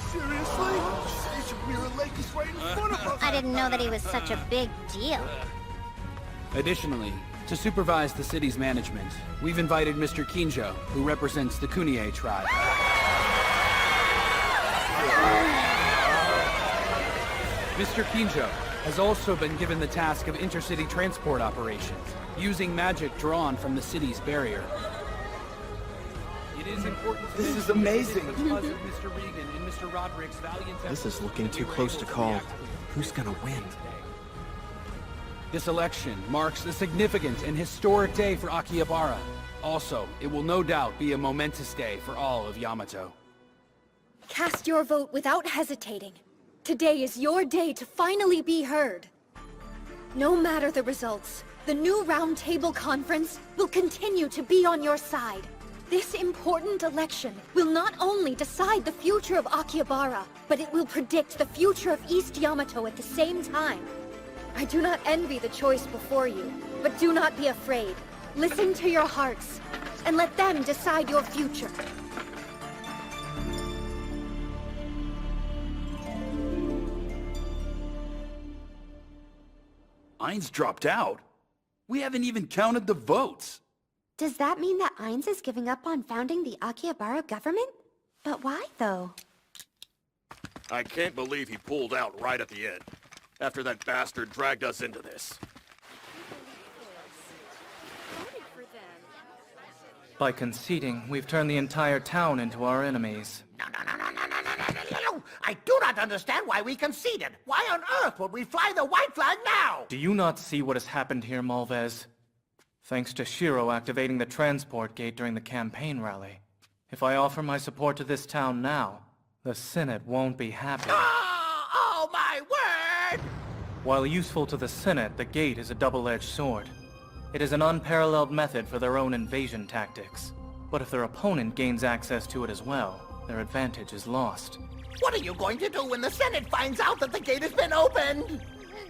Seriously? Sage of Mirror Lake is right in front of us! I didn't know that he was such a big deal. Additionally, to supervise the city's management, we've invited Mr. Kinjo, who represents the Kunie tribe. Mr. Kinjo has also been given the task of intercity transport operations, using magic drawn from the city's barrier. It is important to This is amazing. because of Mr. Regan and Mr. Roderick's valiant This is efforts looking that too we were close able to call. reactivate Who's gonna win? This election marks a significant and historic day for Akihabara. Also, it will no doubt be a momentous day for all of Yamato. Cast your vote without hesitating. Today is your day to finally be heard. No matter the results, the new Round Table Conference will continue to be on your side. This important election will not only decide the future of Akihabara, but it will predict the future of East Yamato at the same time. I do not envy the choice before you, but do not be afraid. Listen to your hearts, and let them decide your future. Ainz dropped out. We haven't even counted the votes. Does that mean that Ainz is giving up on founding the Akihabara government? But why, though? I can't believe he pulled out right at the end, after that bastard dragged us into this. By conceding, we've turned the entire town into our enemies. No. I do not understand why we conceded. Why on earth would we fly the white flag now? Do you not see what has happened here, Malvez? Thanks to Shiro activating the transport gate during the campaign rally. If I offer my support to this town now, the Senate won't be happy. Oh my word! While useful to the Senate, the gate is a double-edged sword. It is an unparalleled method for their own invasion tactics. But if their opponent gains access to it as well, their advantage is lost. What are you going to do when the Senate finds out that the gate has been opened?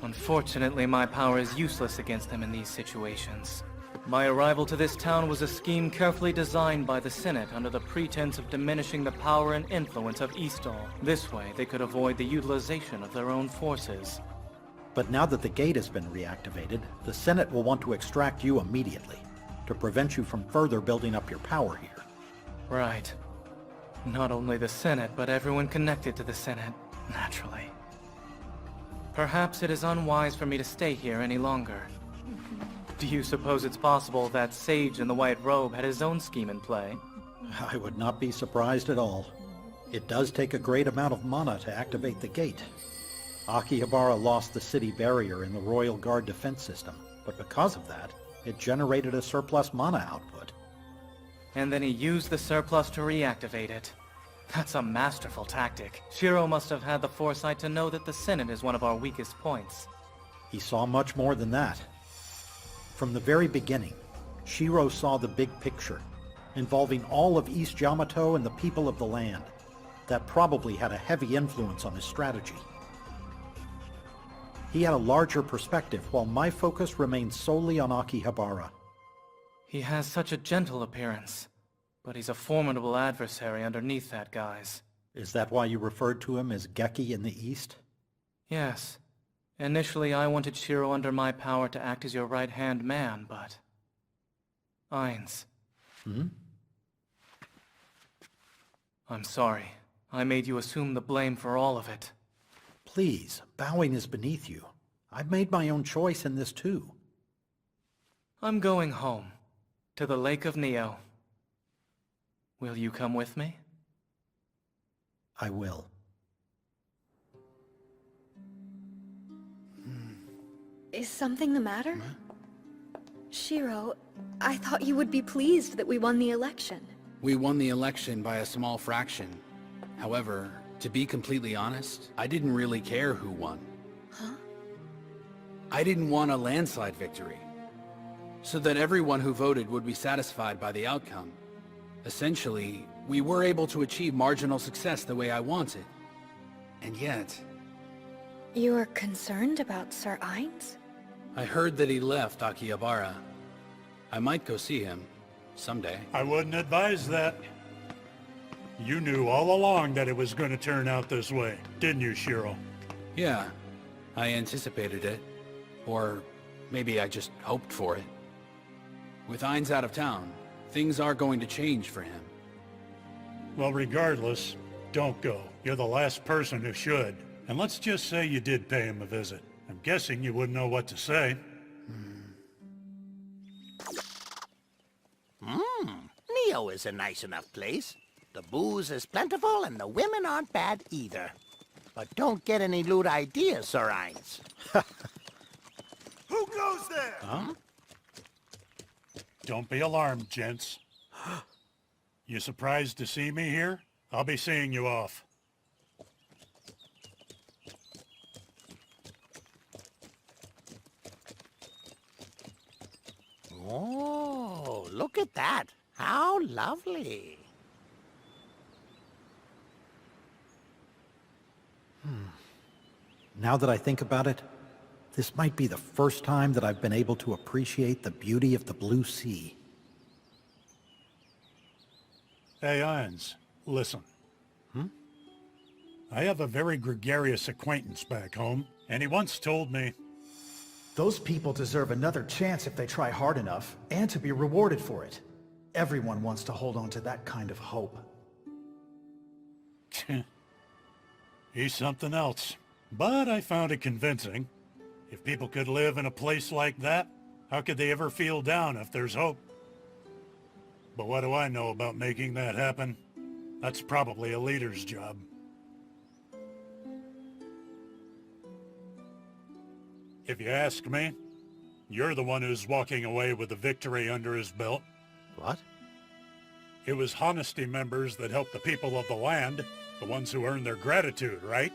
Unfortunately, my power is useless against them in these situations. My arrival to this town was a scheme carefully designed by the Senate under the pretense of diminishing the power and influence of Eastall. This way, they could avoid the utilization of their own forces. But now that the gate has been reactivated, the Senate will want to extract you immediately, to prevent you from further building up your power here. Right. Not only the Senate, but everyone connected to the Senate, naturally. Perhaps it is unwise for me to stay here any longer. Do you suppose it's possible that Sage in the white robe had his own scheme in play? I would not be surprised at all. It does take a great amount of mana to activate the gate. Akihabara lost the city barrier in the Royal Guard defense system, but because of that, it generated a surplus mana output. And then he used the surplus to reactivate it. That's a masterful tactic. Shiro must have had the foresight to know that the Senate is one of our weakest points. He saw much more than that. From the very beginning, Shiro saw the big picture, involving all of East Yamato and the people of the land. That probably had a heavy influence on his strategy. He had a larger perspective, while my focus remained solely on Akihabara. He has such a gentle appearance, but he's a formidable adversary underneath that guise. Is that why you referred to him as Geki in the East? Yes. Initially, I wanted Shiro under my power to act as your right-hand man, but... Ainz. I'm sorry. I made you assume the blame for all of it. Please, bowing is beneath you. I've made my own choice in this too. I'm going home, to the Lake of Neo. Will you come with me? I will. Is something the matter? Shiro, I thought you would be pleased that we won the election. We won the election by a small fraction. However, to be completely honest, I didn't really care who won. Huh? I didn't want a landslide victory, so that everyone who voted would be satisfied by the outcome. Essentially, we were able to achieve marginal success the way I wanted. And yet, You're concerned about Sir Ainz? I heard that he left Akihabara. I might go see him someday. I wouldn't advise that. You knew all along that it was going to turn out this way, didn't you, Shiro? Yeah, I anticipated it. Or maybe I just hoped for it. With Ainz out of town, things are going to change for him. Well, regardless, don't go. You're the last person who should. And let's just say you did pay him a visit. I'm guessing you wouldn't know what to say. Neo is a nice enough place. The booze is plentiful and the women aren't bad either. But don't get any lewd ideas, Sir Ainz. Who goes there? Huh? Don't be alarmed, gents. You surprised to see me here? I'll be seeing you off. Oh, look at that. How lovely. Now that I think about it, this might be the first time that I've been able to appreciate the beauty of the blue sea. Hey, Ainz, listen. I have a very gregarious acquaintance back home, and he once told me... Those people deserve another chance if they try hard enough, and to be rewarded for it. Everyone wants to hold on to that kind of hope. He's something else. But I found it convincing. If people could live in a place like that, how could they ever feel down if there's hope? But what do I know about making that happen? That's probably a leader's job. If you ask me, you're the one who's walking away with the victory under his belt. What? It was Honesty members that helped the people of the land, the ones who earned their gratitude, right?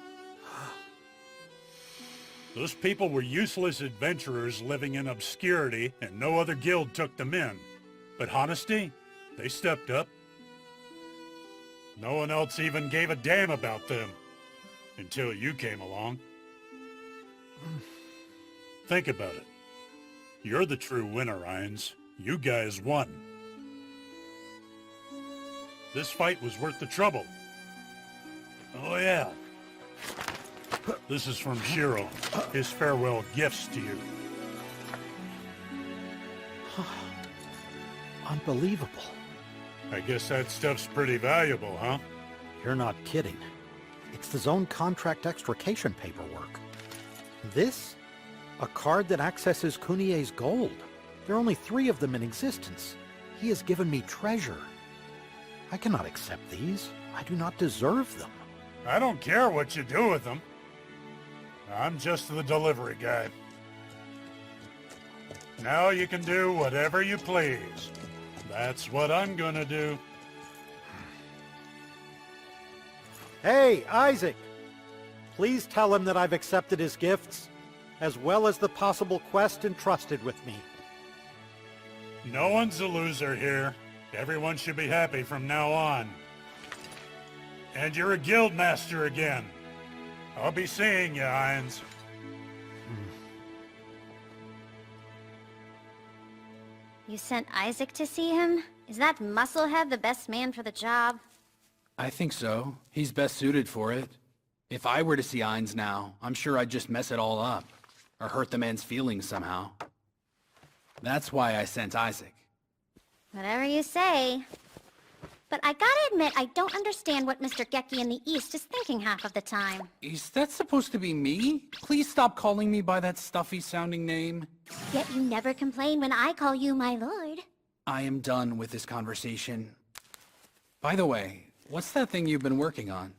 Those people were useless adventurers living in obscurity, and no other guild took them in. But Honesty, they stepped up. No one else even gave a damn about them. Until you came along. Think about it. You're the true winner, Ainz. You guys won. This fight was worth the trouble. Oh yeah. This is from Shiro. His farewell gifts to you. Unbelievable. I guess that stuff's pretty valuable, huh? You're not kidding. It's the zone contract extrication paperwork. This? A card that accesses Kunie's gold. There are only 3 of them in existence. He has given me treasure. I cannot accept these. I do not deserve them. I don't care what you do with them. I'm just the delivery guy. Now you can do whatever you please. That's what I'm gonna do. Hey, Isaac! Please tell him that I've accepted his gifts, as well as the possible quest entrusted with me. No one's a loser here. Everyone should be happy from now on. And you're a guild master again. I'll be seeing you, Ainz. You sent Isaac to see him? Is that musclehead the best man for the job? I think so. He's best suited for it. If I were to see Ainz now, I'm sure I'd just mess it all up. Or hurt the man's feelings somehow. That's why I sent Isaac. Whatever you say. But I gotta admit, I don't understand what Mr. Geki in the East is thinking half of the time. Is that supposed to be me? Please stop calling me by that stuffy-sounding name. Yet you never complain when I call you my lord. I am done with this conversation. By the way, what's that thing you've been working on?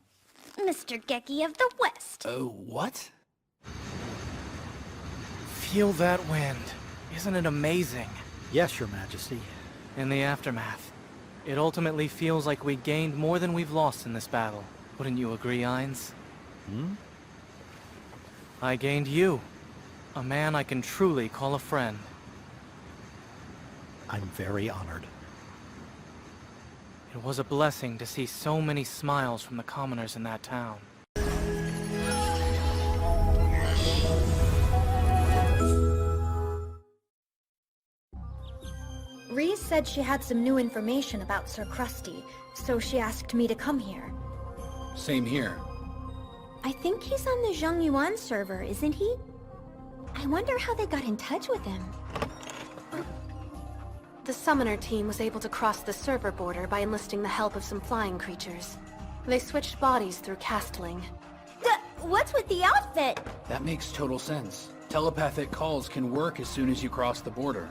Mr. Geki of the West. Oh, what? Feel that wind. Isn't it amazing? Yes, Your Majesty. In the aftermath, it ultimately feels like we gained more than we've lost in this battle. Wouldn't you agree, Ainz? I gained you. A man I can truly call a friend. I'm very honored. It was a blessing to see so many smiles from the commoners in that town. Reese said she had some new information about Sir Krusty, so she asked me to come here. Same here. I think he's on the Zhongyuan server, isn't he? I wonder how they got in touch with him. The summoner team was able to cross the server border by enlisting the help of some flying creatures. They switched bodies through castling. What's with the outfit? That makes total sense. Telepathic calls can work as soon as you cross the border.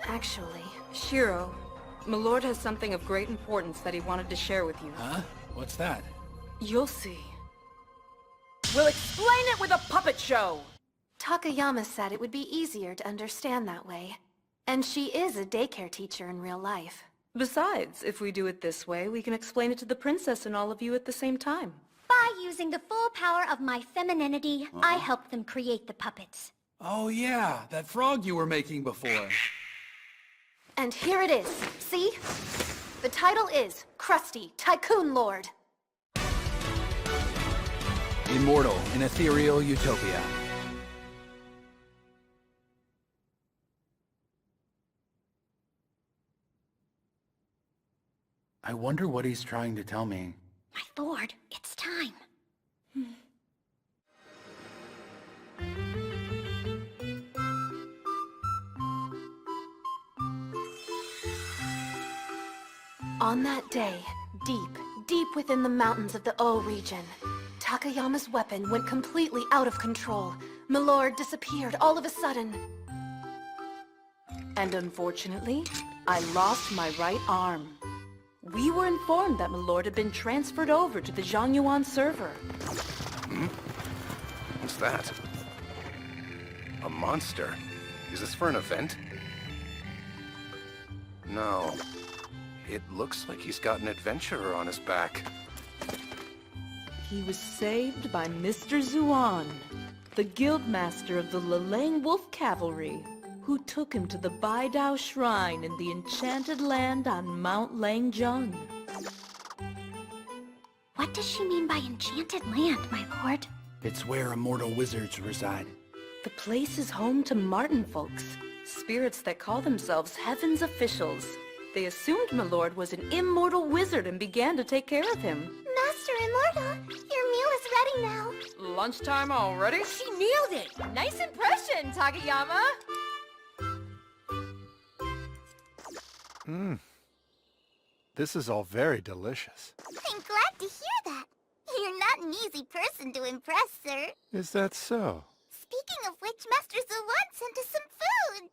Actually... Shiro, Milord has something of great importance that he wanted to share with you. Huh? What's that? You'll see. We'll explain it with a puppet show! Takayama said it would be easier to understand that way. And she is a daycare teacher in real life. Besides, if we do it this way, we can explain it to the princess and all of you at the same time. By using the full power of my femininity, I helped them create the puppets. Oh yeah, that frog you were making before. And here it is. See? The title is Krusty, Tycoon Lord. Immortal in ethereal utopia. I wonder what he's trying to tell me. My lord, it's time. On that day, deep within the mountains of the O region, Takayama's weapon went completely out of control. Milord disappeared all of a sudden. And unfortunately, I lost my right arm. We were informed that Milord had been transferred over to the Zhongyuan server. What's that? A monster? Is this for an event? No. It looks like he's got an adventurer on his back. He was saved by Mr. Zuan, the guildmaster of the Lelang Wolf Cavalry, who took him to the Baidao Shrine in the Enchanted Land on Mount Langjung. What does she mean by Enchanted Land, my lord? It's where immortal wizards reside. The place is home to Martin folks, spirits that call themselves Heaven's officials. They assumed Milord was an immortal wizard and began to take care of him. Master Immortal, your meal is ready now. Lunchtime already? She nailed it! Nice impression, Takayama! This is all very delicious. I'm glad to hear that. You're not an easy person to impress, sir. Is that so? Speaking of which, Master Zuwan sent us some food.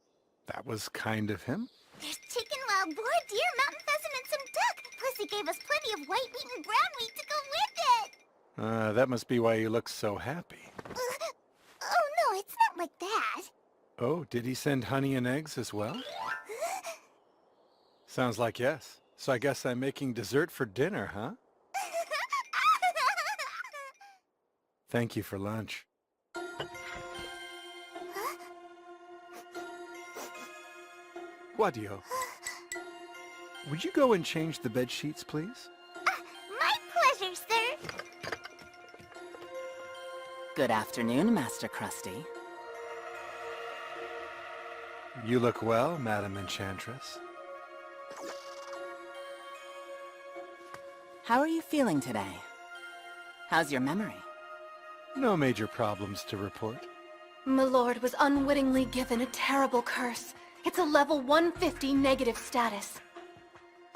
That was kind of him. There's chicken, wild boar, deer, mountain pheasant, and some duck. Plus he gave us plenty of white meat and brown meat to go with it. That must be why you look so happy. Oh no, it's not like that. Oh, did he send honey and eggs as well? Sounds like yes. So I guess I'm making dessert for dinner, huh? Thank you for lunch. Wadio, would you go and change the bed sheets, please? My pleasure, sir. Good afternoon, Master Krusty. You look well, Madam Enchantress. How are you feeling today? How's your memory? No major problems to report. Milord was unwittingly given a terrible curse. It's a level 150 negative status.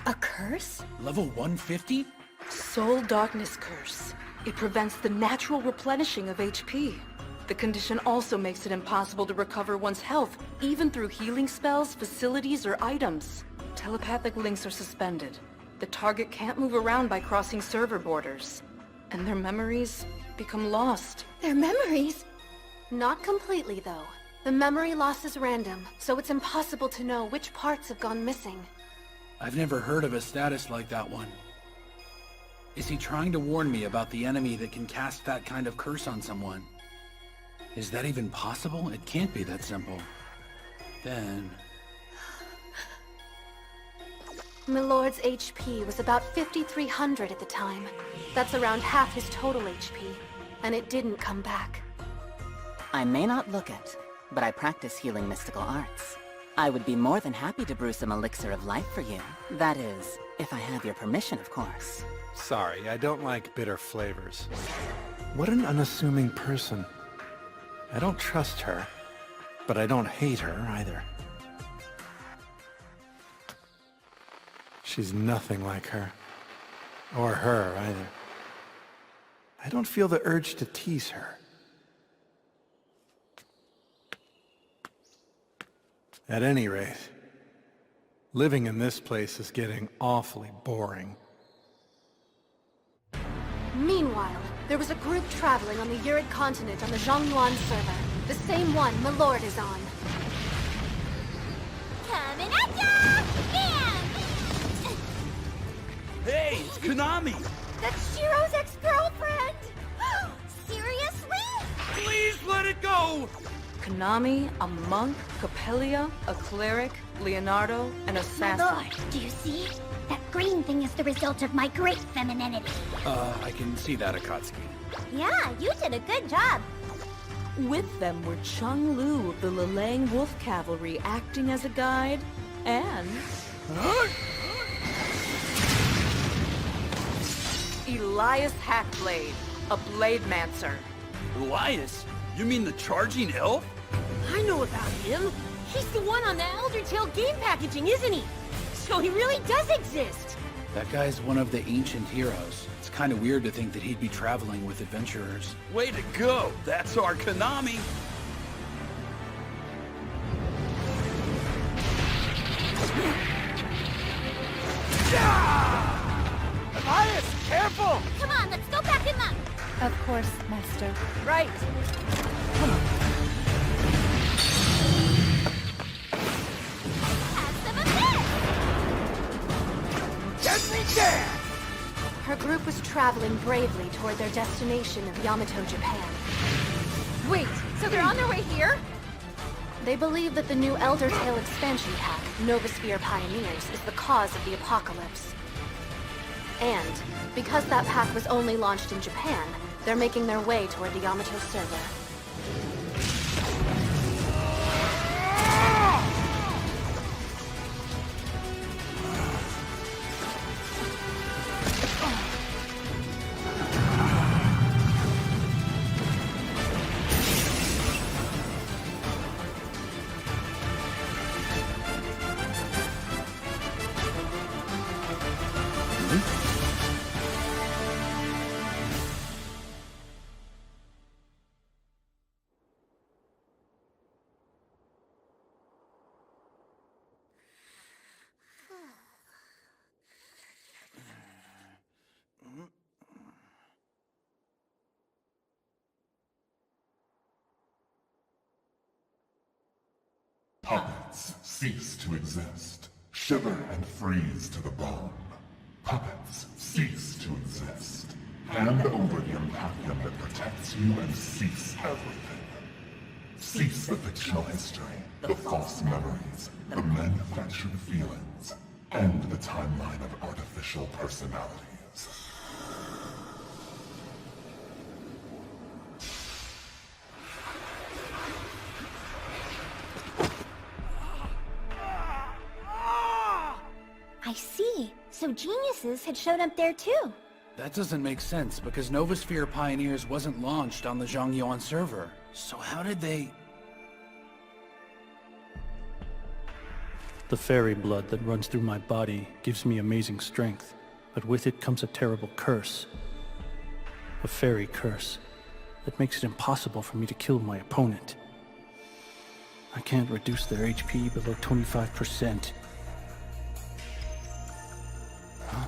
A curse? Level 150? Soul Darkness Curse. It prevents the natural replenishing of HP. The condition also makes it impossible to recover one's health, even through healing spells, facilities, or items. Telepathic links are suspended. The target can't move around by crossing server borders. And their memories become lost. Their memories? Not completely, though. The memory loss is random, so it's impossible to know which parts have gone missing. I've never heard of a status like that one. Is he trying to warn me about the enemy that can cast that kind of curse on someone? Is that even possible? It can't be that simple. Then... Milord's HP was about 5,300 at the time. That's around half his total HP, and it didn't come back. I may not look it, but I practice healing mystical arts. I would be more than happy to brew some elixir of life for you. That is, if I have your permission, of course. Sorry, I don't like bitter flavors. What an unassuming person. I don't trust her, but I don't hate her either. She's nothing like her. Or her, either. I don't feel the urge to tease her. At any rate, living in this place is getting awfully boring. Meanwhile, there was a group traveling on the Urid continent on the Zhongyuan server. The same one Milord is on. Coming at ya! Bam! Hey, it's Konami! That's Shiro's ex-girlfriend! Seriously? Please let it go! Konami, a monk, Capellia, a cleric, Leonardo, an assassin. Lord, do you see? That green thing is the result of my great femininity. I can see that, Akatsuki. Yeah, you did a good job. With them were Chung Lu of the Lilang Wolf Cavalry acting as a guide, and... Elias Hackblade, a Blademancer. Elias? You mean the charging elf? I know about him. He's the one on the Elder Tail game packaging, isn't he? So he really does exist. That guy's one of the ancient heroes. It's kind of weird to think that he'd be traveling with adventurers. Way to go! That's our Konami! Elias, careful! Come on, let's go back him up. Of course, Master. Right. Come on. Have some of this! Get me there! Her group was traveling bravely toward their destination of Yamato, Japan. Wait, so they're on their way here? They believe that the new Elder Tail expansion pack, Novasphere Pioneers, is the cause of the apocalypse. And, because that pack was only launched in Japan, they're making their way toward the Yamato server. Puppets cease to exist. Shiver and freeze to the bone. Puppets cease to exist. Hand over the Impathium that protects you and cease everything. Cease the fictional history, the false memories, the manufactured feelings, and the timeline of artificial personalities. I see. So geniuses had showed up there too. That doesn't make sense, because Novasphere Pioneers wasn't launched on the Zhongyuan server. So how did they... The fairy blood that runs through my body gives me amazing strength, but with it comes a terrible curse. A fairy curse that makes it impossible for me to kill my opponent. I can't reduce their HP below 25%. Huh?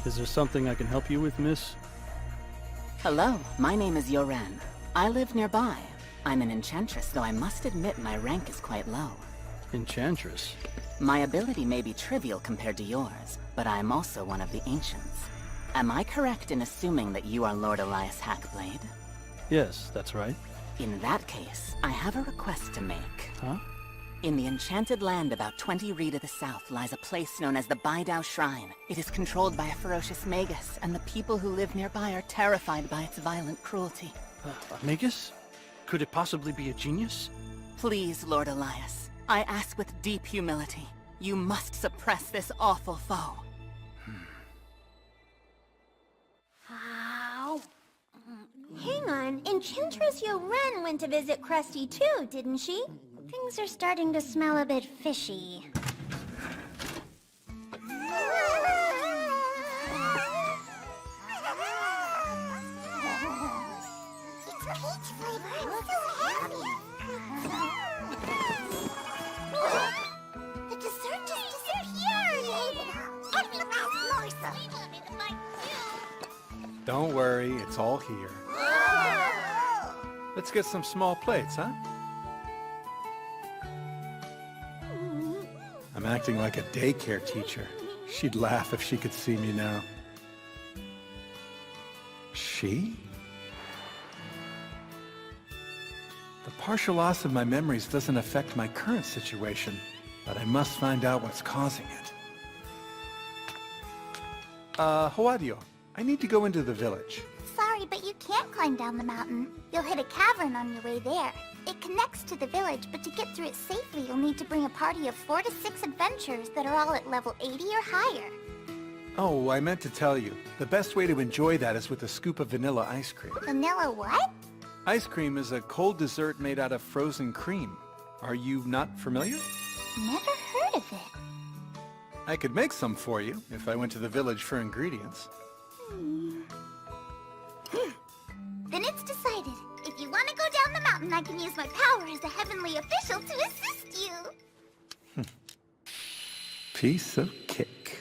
Is there something I can help you with, miss? Hello, my name is Yoren. I live nearby. I'm an enchantress, though I must admit my rank is quite low. Enchantress? My ability may be trivial compared to yours, but I am also one of the ancients. Am I correct in assuming that you are Lord Elias Hackblade? Yes, that's right. In that case, I have a request to make. Huh? In the enchanted land about 20 ri to the south lies a place known as the Baidao Shrine. It is controlled by a ferocious magus, and the people who live nearby are terrified by its violent cruelty. A magus? Could it possibly be a genius? Please, Lord Elias, I ask with deep humility. You must suppress this awful foe. Ow. Hang on, Enchantress Yoren went to visit Krusty too, didn't she? Things are starting to smell a bit fishy. It's peach flavor, I'm so happy! The dessert just disappeared! Don't worry, it's all here. Let's get some small plates, huh? I'm acting like a daycare teacher. She'd laugh if she could see me now. She? The partial loss of my memories doesn't affect my current situation, but I must find out what's causing it. Hoadio, I need to go into the village. Sorry, but you can't climb down the mountain. You'll hit a cavern on your way there. It connects to the village, but to get through it safely, you'll need to bring a party of 4 to 6 adventurers that are all at level 80 or higher. Oh, I meant to tell you. The best way to enjoy that is with a scoop of vanilla ice cream. Vanilla what? Ice cream is a cold dessert made out of frozen cream. Are you not familiar? Never heard of it. I could make some for you if I went to the village for ingredients. Then it's decided. If you want to go down the mountain, I can use my power as a heavenly official to assist you. Piece of cake.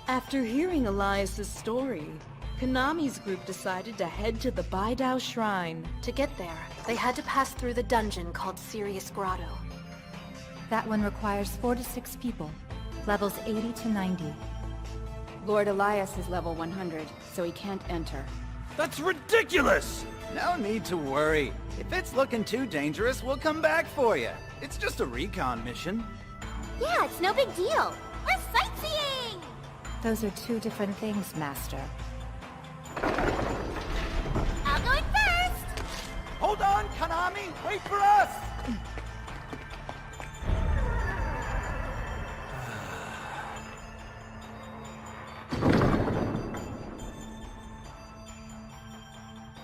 After hearing Elias's story, Konami's group decided to head to the Baidao Shrine. To get there, they had to pass through the dungeon called Sirius Grotto. That one requires 4 to 6 people, levels 80 to 90. Lord Elias is level 100, so he can't enter. That's ridiculous! No need to worry. If it's looking too dangerous, we'll come back for you. It's just a recon mission. Yeah, it's no big deal. We're sightseeing! Those are 2 different things, Master. I'll go in first! Hold on, Konami! Wait for us!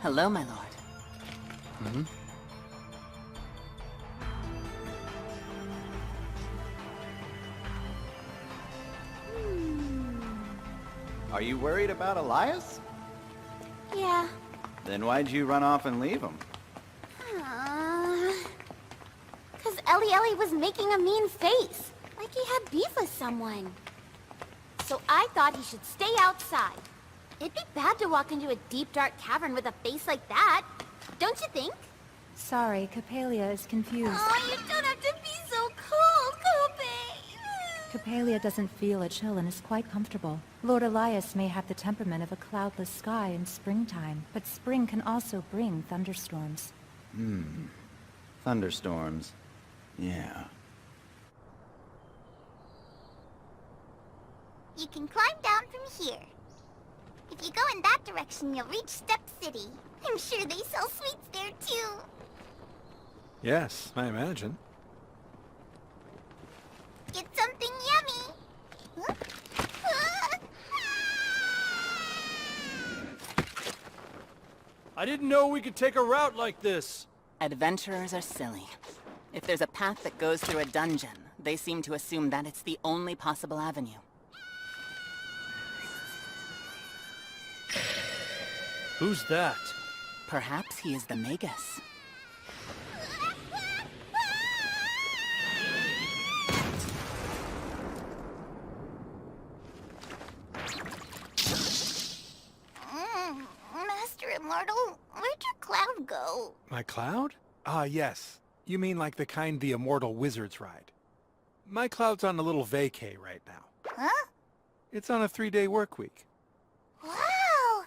Hello, my lord. Are you worried about Elias? Yeah. Then why'd you run off and leave him? Cause Ellie was making a mean face. Like he had beef with someone. So I thought he should stay outside. It'd be bad to walk into a deep, dark cavern with a face like that. Don't you think? Sorry, Capelia is confused. Oh, you don't have to be so cold, Cope! Capelia doesn't feel a chill and is quite comfortable. Lord Elias may have the temperament of a cloudless sky in springtime, but spring can also bring thunderstorms. Thunderstorms. Yeah. You can climb down from here. If you go in that direction, you'll reach Step City. I'm sure they sell sweets there, too. Yes, I imagine. Get something yummy. Huh? I didn't know we could take a route like this. Adventurers are silly. If there's a path that goes through a dungeon, they seem to assume that it's the only possible avenue. Who's that? Perhaps he is the Magus. Master Immortal, where'd your cloud go? My cloud? Ah, yes. You mean like the kind the immortal wizards ride. My cloud's on a little vacay right now. Huh? It's on a 3-day work week. Wow!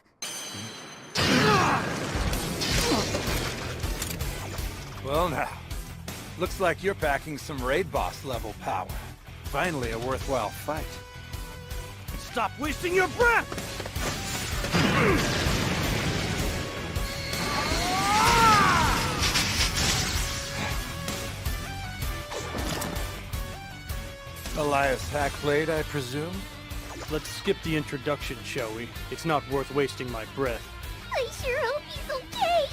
Well now, looks like you're packing some raid boss level power. Finally a worthwhile fight. Stop wasting your breath! Elias Hackblade, I presume? Let's skip the introduction, shall we? It's not worth wasting my breath. I sure hope he's okay.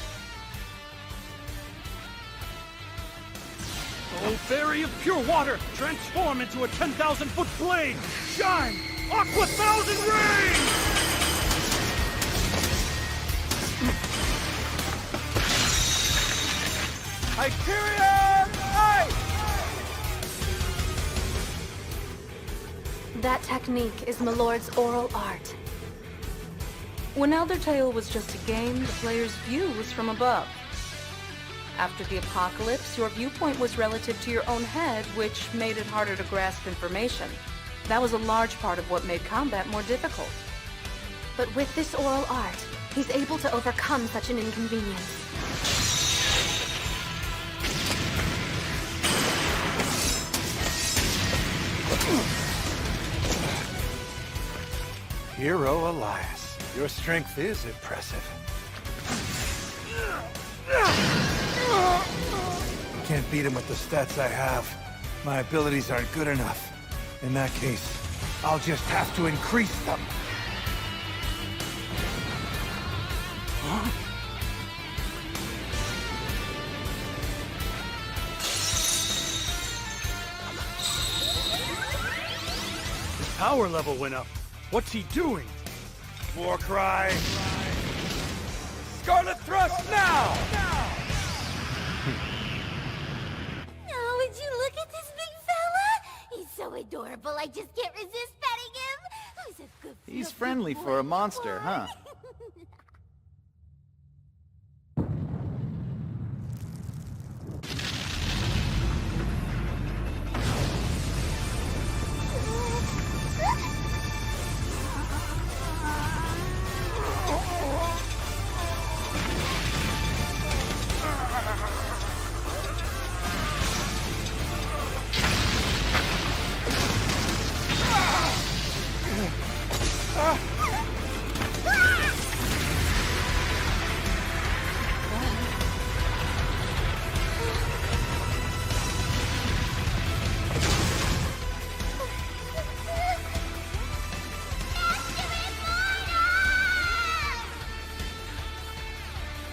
Oh, fairy of pure water, transform into a 10,000-foot blade! Shine! Aqua Thousand Rays! Hyperion! Ice! That technique is Milord's oral art. When Elder Tale was just a game, the player's view was from above. After the apocalypse, your viewpoint was relative to your own head, which made it harder to grasp information. That was a large part of what made combat more difficult. But with this oral art, he's able to overcome such an inconvenience. Hero Elias, your strength is impressive. Can't beat him with the stats I have. My abilities aren't good enough. In that case, I'll just have to increase them. Huh? His power level went up. What's he doing? Warcry! Scarlet Thrust now! Oh, would you look at this big fella? He's so adorable, I just can't resist petting him. Who's a good He's friendly for a monster, huh?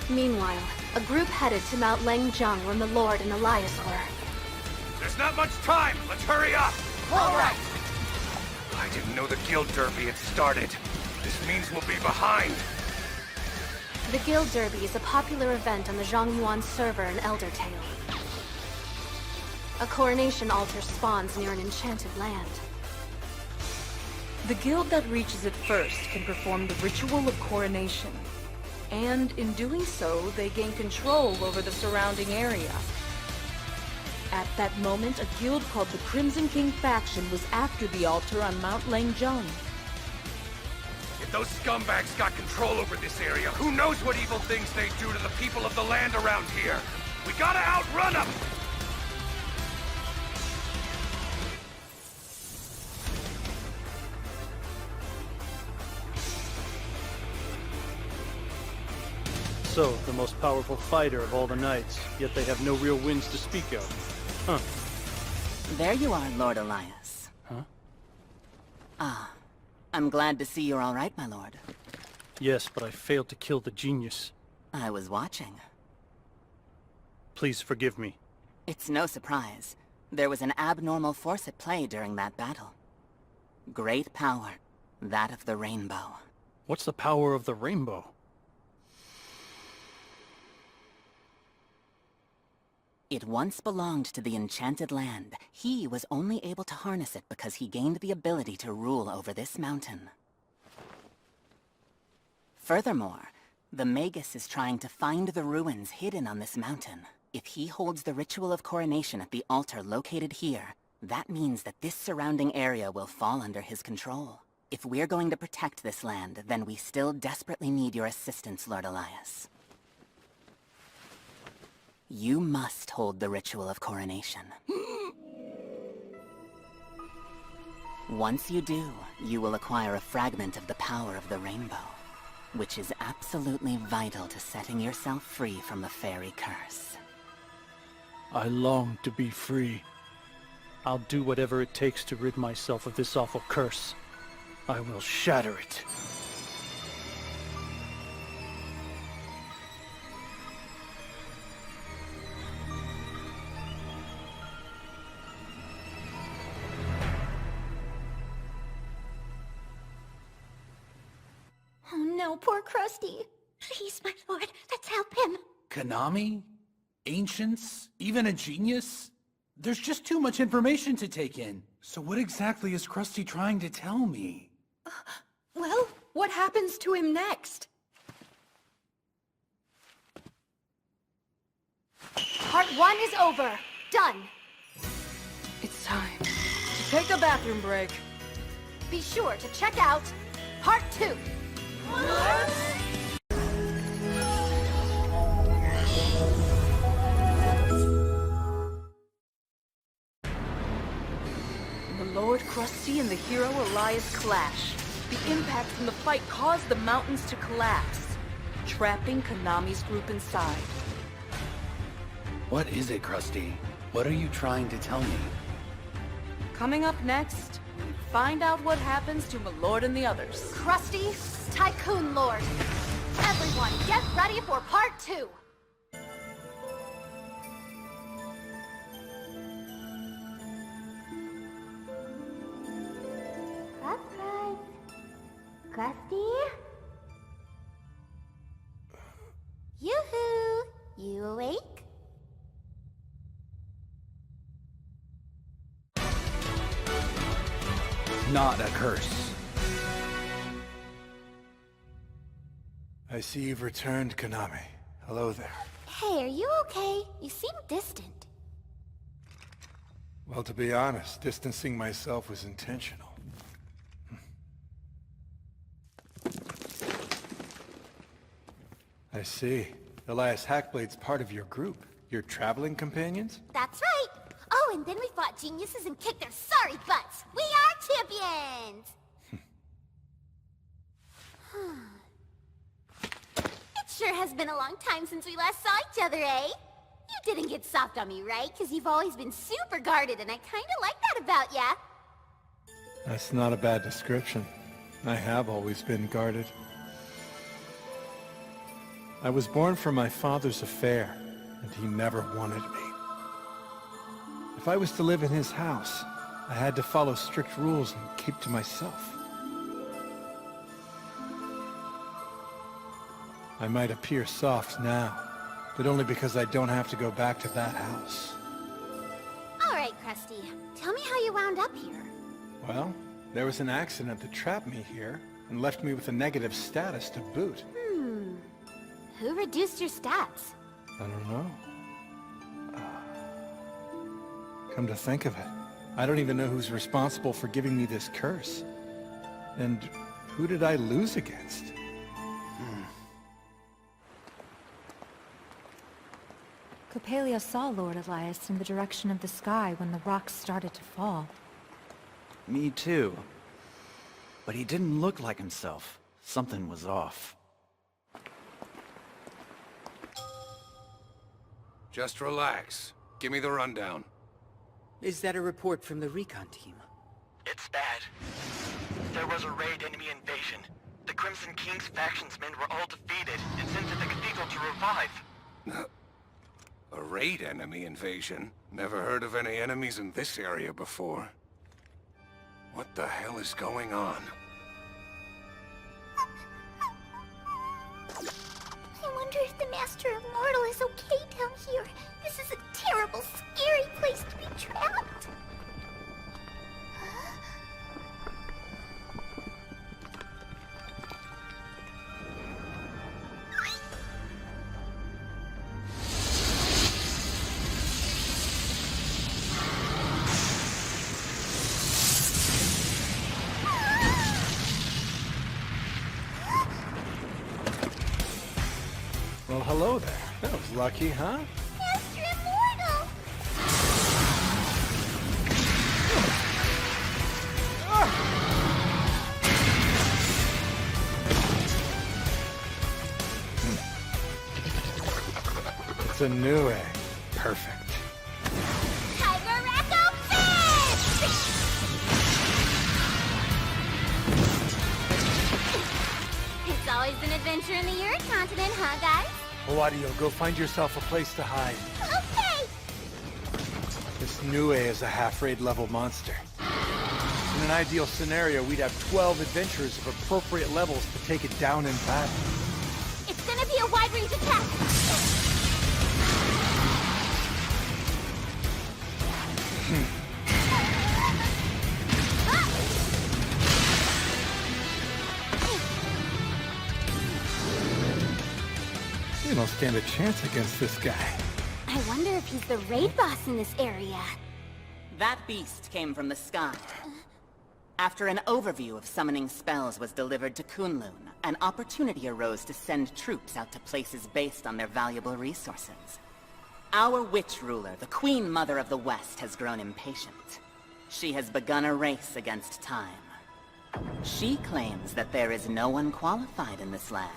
Meanwhile, a group headed to Mount Langjung where Milord and Elias were. There's not much time! Let's hurry up! All right. I didn't know the Guild Derby had started. This means we'll be behind. The Guild Derby is a popular event on the Zhongyuan server in Elder Tale. A coronation altar spawns near an enchanted land. The guild that reaches it first can perform the ritual of coronation. And in doing so, they gain control over the surrounding area. At that moment, a guild called the Crimson King faction was after the altar on Mount Langjung. If those scumbags got control over this area, who knows what evil things they do to the people of the land around here? We gotta outrun them! So, the most powerful fighter of all the knights, yet they have no real wins to speak of. Huh. There you are, Lord Elias. Huh? Ah, I'm glad to see you're all right, my lord. Yes, but I failed to kill the genius. I was watching. Please forgive me. It's no surprise. There was an abnormal force at play during that battle. Great power. That of the rainbow. What's the power of the rainbow? It once belonged to the enchanted land. He was only able to harness it because he gained the ability to rule over this mountain. Furthermore, the Magus is trying to find the ruins hidden on this mountain. If he holds the ritual of coronation at the altar located here, that means that this surrounding area will fall under his control. If we're going to protect this land, then we still desperately need your assistance, Lord Elias. You must hold the ritual of coronation. Once you do, you will acquire a fragment of the power of the rainbow, which is absolutely vital to setting yourself free from the fairy curse. I long to be free. I'll do whatever it takes to rid myself of this awful curse. I will shatter it. Oh no, poor Krusty. Please, my lord, let's help him. Konami? Ancients? Even a genius? There's just too much information to take in. So what exactly is Krusty trying to tell me? Well, what happens to him next? Part 1 is over. Done. It's time to take a bathroom break. Be sure to check out Part 2. The Lord Krusty and the hero Elias clash. The impact from the fight caused the mountains to collapse, trapping Konami's group inside. What is it, Krusty? What are you trying to tell me? Coming up next, find out what happens to Malord and the others. Krusty, Tycoon Lord. Everyone, get ready for Part 2. Krusty? Yoo-hoo! You awake? Not a curse. I see you've returned, Konami. Hello there. Hey, are you okay? You seem distant. Well, to be honest, distancing myself was intentional. I see. Elias Hackblade's part of your group. Your traveling companions? That's right! Oh, and then we fought geniuses and kicked their sorry butts! We are champions! It sure has been a long time since we last saw each other, eh? You didn't get soft on me, right? Because you've always been super guarded, and I kinda like that about ya. That's not a bad description. I have always been guarded. I was born from my father's affair, and he never wanted me. If I was to live in his house, I had to follow strict rules and keep to myself. I might appear soft now, but only because I don't have to go back to that house. Alright, Krusty. Tell me how you wound up here. Well, there was an accident that trapped me here, and left me with a negative status to boot. Who reduced your stats? I don't know. Come to think of it, I don't even know who's responsible for giving me this curse. And who did I lose against? Coppelia saw Lord Elias in the direction of the sky when the rocks started to fall. Me too. But he didn't look like himself. Something was off. Just relax. Give me the rundown. Is that a report from the recon team? It's bad. There was a raid enemy invasion. The Crimson King's factionsmen were all defeated and sent to the cathedral to revive. A raid enemy invasion? Never heard of any enemies in this area before. What the hell is going on? I wonder if the Master of Mortal is okay down here. This is a terrible, scary place to be trapped. Well, hello there. That was lucky, huh? Master Immortal! It's a new egg. Perfect. Tiger Racco Fist! Always an adventure in the Earth continent, huh, guys? Wario, go find yourself a place to hide. Okay! This Nue is a half-raid level monster. In an ideal scenario, we'd have 12 adventurers of appropriate levels to take it down in battle. It's gonna be a wide-range attack! You don't stand a chance against this guy. I wonder if he's the raid boss in this area. That beast came from the sky. After an overview of summoning spells was delivered to Kunlun, an opportunity arose to send troops out to places based on their valuable resources. Our witch ruler, the Queen Mother of the West, has grown impatient. She has begun a race against time. She claims that there is no one qualified in this land.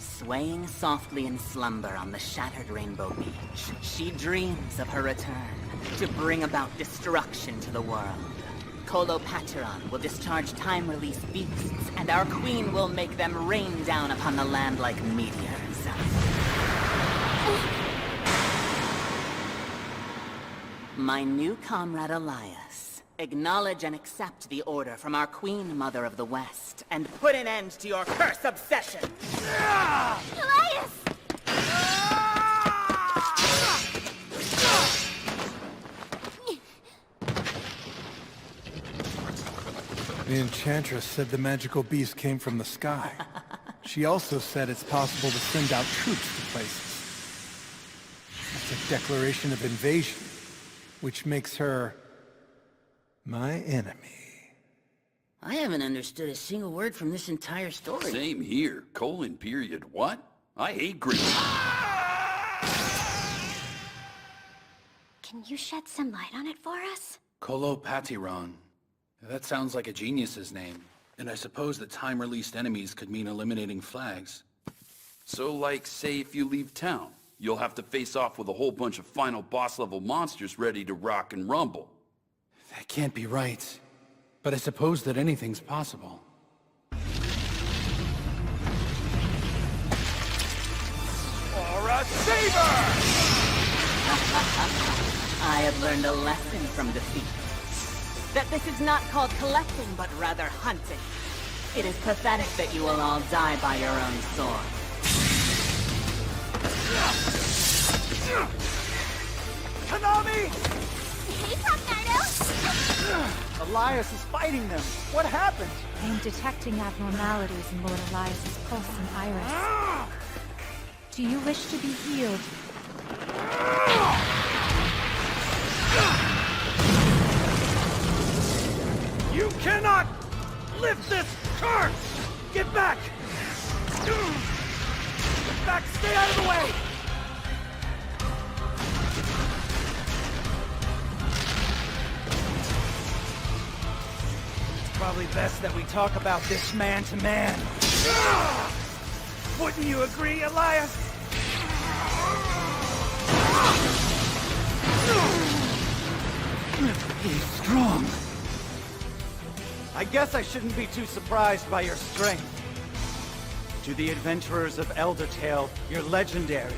Swaying softly in slumber on the shattered Rainbow Beach, she dreams of her return to bring about destruction to the world. Colopateron will discharge time-release beasts, and our queen will make them rain down upon the land like meteors. My new comrade Elias, acknowledge and accept the order from our Queen Mother of the West, and put an end to your curse obsession! Elias! The Enchantress said the magical beast came from the sky. She also said it's possible to send out troops to places. That's a declaration of invasion, which makes her my enemy. I haven't understood a single word from this entire story. Same here. : what? I hate Greek. Can you shed some light on it for us? Colopateron. That sounds like a genius's name. And I suppose that time-released enemies could mean eliminating flags. So, like, say if you leave town, you'll have to face off with a whole bunch of final boss-level monsters ready to rock and rumble. That can't be right. But I suppose that anything's possible. For a saber! I have learned a lesson from defeat. That this is not called collecting, but rather hunting. It is pathetic that you will all die by your own sword. Konami! Hey, Tornado! Elias is fighting them. What happened? I am detecting abnormalities in Lord Elias's pulse and iris. Do you wish to be healed? You cannot lift this curse! Get back! Get back! Stay out of the way! It's probably best that we talk about this man to man. Wouldn't you agree, Elias? He's strong. I guess I shouldn't be too surprised by your strength. To the adventurers of Eldertale, you're legendary.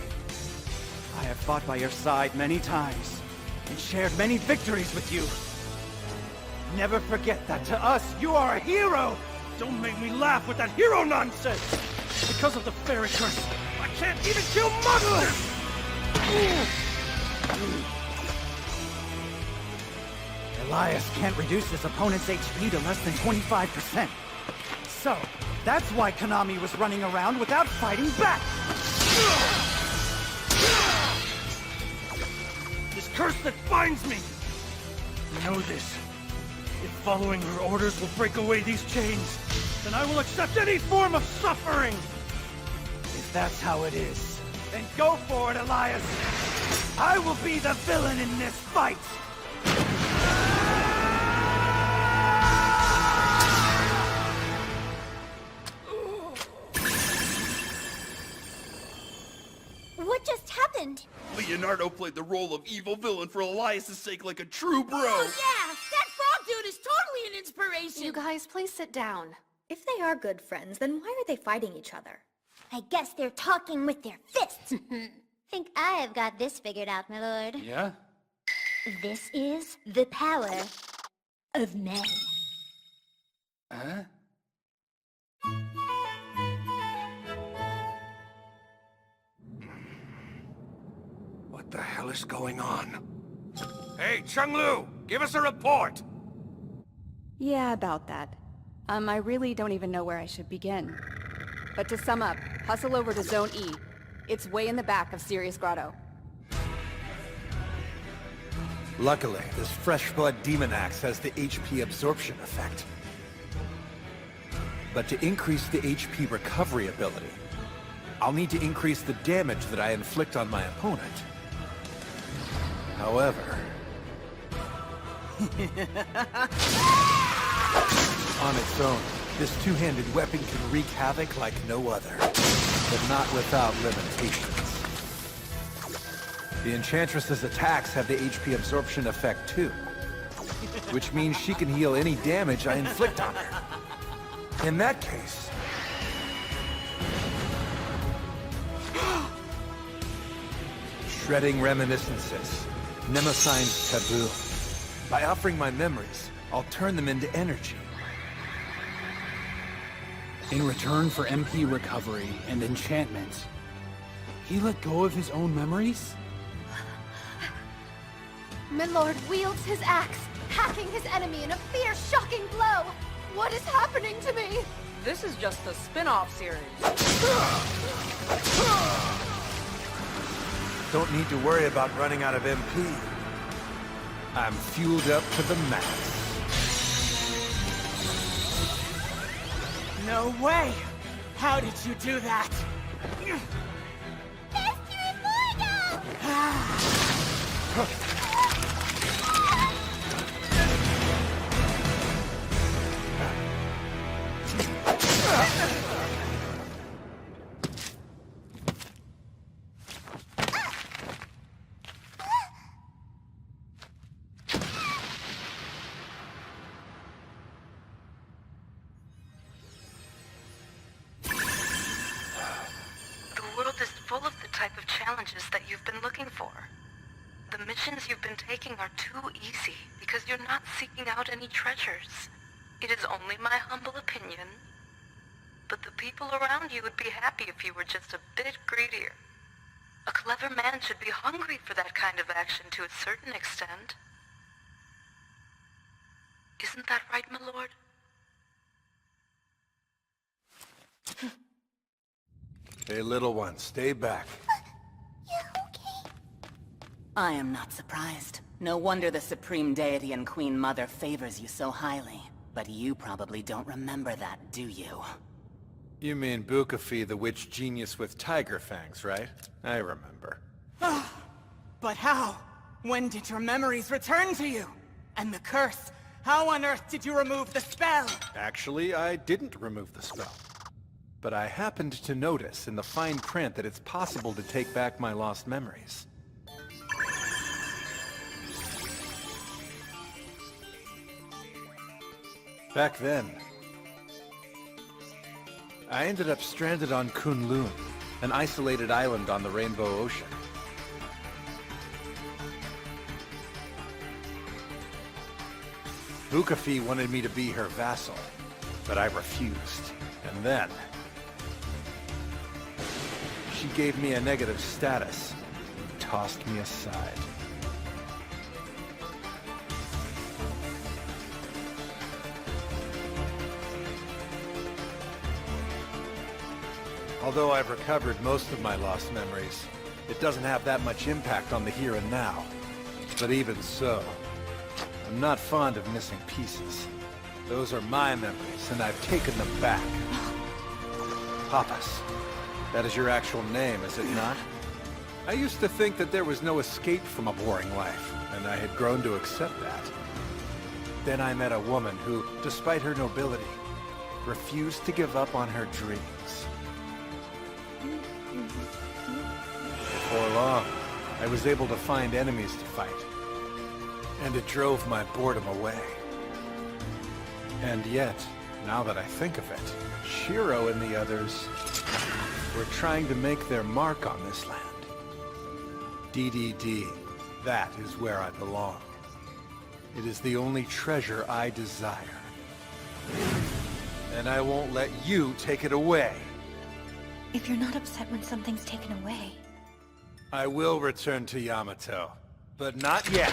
I have fought by your side many times, and shared many victories with you. Never forget that to us, you are a hero! Don't make me laugh with that hero nonsense! Because of the fairy curse, I can't even kill monsters! Elias can't reduce his opponent's HP to less than 25%. So, that's why Konami was running around without fighting back! This curse that binds me! Know this. If following her orders will break away these chains, then I will accept any form of suffering! If that's how it is, then go for it, Elias! I will be the villain in this fight! What just happened? Leonardo played the role of evil villain for Elias' sake like a true bro. Oh yeah! That frog dude is totally an inspiration! You guys, please sit down. If they are good friends, then why are they fighting each other? I guess they're talking with their fists. Think I have got this figured out, my lord. Yeah? This is the power of men. Huh? What the hell is going on? Hey, Chenglu! Give us a report! Yeah, about that. I really don't even know where I should begin. But to sum up, hustle over to Zone E. It's way in the back of Sirius Grotto. Luckily, this fresh blood demon axe has the HP absorption effect. But to increase the HP recovery ability, I'll need to increase the damage that I inflict on my opponent. However... on its own, this two-handed weapon can wreak havoc like no other, but not without limitations. The Enchantress's attacks have the HP absorption effect too, which means she can heal any damage I inflict on her. In that case... shredding reminiscences, Nemosine's taboo. By offering my memories, I'll turn them into energy. In return for MP recovery and enchantment, he let go of his own memories? Milord wields his axe, hacking his enemy in a fierce, shocking blow. What is happening to me? This is just the spin-off series. Don't need to worry about running out of MP. I'm fueled up to the max. No way! How did you do that? The world is full of the type of challenges that you've been looking for. The missions you've been taking are too easy because you're not seeking out any treasures. It is only my humble opinion. But the people around you would be happy if you were just a bit greedier. A clever man should be hungry for that kind of action to a certain extent. Isn't that right, my lord? Hey, little one, stay back. I am not surprised. No wonder the Supreme Deity and Queen Mother favors you so highly. But you probably don't remember that, do you? You mean Bukafi, the witch genius with tiger fangs, right? I remember. But how? When did your memories return to you? And the curse? How on earth did you remove the spell? Actually, I didn't remove the spell. But I happened to notice in the fine print that it's possible to take back my lost memories. Back then, I ended up stranded on Kunlun, an isolated island on the Rainbow Ocean. Bukafi wanted me to be her vassal, but I refused. And then... she gave me a negative status and tossed me aside. Although I've recovered most of my lost memories, it doesn't have that much impact on the here and now. But even so, I'm not fond of missing pieces. Those are my memories, and I've taken them back. Papas. That is your actual name, is it not? I used to think that there was no escape from a boring life, and I had grown to accept that. Then I met a woman who, despite her nobility, refused to give up on her dreams. Before long, I was able to find enemies to fight, and it drove my boredom away. And yet, Now that I think of it, Shiro and the others were trying to make their mark on this land. DDD, that is where I belong. It is the only treasure I desire. And I won't let you take it away. If you're not upset when something's taken away... I will return to Yamato, but not yet.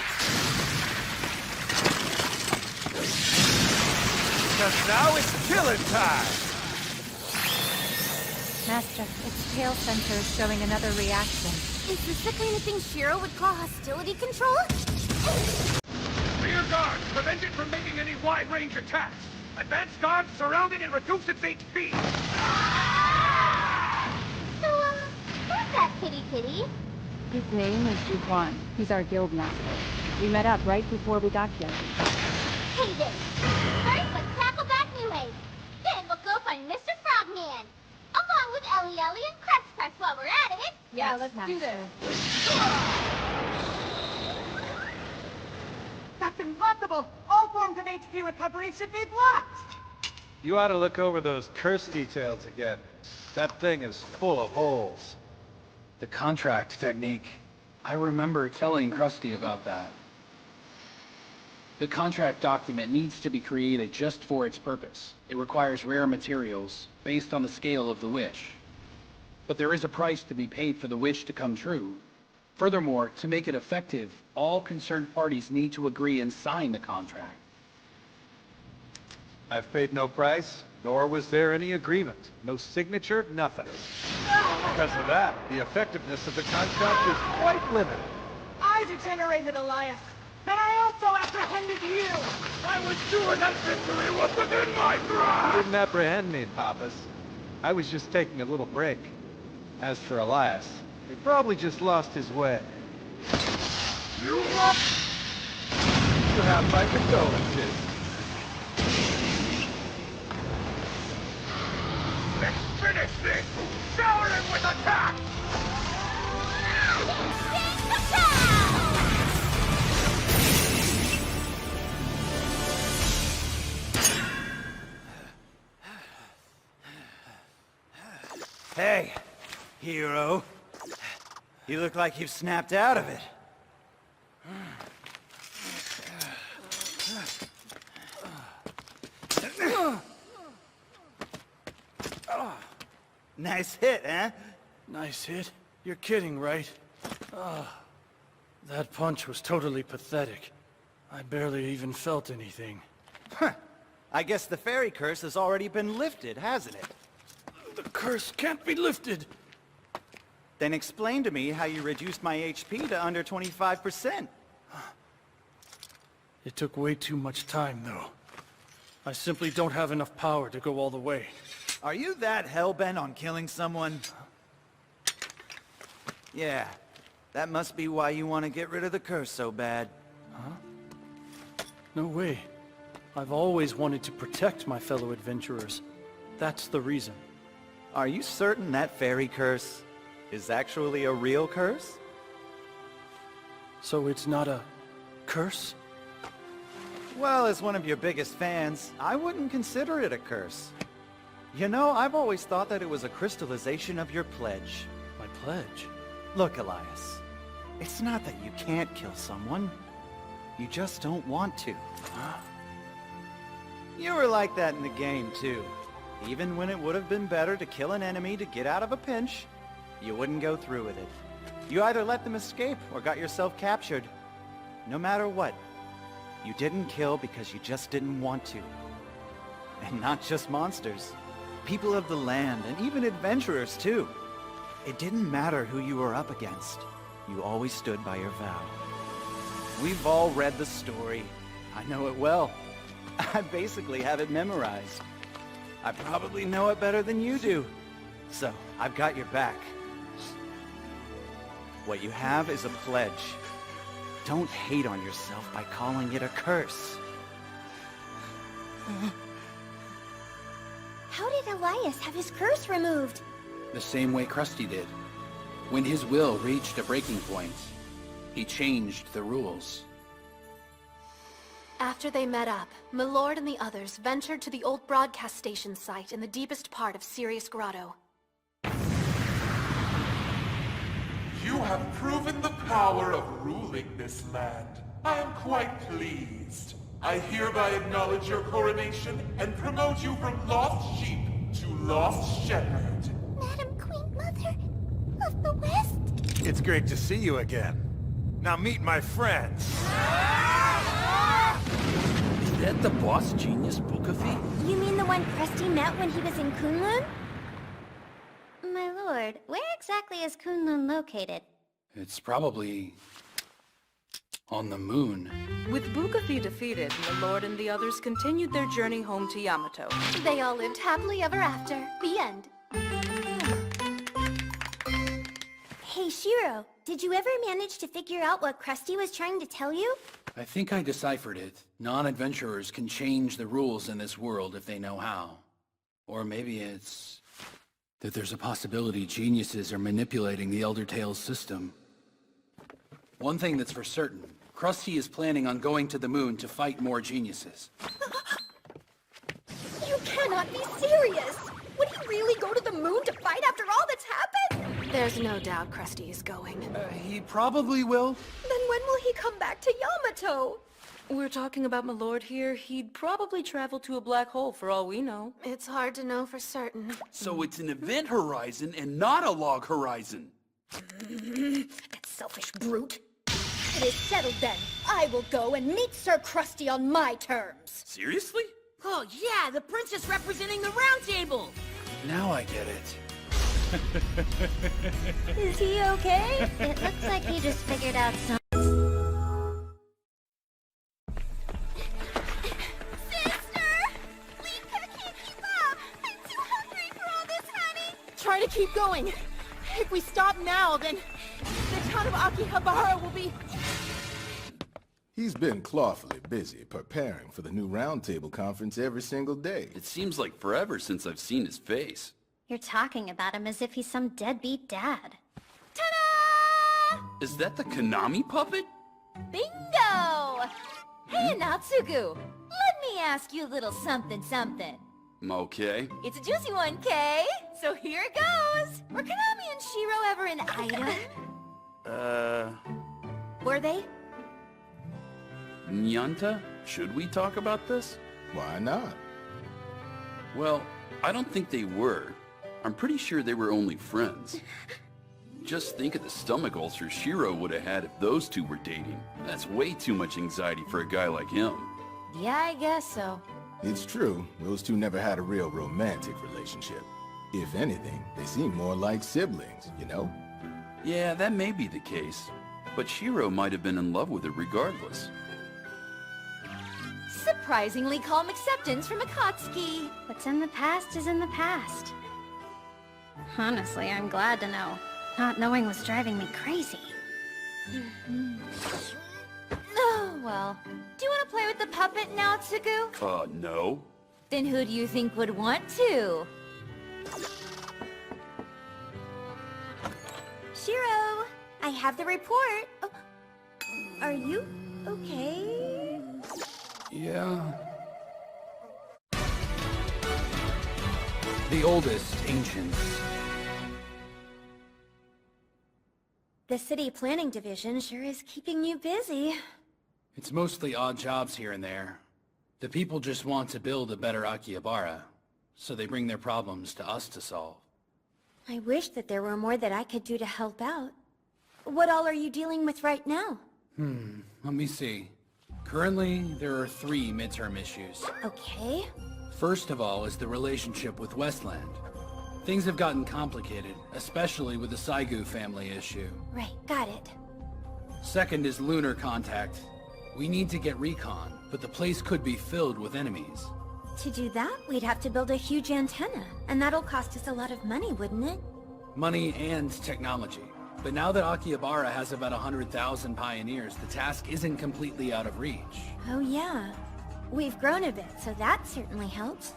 Because now it's killing time! Master, its tail sensor is showing another reaction. Is this the kind of thing Shiro would call hostility control? Rear guards, prevent it from making any wide-range attacks. Advanced guards, surround it and reduce its HP. So, who's that kitty? His name is Juquan. He's our guild master. We met up right before we got here. Hey there. First, let's tackle that new ace. Then we'll go find Mr. Frogman. Along with Ellie and Crux while we're at it. Yeah, let's do this. That's impossible! All forms of HP recovery should be blocked! You ought to look over those curse details again. That thing is full of holes. The contract technique. I remember telling Krusty about that. The contract document needs to be created just for its purpose. It requires rare materials, based on the scale of the wish. But there is a price to be paid for the wish to come true. Furthermore, to make it effective, all concerned parties need to agree and sign the contract. I've paid no price, nor was there any agreement. No signature, nothing. Because of that, the effectiveness of the contract is quite limited. I degenerated Elias, and I also apprehended you! I was sure that victory was within my grasp! You didn't apprehend me, Papas. I was just taking a little break. As for Elias, he probably just lost his way. You have my condolences. Let's finish this! Shower him with attack! Hey, hero. You look like you've snapped out of it. Nice hit, huh? Nice hit? You're kidding, right? That punch was totally pathetic. I barely even felt anything. Huh. I guess the fairy curse has already been lifted, hasn't it? The curse can't be lifted! Then explain to me how you reduced my HP to under 25%. It took way too much time, though. I simply don't have enough power to go all the way. Are you that hell-bent on killing someone? Yeah, that must be why you want to get rid of the curse so bad. Huh? No way. I've always wanted to protect my fellow adventurers. That's the reason. Are you certain that fairy curse is actually a real curse? So it's not a curse? Well, as one of your biggest fans, I wouldn't consider it a curse. You know, I've always thought that it was a crystallization of your pledge. My pledge? Look, Elias, it's not that you can't kill someone. You just don't want to. Huh? You were like that in the game, too. Even when it would have been better to kill an enemy to get out of a pinch, you wouldn't go through with it. You either let them escape or got yourself captured. No matter what, you didn't kill because you just didn't want to. And not just monsters. People of the land, and even adventurers, too. It didn't matter who you were up against. You always stood by your vow. We've all read the story. I know it well. I basically have it memorized. I probably know it better than you do. So, I've got your back. What you have is a pledge. Don't hate on yourself by calling it a curse. How did Elias have his curse removed? The same way Krusty did. When his will reached a breaking point, he changed the rules. After they met up, Milord and the others ventured to the old broadcast station site in the deepest part of Sirius Grotto. You have proven the power of ruling this land. I am quite pleased. I hereby acknowledge your coronation and promote you from lost sheep to lost shepherd. Madam Queen Mother of the West? It's great to see you again. Now meet my friends. Is that the boss genius Bukafi? You mean the one Krusty met when he was in Kunlun? My lord, where exactly is Kunlun located? It's probably on the moon. With Bukafi defeated, Milord and the others continued their journey home to Yamato. They all lived happily ever after. The end. Hey, Shiro, did you ever manage to figure out what Krusty was trying to tell you? I think I deciphered it. Non-adventurers can change the rules in this world if they know how. Or maybe it's that there's a possibility geniuses are manipulating the Elder Tales system. One thing that's for certain, Krusty is planning on going to the moon to fight more geniuses. You cannot be serious! Would he really go to the moon to fight after all that's happened? There's no doubt Krusty is going. He probably will. Then when will he come back to Yamato? We're talking about Milord here. He'd probably travel to a black hole for all we know. It's hard to know for certain. So it's an event horizon and not a log horizon. That selfish brute. It is settled then. I will go and meet Sir Krusty on my terms. Seriously? Oh yeah, the princess representing the round table! Now I get it. Is he okay? It looks like he just figured out some... Try to keep going. If we stop now, then the town of Akihabara will be... He's been clawfully busy preparing for the new roundtable conference every single day. It seems like forever since I've seen his face. You're talking about him as if he's some deadbeat dad. Is that the Konami puppet? Bingo! Hey, Natsugu! Let me ask you a little something. Okay. It's a juicy one, Kay. So here it goes. Were Konami and Shiro ever an item? Were they? Nyanta? Should we talk about this? Why not? Well, I don't think they were. I'm pretty sure they were only friends. Just think of the stomach ulcer Shiro would have had if those two were dating. That's way too much anxiety for a guy like him. Yeah, I guess so. It's true, those two never had a real romantic relationship. If anything, they seem more like siblings, you know? Yeah, that may be the case. But Shiro might have been in love with her regardless. Surprisingly calm acceptance from Akatsuki. What's in the past is in the past. Honestly, I'm glad to know. Not knowing was driving me crazy. Oh, well. Do you want to play with the puppet now, Tsuku? No. Then who do you think would want to? Shiro, I have the report. Oh, are you okay? Yeah. The oldest ancients. The city planning division sure is keeping you busy. It's mostly odd jobs here and there. The people just want to build a better Akihabara, so they bring their problems to us to solve. I wish that there were more that I could do to help out. What all are you dealing with right now? Let me see. Currently, there are 3 midterm issues. Okay. First of all is the relationship with Westland. Things have gotten complicated, especially with the Saigu family issue. Right, got it. Second is lunar contact. We need to get recon, but the place could be filled with enemies. To do that, we'd have to build a huge antenna, and that'll cost us a lot of money, wouldn't it? Money and technology. But now that Akihabara has about 100,000 pioneers, the task isn't completely out of reach. Oh yeah. We've grown a bit, so that certainly helps.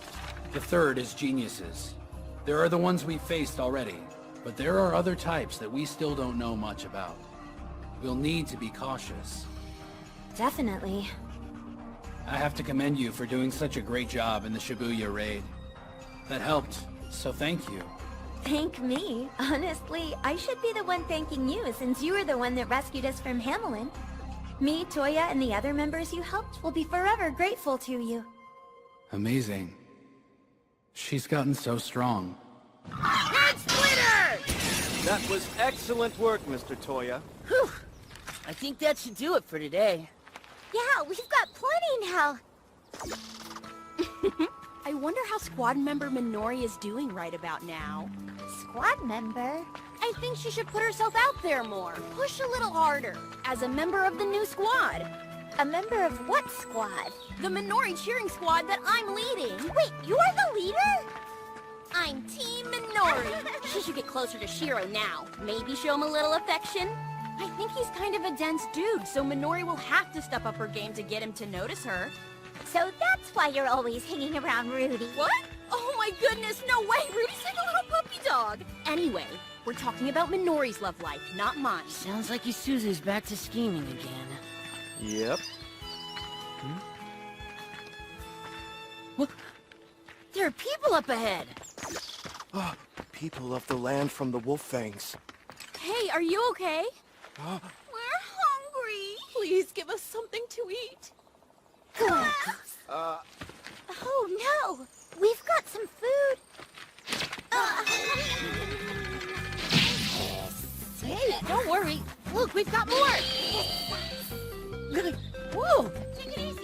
The third is geniuses. There are the ones we've faced already, but there are other types that we still don't know much about. We'll need to be cautious. Definitely. I have to commend you for doing such a great job in the Shibuya raid. That helped, so thank you. Thank me? Honestly, I should be the one thanking you since you were the one that rescued us from Hamelin. Me, Toya, and the other members you helped will be forever grateful to you. Amazing. She's gotten so strong. Head splitter! That was excellent work, Mr. Toya. Whew. I think that should do it for today. Yeah, we've got plenty now. I wonder how squad member Minori is doing right about now. Squad member? I think she should put herself out there more. Push a little harder. As a member of the new squad. A member of what squad? The Minori cheering squad that I'm leading. Wait, you are the leader? I'm Team Minori. She should get closer to Shiro now. Maybe show him a little affection. I think he's kind of a dense dude, so Minori will have to step up her game to get him to notice her. So that's why you're always hanging around Rudy. What? Oh my goodness, no way! Rudy's like a little puppy dog! Anyway, we're talking about Minori's love life, not mine. Sounds like Isuzu's back to scheming again. Yep. Look! There are people up ahead! Ah, people of the land from the Wolf Fangs. Hey, are you okay? We're hungry! Please give us something to eat. Oh no! We've got some food. Hey, don't worry. Look, we've got more! Whoa!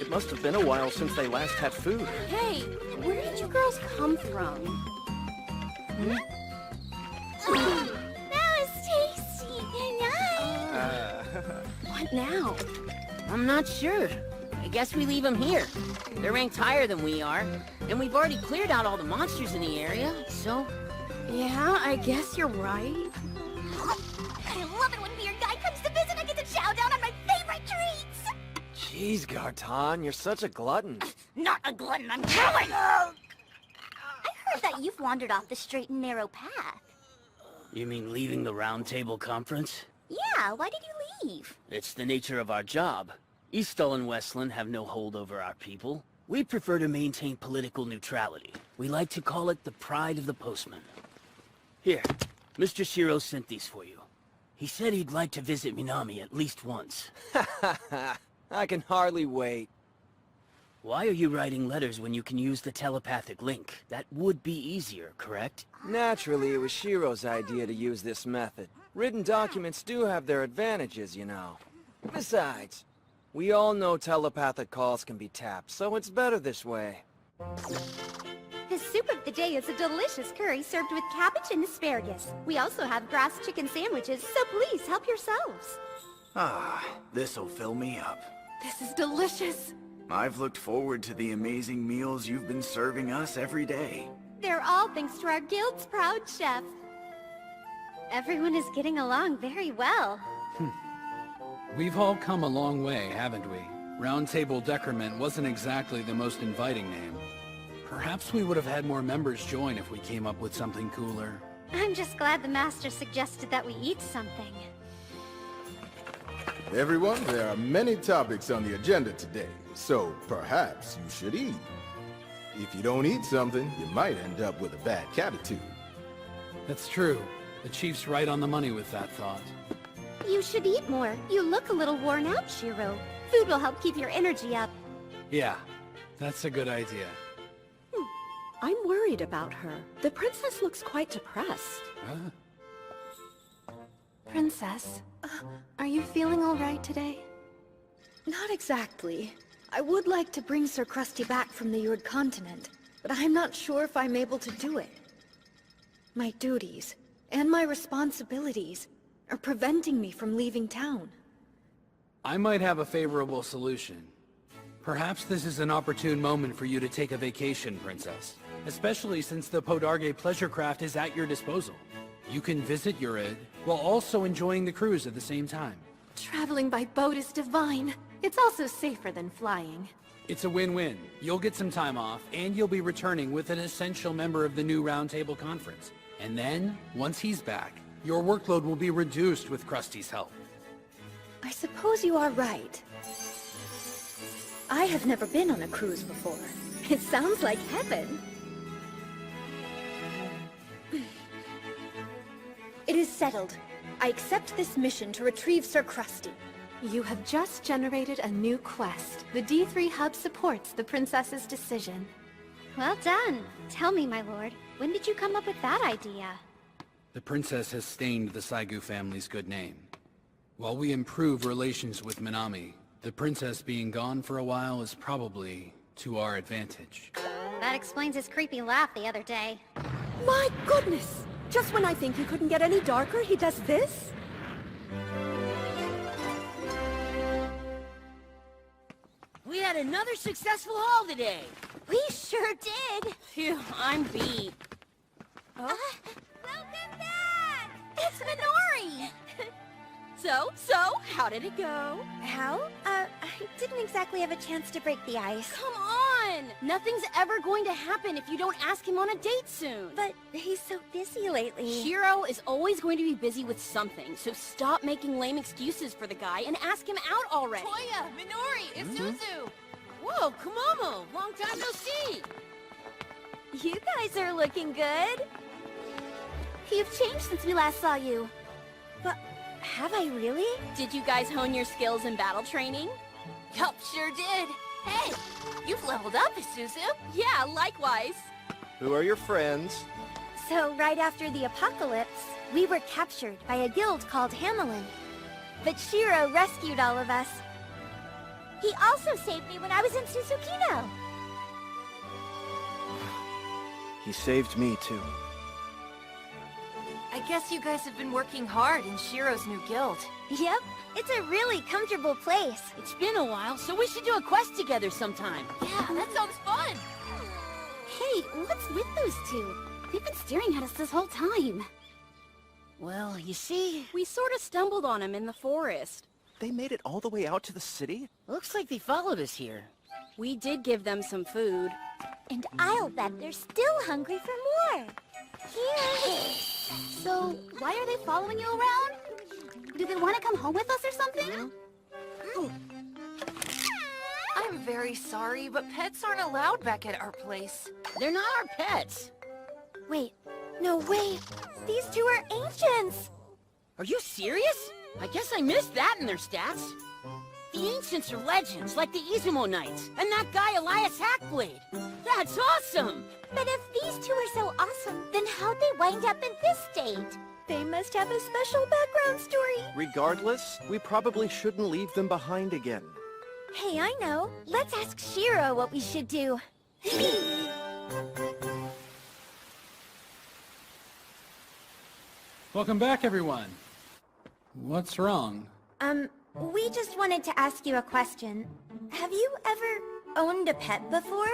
It must have been a while since they last had food. Hey, where did you girls come from? That was tasty. What now? I'm not sure. I guess we leave them here. They're ranked higher than we are, and we've already cleared out all the monsters in the area, so... Yeah, I guess you're right. I love it when Weird Guy comes to visit. I get to chow down on my favorite treats. Jeez, Garton, you're such a glutton. Not a glutton, I'm growing. I heard that you've wandered off the straight and narrow path. You mean leaving the Round Table Conference? Yeah, why did you leave? It's the nature of our job. Eastall and Westland have no hold over our people. We prefer to maintain political neutrality. We like to call it the pride of the postman. Here, Mr. Shiro sent these for you. He said he'd like to visit Minami at least once. I can hardly wait. Why are you writing letters when you can use the telepathic link? That would be easier, correct? Naturally, it was Shiro's idea to use this method. Written documents do have their advantages, you know. Besides, we all know telepathic calls can be tapped, so it's better this way. The soup of the day is a delicious curry served with cabbage and asparagus. We also have grass chicken sandwiches, so please help yourselves. Ah, this'll fill me up. This is delicious. I've looked forward to the amazing meals you've been serving us every day. They're all thanks to our guild's proud chef. Everyone is getting along very well. We've all come a long way, haven't we? Round Table Decrement wasn't exactly the most inviting name. Perhaps we would have had more members join if we came up with something cooler. I'm just glad the master suggested that we eat something. Everyone, there are many topics on the agenda today, so perhaps you should eat. If you don't eat something, you might end up with a bad attitude. That's true. The chief's right on the money with that thought. You should eat more. You look a little worn out, Shiro. Food will help keep your energy up. Yeah, that's a good idea. I'm worried about her. The princess looks quite depressed. Huh? Princess, are you feeling all right today? Not exactly. I would like to bring Sir Krusty back from the Yord continent, but I'm not sure if I'm able to do it. My duties, and my responsibilities, are preventing me from leaving town. I might have a favorable solution. Perhaps this is an opportune moment for you to take a vacation, Princess. Especially since the Podarge Pleasure Craft is at your disposal. You can visit Urid, while also enjoying the cruise at the same time. Traveling by boat is divine. It's also safer than flying. It's a win-win. You'll get some time off, and you'll be returning with an essential member of the new Round Table Conference. And then, once he's back, your workload will be reduced with Krusty's help. I suppose you are right. I have never been on a cruise before. It sounds like heaven. It is settled. I accept this mission to retrieve Sir Krusty. You have just generated a new quest. The D3 hub supports the princess's decision. Well done. Tell me, my lord, when did you come up with that idea? The princess has stained the Saigu family's good name. While we improve relations with Minami, the princess being gone for a while is probably to our advantage. That explains his creepy laugh the other day. My goodness! Just when I think he couldn't get any darker, he does this? We had another successful haul today. We sure did. Phew, I'm beat. Welcome back! It's Minori! So, how did it go? How? I didn't exactly have a chance to break the ice. Come on! Nothing's ever going to happen if you don't ask him on a date soon. But he's so busy lately. Shiro is always going to be busy with something, so stop making lame excuses for the guy and ask him out already. Toya, Minori, it's Suzu! Whoa, Komomo! Long time no see! You guys are looking good. You've changed since we last saw you. But have I really? Did you guys hone your skills in battle training? Yup, sure did. Hey, you've leveled up, Suzu. Yeah, likewise. Who are your friends? So right after the apocalypse, we were captured by a guild called Hamelin. But Shiro rescued all of us. He also saved me when I was in Susukino. He saved me too. I guess you guys have been working hard in Shiro's new guild. Yep, it's a really comfortable place. It's been a while, so we should do a quest together sometime. Yeah, that sounds fun. Hey, what's with those two? They've been staring at us this whole time. Well, you see... We sort of stumbled on him in the forest. They made it all the way out to the city? Looks like they followed us here. We did give them some food. And I'll bet they're still hungry for more. Here. So, why are they following you around? Do they want to come home with us or something? I'm very sorry, but pets aren't allowed back at our place. They're not our pets. Wait, no way. These two are ancients. Are you serious? I guess I missed that in their stats. The ancients are legends, like the Izumo Knights, and that guy Elias Hackblade. That's awesome! But if these two are so awesome, then how'd they wind up in this state? They must have a special background story. Regardless, we probably shouldn't leave them behind again. Hey, I know. Let's ask Shiro what we should do. Welcome back, everyone. What's wrong? We just wanted to ask you a question. Have you ever owned a pet before?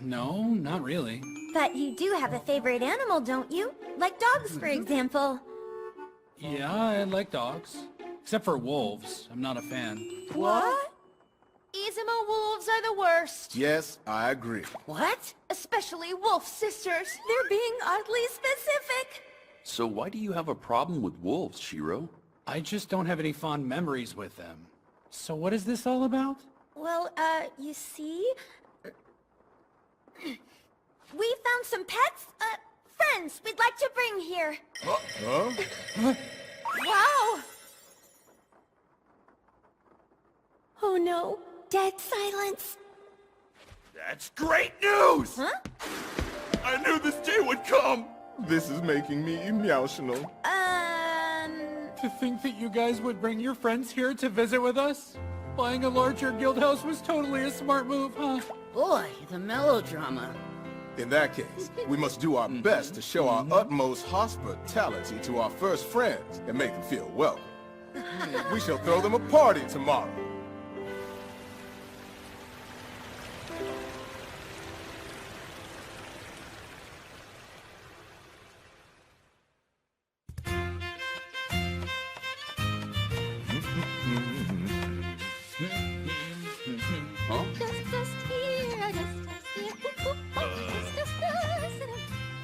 No, not really. But you do have a favorite animal, don't you? Like dogs, for example. Yeah, I like dogs. Except for wolves. I'm not a fan. What? Izumo wolves are the worst. Yes, I agree. What? Especially wolf sisters. They're being oddly specific. So why do you have a problem with wolves, Shiro? I just don't have any fond memories with them. So what is this all about? Well, you see? We found some pets, friends we'd like to bring here. Huh? Wow! Oh no, dead silence. That's great news! Huh? I knew this day would come! This is making me emotional. To think that you guys would bring your friends here to visit with us? Buying a larger guild house was totally a smart move, huh? Boy, the melodrama. In that case, we must do our best to show our utmost hospitality to our first friends and make them feel welcome. We shall throw them a party tomorrow.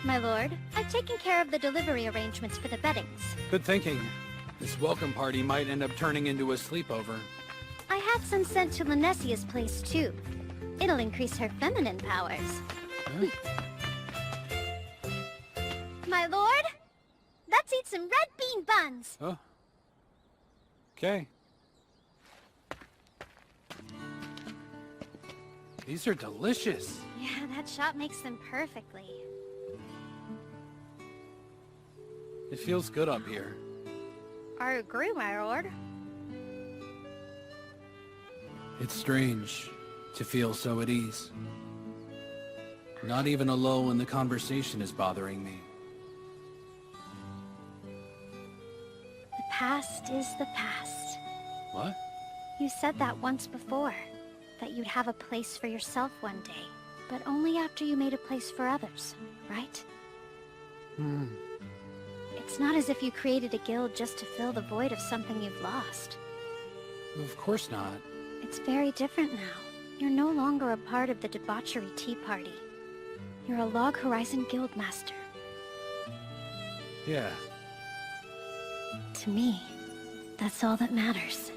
My lord, I've taken care of the delivery arrangements for the beddings. Good thinking. This welcome party might end up turning into a sleepover. I had some sent to Linessia's place, too. It'll increase her feminine powers. My lord, let's eat some red bean buns. Oh. Okay. These are delicious. Yeah, that shop makes them perfectly. It feels good up here. I agree, my lord. It's strange to feel so at ease. Not even a lull in the conversation is bothering me. The past is the past. What? You said that once before, that you'd have a place for yourself one day, but only after you made a place for others, right? It's not as if you created a guild just to fill the void of something you've lost. Of course not. It's very different now. You're no longer a part of the debauchery tea party. You're a Log Horizon Guildmaster. Yeah. To me, that's all that matters.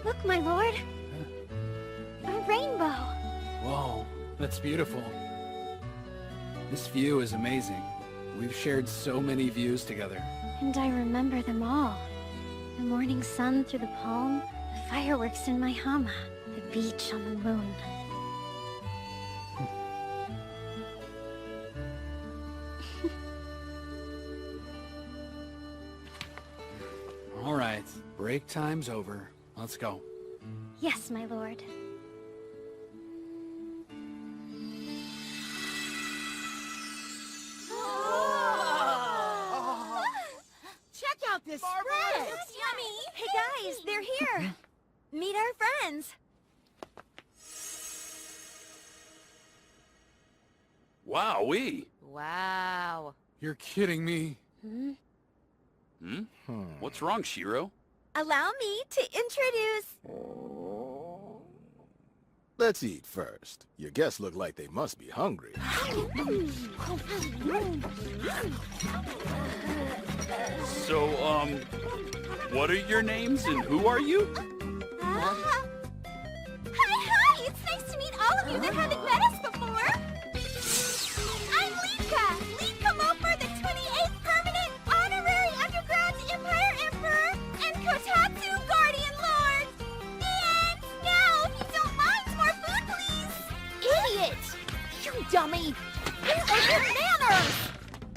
Look, my lord! A rainbow! Whoa, that's beautiful. This view is amazing. We've shared so many views together. And I remember them all. The morning sun through the palm, the fireworks in my hama, the beach on the moon. All right, break time's over. Let's go. Yes, my lord. Check out this spread! Looks yummy! Hey guys, they're here! Meet our friends! Wowee! Wow. You're kidding me. What's wrong, Shiro? Allow me to introduce... Let's eat first. Your guests look like they must be hungry. So, what are your names and who are you? Hi, it's nice to meet all of you that haven't met us before. I'm Lika, Lika Mofer, the 28th Permanent Honorary Underground Empire Emperor and Kotatsu Guardian Lord. The end! Now, if you don't mind, more food, please. Idiot! You dummy! Where are your manners?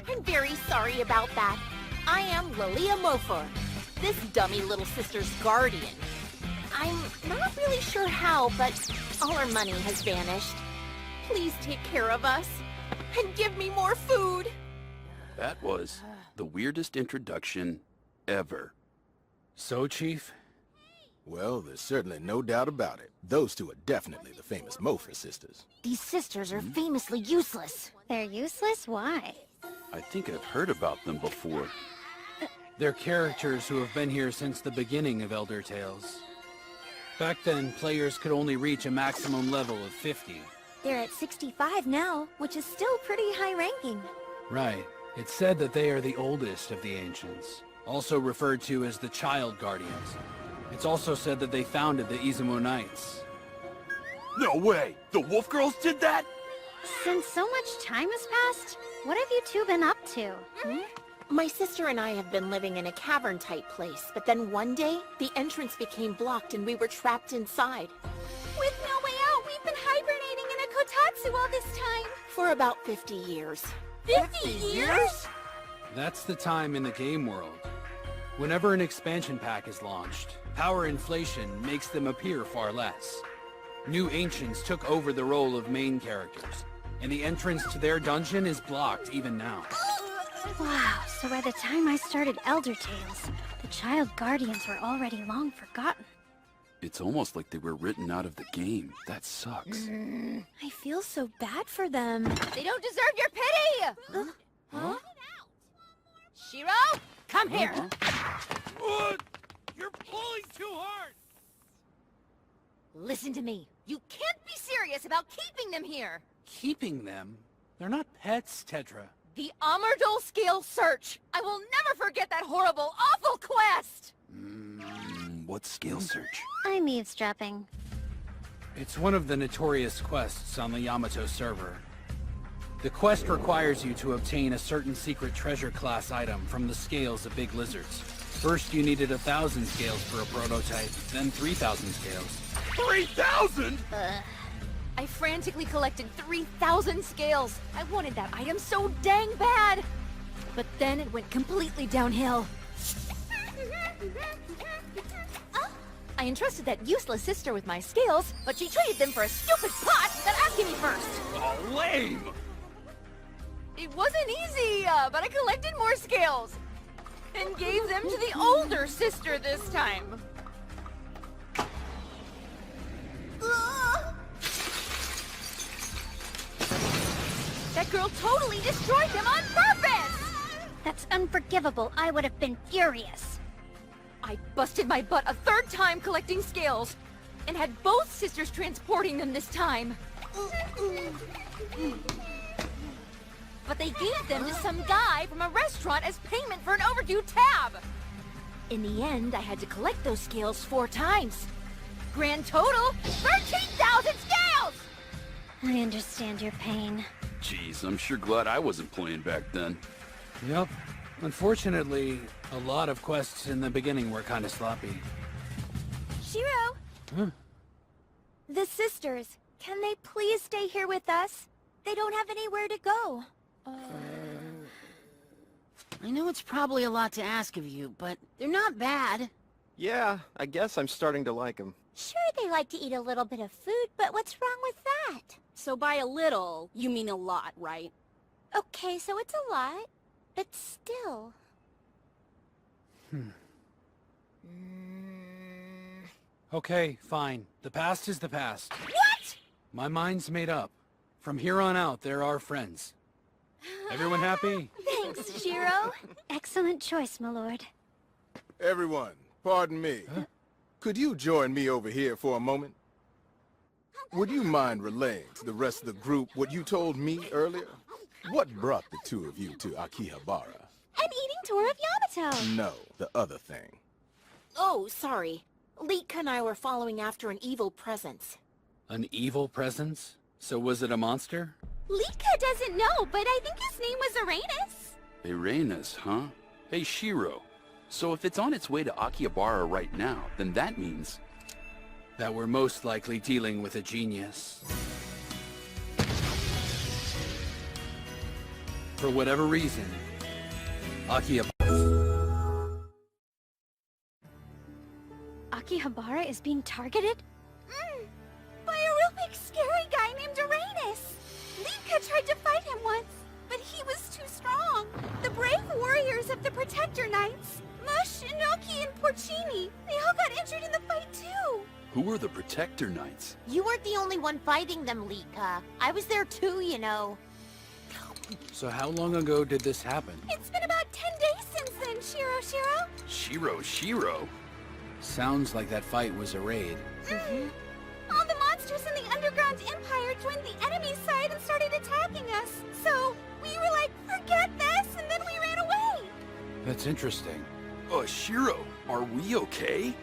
I'm very sorry about that. I am Lilia Mofer, this dummy little sister's guardian. I'm not really sure how, but all our money has vanished. Please take care of us and give me more food. That was the weirdest introduction ever. So, Chief? Well, there's certainly no doubt about it. Those two are definitely the famous Mofer sisters. These sisters are famously useless. They're useless? Why? I think I've heard about them before. They're characters who have been here since the beginning of Elder Tales. Back then, players could only reach a maximum level of 50. They're at 65 now, which is still pretty high ranking. Right. It's said that they are the oldest of the Ancients, also referred to as the Child Guardians. It's also said that they founded the Izumo Knights. No way! The Wolf Girls did that?! Since so much time has passed, what have you two been up to? My sister and I have been living in a cavern-type place, but then one day, the entrance became blocked and we were trapped inside. With no way out, we've been hibernating in a kotatsu all this time. For about 50 years. 50 years? That's the time in the game world. Whenever an expansion pack is launched, power inflation makes them appear far less. New Ancients took over the role of main characters, and the entrance to their dungeon is blocked even now. Wow, so by the time I started Elder Tales, the Child Guardians were already long forgotten. It's almost like they were written out of the game. That sucks. I feel so bad for them. They don't deserve your pity! Huh? Shiro, come here! You're pulling too hard! Listen to me. You can't be serious about keeping them here! Keeping them? They're not pets, Tetra. The Amardol Scale Search! I will never forget that horrible, awful quest! What's scale search? I'm eavesdropping. It's one of the notorious quests on the Yamato server. The quest requires you to obtain a certain secret treasure class item from the scales of big lizards. First you needed 1,000 scales for a prototype, then 3,000 scales. 3,000?! I frantically collected 3,000 scales. I wanted that item so dang bad. But then it went completely downhill. I entrusted that useless sister with my scales, but she traded them for a stupid pot without asking me first. Oh, lame! It wasn't easy, but I collected more scales. And gave them to the older sister this time. That girl totally destroyed them on purpose! That's unforgivable. I would have been furious. I busted my butt a third time collecting scales, and had both sisters transporting them this time. But they gave them to some guy from a restaurant as payment for an overdue tab. In the end, I had to collect those scales 4 times. Grand total, 13,000 scales! I understand your pain. Jeez, I'm sure glad I wasn't playing back then. Yep. Unfortunately, a lot of quests in the beginning were kind of sloppy. Shiro! Huh? The sisters, can they please stay here with us? They don't have anywhere to go. I know it's probably a lot to ask of you, but they're not bad. Yeah, I guess I'm starting to like them. Sure, they like to eat a little bit of food, but what's wrong with that? So by a little, you mean a lot, right? Okay, so it's a lot, but still. Okay, fine. The past is the past. What?! My mind's made up. From here on out, they're our friends. Everyone happy? Thanks, Shiro. Excellent choice, my lord. Everyone, pardon me. Could you join me over here for a moment? Would you mind relaying to the rest of the group what you told me earlier? What brought the two of you to Akihabara? An eating tour of Yamato. No, the other thing. Oh, sorry. Leek and I were following after an evil presence. An evil presence? So was it a monster? Lika doesn't know, but I think his name was Uranus. Uranus, huh? Hey, Shiro. So if it's on its way to Akihabara right now, then that means... that we're most likely dealing with a genius. For whatever reason, Akihabara is being targeted? By a real big scary guy named Uranus. Lika tried to fight him once, but he was too strong. The brave warriors of the Protector Knights, Mush, Inoki, and Porcini, they all got injured in the fight too. Who are the Protector Knights? You weren't the only one fighting them, Lika. I was there too, you know. So how long ago did this happen? It's been about 10 days since then, Shiro. Shiro? Sounds like that fight was a raid. All the monsters in the Underground Empire joined the enemy side and started attacking us. So, we were like, forget this, and then we ran away. That's interesting. Shiro, are we okay?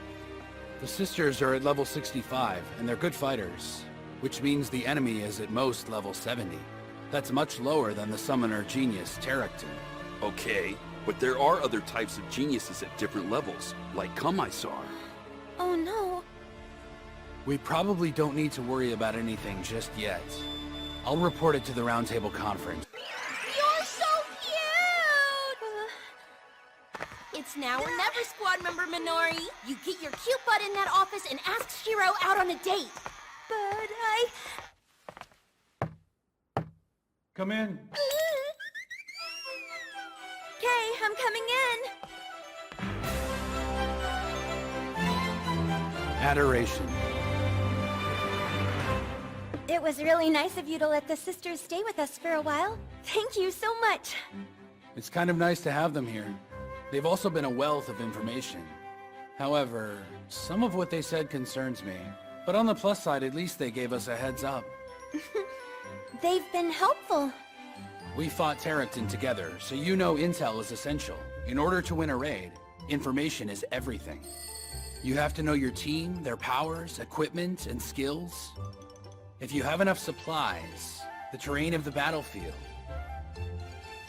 The sisters are at level 65, and they're good fighters, which means the enemy is at most level 70. That's much lower than the summoner genius, Terecton. Okay, but there are other types of geniuses at different levels, like Kamaisar. Oh no. We probably don't need to worry about anything just yet. I'll report it to the Roundtable Conference. You're so cute! It's now or never, squad member Minori. You get your cute butt in that office and ask Shiro out on a date. But Come in. Okay, I'm coming in. Adoration. It was really nice of you to let the sisters stay with us for a while. Thank you so much. It's kind of nice to have them here. They've also been a wealth of information. However, some of what they said concerns me. But on the plus side, at least they gave us a heads up. They've been helpful. We fought Terracton together, so you know intel is essential. In order to win a raid, information is everything. You have to know your team, their powers, equipment, and skills. If you have enough supplies, the terrain of the battlefield,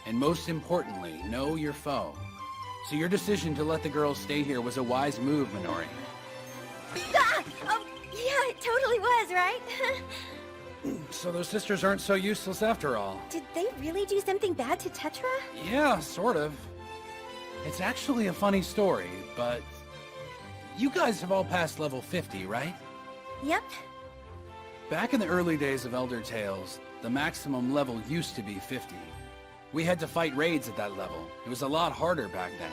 and most importantly, know your foe. So your decision to let the girls stay here was a wise move, Minori. Ah! Oh, yeah, it totally was, right? So those sisters aren't so useless after all. Did they really do something bad to Tetra? Yeah, sort of. It's actually a funny story, but you guys have all passed level 50, right? Yep. Back in the early days of Elder Tales, the maximum level used to be 50. We had to fight raids at that level. It was a lot harder back then.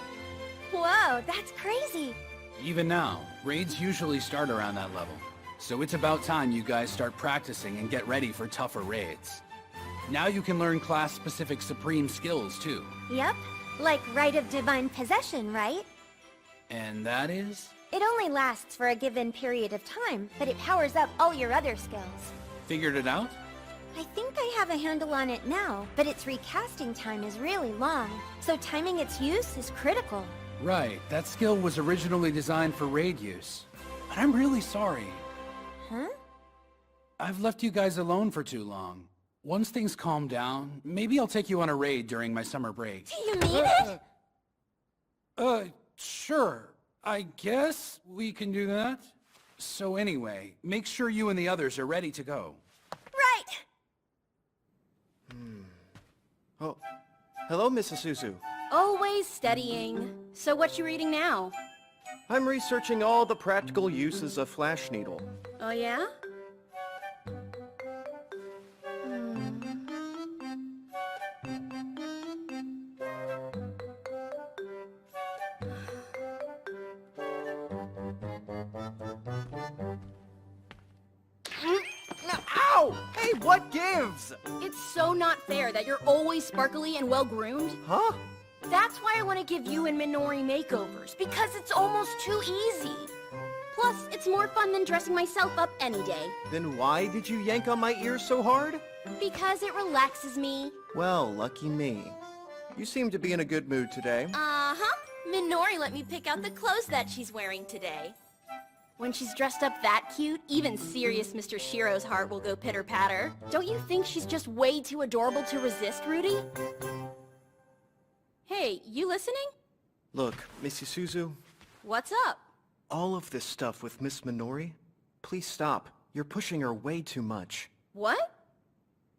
Whoa, that's crazy. Even now, raids usually start around that level. So it's about time you guys start practicing and get ready for tougher raids. Now you can learn class-specific supreme skills, too. Yep. Like Rite of Divine Possession, right? And that is? It only lasts for a given period of time, but it powers up all your other skills. Figured it out? I think I have a handle on it now, but its recasting time is really long, so timing its use is critical. Right, that skill was originally designed for raid use. But I'm really sorry. Huh? I've left you guys alone for too long. Once things calm down, maybe I'll take you on a raid during my summer break. Do you mean it? Sure. I guess we can do that. So anyway, make sure you and the others are ready to go. Right! Oh, hello, Mrs. Suzu. Always studying. So what you reading now? I'm researching all the practical uses of Flash Needle. Oh yeah? Ow! Hey, what gives? It's so not fair that you're always sparkly and well-groomed. Huh? That's why I want to give you and Minori makeovers, because it's almost too easy. Plus, it's more fun than dressing myself up any day. Then why did you yank on my ear so hard? Because it relaxes me. Well, lucky me. You seem to be in a good mood today. Uh-huh. Minori let me pick out the clothes that she's wearing today. When she's dressed up that cute, even serious Mr. Shiro's heart will go pitter-patter. Don't you think she's just way too adorable to resist, Rudy? Hey, you listening? Look, Missy Suzu, What's up? all of this stuff with Miss Minori, please stop. You're pushing her way too much. What?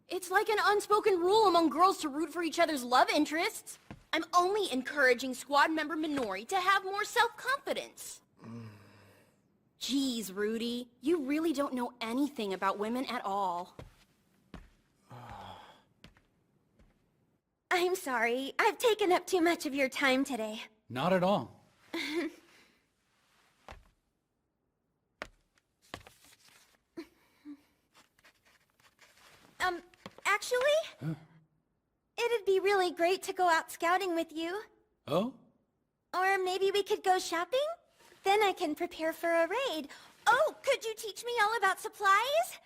It's like an unspoken rule among girls to root for each other's love interests. I'm only encouraging squad member Minori to have more self-confidence. Jeez, Rudy, you really don't know anything about women at all. I'm sorry. I've taken up too much of your time today. Not at all. Actually, it'd be really great to go out scouting with you. Oh? Or maybe we could go shopping? Then I can prepare for a raid. Oh, could you teach me all about supplies?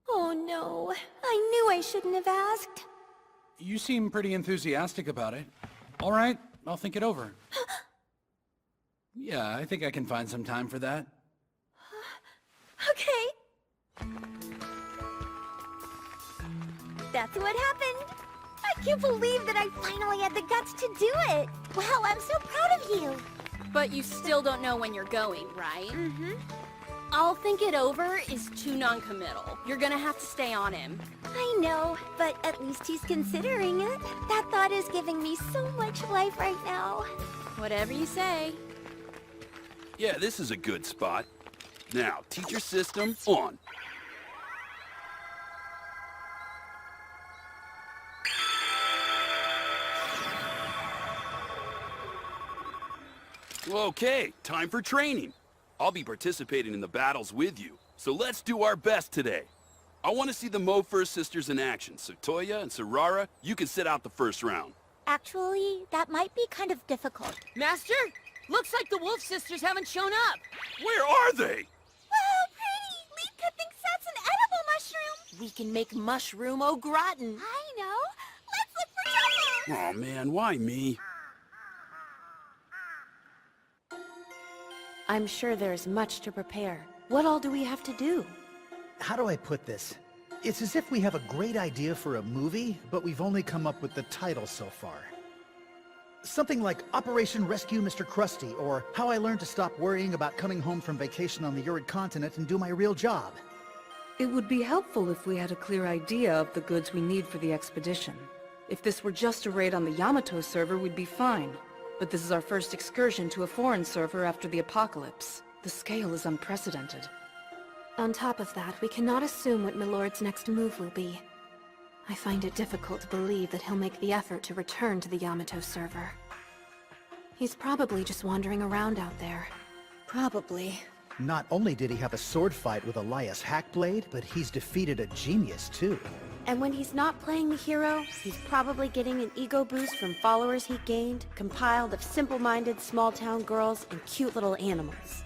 Oh no, I knew I shouldn't have asked. You seem pretty enthusiastic about it. All right, I'll think it over. Yeah, I think I can find some time for that. Okay. That's what happened. I can't believe that I finally had the guts to do it. Wow, I'm so proud of you. But you still don't know when you're going, right? Mm-hmm. I'll think it over is too non-committal. You're gonna have to stay on him. I know, but at least he's considering it. That thought is giving me so much life right now. Whatever you say. Yeah, this is a good spot. Now, teacher system on. Okay, time for training. I'll be participating in the battles with you, so let's do our best today. I want to see the Mofer sisters in action, so Toya and Sarara, you can sit out the first round. Actually, that might be kind of difficult. Master, looks like the Wolf sisters haven't shown up. Where are they? Whoa, pretty! Lika thinks that's an edible mushroom! We can make mushroom au gratin. I know. Let's look for trouble. Oh man, why me? I'm sure there's much to prepare. What all do we have to do? How do I put this? It's as if we have a great idea for a movie, but we've only come up with the title so far. Something like Operation Rescue Mr. Krusty, or How I Learned to Stop Worrying About Coming Home from Vacation on the Urid Continent and Do My Real Job. It would be helpful if we had a clear idea of the goods we need for the expedition. If this were just a raid on the Yamato server, we'd be fine. But this is our first excursion to a foreign server after the apocalypse. The scale is unprecedented. On top of that, we cannot assume what Milord's next move will be. I find it difficult to believe that he'll make the effort to return to the Yamato server. He's probably just wandering around out there. Probably. Not only did he have a sword fight with Elias Hackblade, but he's defeated a genius too. And when he's not playing the hero, he's probably getting an ego boost from followers he gained, compiled of simple-minded small-town girls and cute little animals.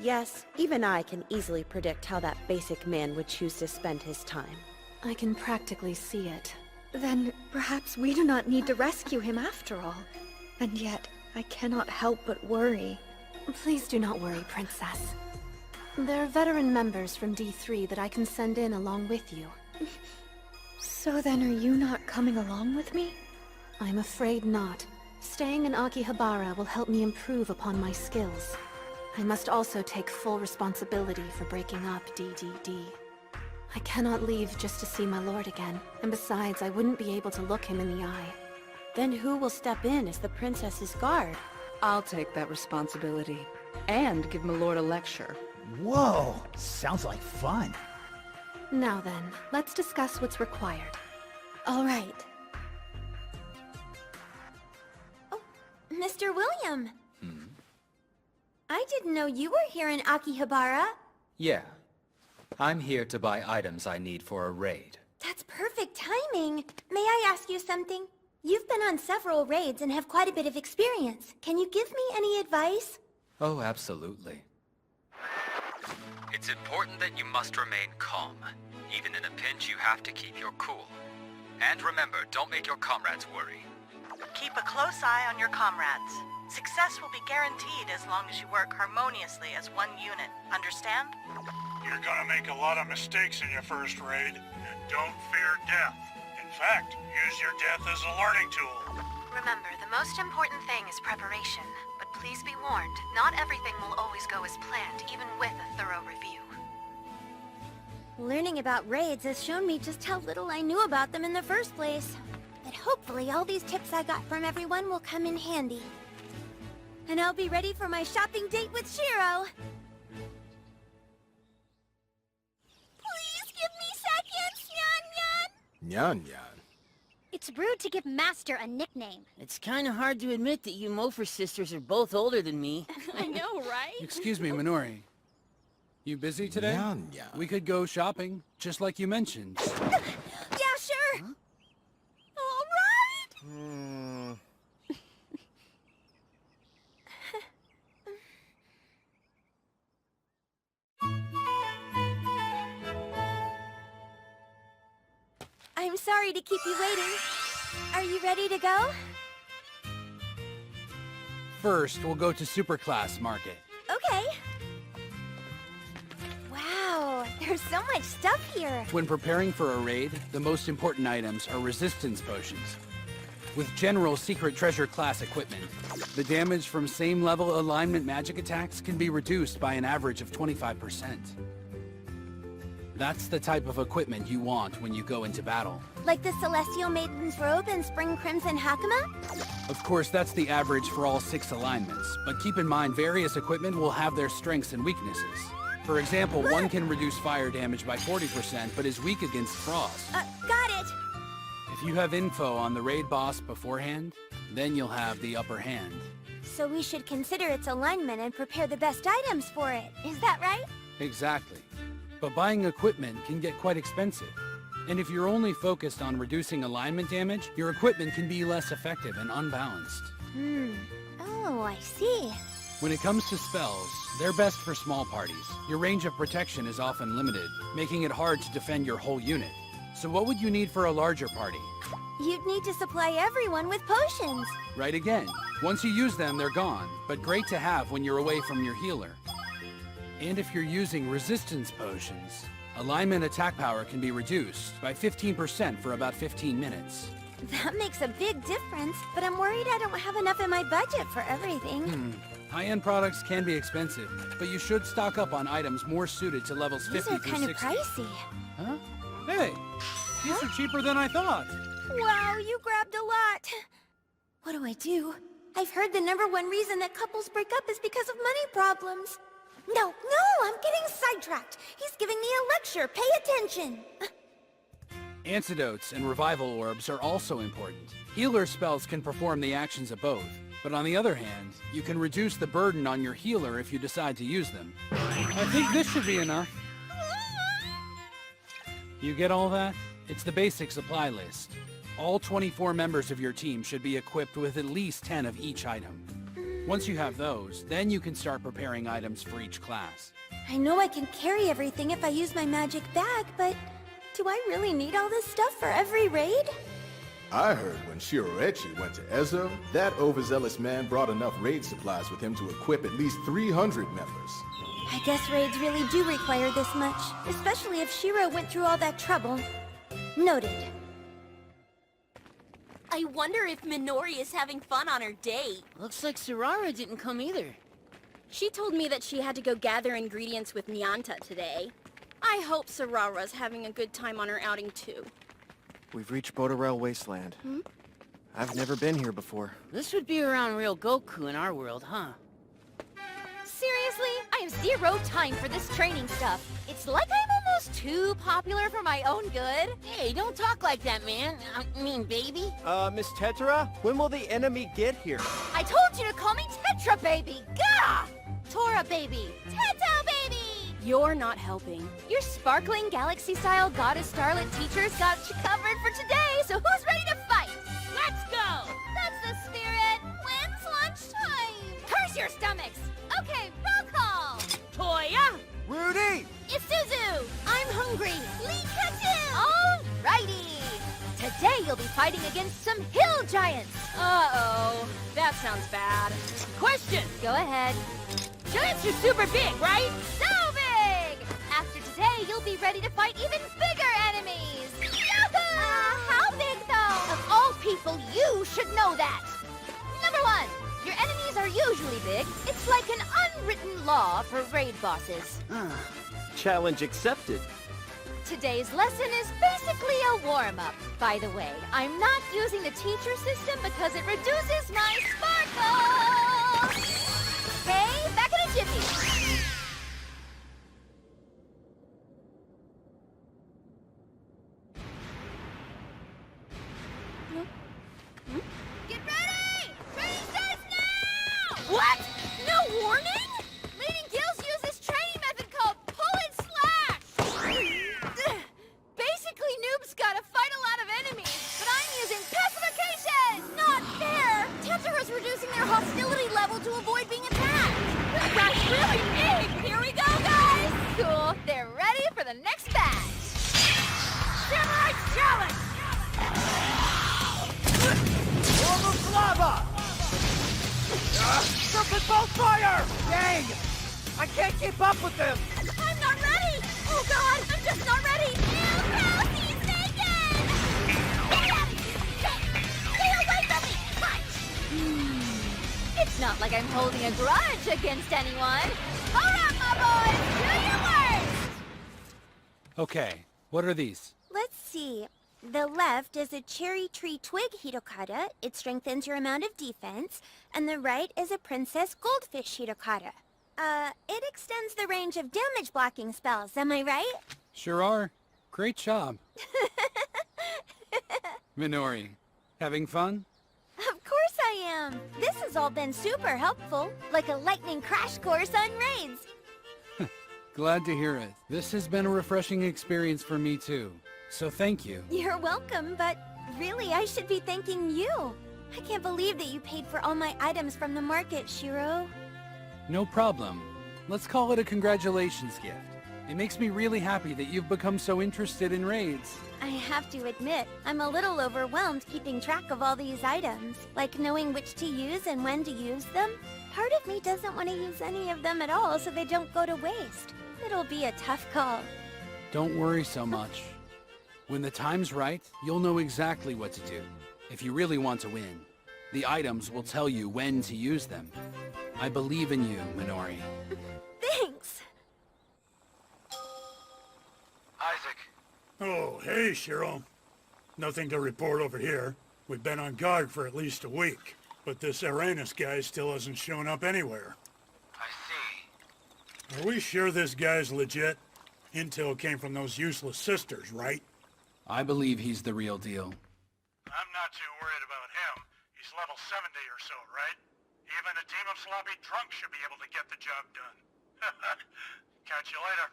Yes, even I can easily predict how that basic man would choose to spend his time. I can practically see it. Then perhaps we do not need to rescue him after all. And yet, I cannot help but worry. Please do not worry, Princess. There are veteran members from D3 that I can send in along with you. So then are you not coming along with me? I'm afraid not. Staying in Akihabara will help me improve upon my skills. I must also take full responsibility for breaking up DDD. I cannot leave just to see my lord again, and besides, I wouldn't be able to look him in the eye. Then who will step in as the princess's guard? I'll take that responsibility. And give my lord a lecture. Whoa! Sounds like fun. Now then, let's discuss what's required. All right. Oh, Mr. William. I didn't know you were here in Akihabara. Yeah. I'm here to buy items I need for a raid. That's perfect timing. May I ask you something? You've been on several raids and have quite a bit of experience. Can you give me any advice? Oh, absolutely. It's important that you must remain calm. Even in a pinch, you have to keep your cool. And remember, don't make your comrades worry. Keep a close eye on your comrades. Success will be guaranteed as long as you work harmoniously as one unit. Understand? You're gonna make a lot of mistakes in your first raid, and don't fear death. In fact, use your death as a learning tool. Remember, the most important thing is preparation. But please be warned, not everything will always go as planned, even with a thorough review. Learning about raids has shown me just how little I knew about them in the first place. But hopefully all these tips I got from everyone will come in handy. And I'll be ready for my shopping date with Shiro. Please give me seconds, Nyan Nyan. Nyan Nyan. It's rude to give Master a nickname. It's kind of hard to admit that you Mofer sisters are both older than me. I know, right? Excuse me, Minori. You busy today? We could go shopping, just like you mentioned. Yeah, sure. Huh? All right. I'm sorry to keep you waiting. Are you ready to go? First, we'll go to Superclass Market. Okay. Wow, there's so much stuff here. When preparing for a raid, the most important items are resistance potions. With general secret treasure class equipment, the damage from same level alignment magic attacks can be reduced by an average of 25%. That's the type of equipment you want when you go into battle. Like the Celestial Maiden's Robe and Spring Crimson Hakama? Of course, that's the average for all 6 alignments, but keep in mind various equipment will have their strengths and weaknesses. For example, one can reduce fire damage by 40%, but is weak against frost. Got it! If you have info on the raid boss beforehand, then you'll have the upper hand. So we should consider its alignment and prepare the best items for it. Is that right? Exactly. But buying equipment can get quite expensive. And if you're only focused on reducing alignment damage, your equipment can be less effective and unbalanced. Oh, I see. When it comes to spells, they're best for small parties. Your range of protection is often limited, making it hard to defend your whole unit. So what would you need for a larger party? You'd need to supply everyone with potions. Right again. Once you use them, they're gone, but great to have when you're away from your healer. And if you're using resistance potions, alignment attack power can be reduced by 15% for about 15 minutes. That makes a big difference, but I'm worried I don't have enough in my budget for everything. High-end products can be expensive, but you should stock up on items more suited to levels 50 These are through kind 60. of pricey. Huh? Hey, these are cheaper than I thought. Wow, you grabbed a lot. What do I do? I've heard the #1 reason that couples break up is because of money problems. No, I'm getting sidetracked. He's giving me a lecture. Pay attention. Antidotes and revival orbs are also important. Healer spells can perform the actions of both, but on the other hand, you can reduce the burden on your healer if you decide to use them. I think this should be enough. You get all that? It's the basic supply list. All 24 members of your team should be equipped with at least 10 of each item. Once you have those, then you can start preparing items for each class. I know I can carry everything if I use my magic bag, but do I really need all this stuff for every raid? I heard when Shiroechi went to Ezo, that overzealous man brought enough raid supplies with him to equip at least 300 members. I guess raids really do require this much, especially if Shiro went through all that trouble. Noted. I wonder if Minori is having fun on her date. Looks like Sarara didn't come either. She told me that she had to go gather ingredients with Nyanta today. I hope Sarara's having a good time on her outing too. We've reached Botarel Wasteland. I've never been here before. This would be around real Goku in our world, huh? Seriously, I have zero time for this training stuff. It's like I'm almost too popular for my own good. Hey, don't talk like that, man. I mean, baby. Miss Tetra, when will the enemy get here? I told you to call me Tetra Baby. Gah! Tora Baby. Teto Baby! You're not helping. Your sparkling galaxy-style goddess starlet teachers got you covered for today, so who's ready to fight? Let's go! That's the spirit. When's lunchtime? Curse your stomachs! Okay, roll call! Toya! Rudy! Isuzu! I'm hungry! Pikachu! Alrighty! Today you'll be fighting against some hill giants! Uh-oh. That sounds bad. Question! Go ahead. Giants are super big, right? So big! After today, you'll be ready to fight even bigger enemies! Yahoo! How big, though? Of all people, you should know that! Number 1, your enemies are usually big. It's like an unwritten law for raid bosses. Challenge accepted. Today's lesson is basically a warm-up. By the way, I'm not using the teacher system because it reduces my sparkle! Okay, back in a jiffy. Get ready! Training starts now! What? No warning? Leading guilds use this training method called pull and slash! Basically, noobs gotta fight a lot of enemies, but I'm using pacification! Not fair! Tetsura's reducing their hostility level to avoid being attacked! That's really big! Here we go, guys! Cool, they're ready for the next batch! Samurai Challenge! Almost lava! Serpent Bolt Fire! Dang! I can't keep up with them! I'm not ready! Oh god, I'm just not ready! Help! He's naked! Stay away from me! Punch! It's not like I'm holding a grudge against anyone. Alright, my boys! Do your worst! Okay, what are these? Let's see. The left is a cherry tree twig Hitokata. It strengthens your amount of defense. And the right is a princess goldfish Hitokata. It extends the range of damage blocking spells, am I right? Sure are. Great job. Minori, having fun? Of course I am. This has all been super helpful. Like a lightning crash course on raids. Glad to hear it. This has been a refreshing experience for me too. So thank you. You're welcome, but really I should be thanking you. I can't believe that you paid for all my items from the market, Shiro. No problem. Let's call it a congratulations gift. It makes me really happy that you've become so interested in raids. I have to admit, I'm a little overwhelmed keeping track of all these items, like knowing which to use and when to use them. Part of me doesn't want to use any of them at all so they don't go to waste. It'll be a tough call. Don't worry so much. When the time's right, you'll know exactly what to do. If you really want to win, the items will tell you when to use them. I believe in you, Minori. Thanks! Isaac. Oh, hey, Shiro. Nothing to report over here. We've been on guard for at least a week, but this Uranus guy still hasn't shown up anywhere. I see. Are we sure this guy's legit? Intel came from those useless sisters, right? I believe he's the real deal. I'm not too worried about him. He's level 70 or so, right? Even a team of sloppy drunks should be able to get the job done. Catch you later.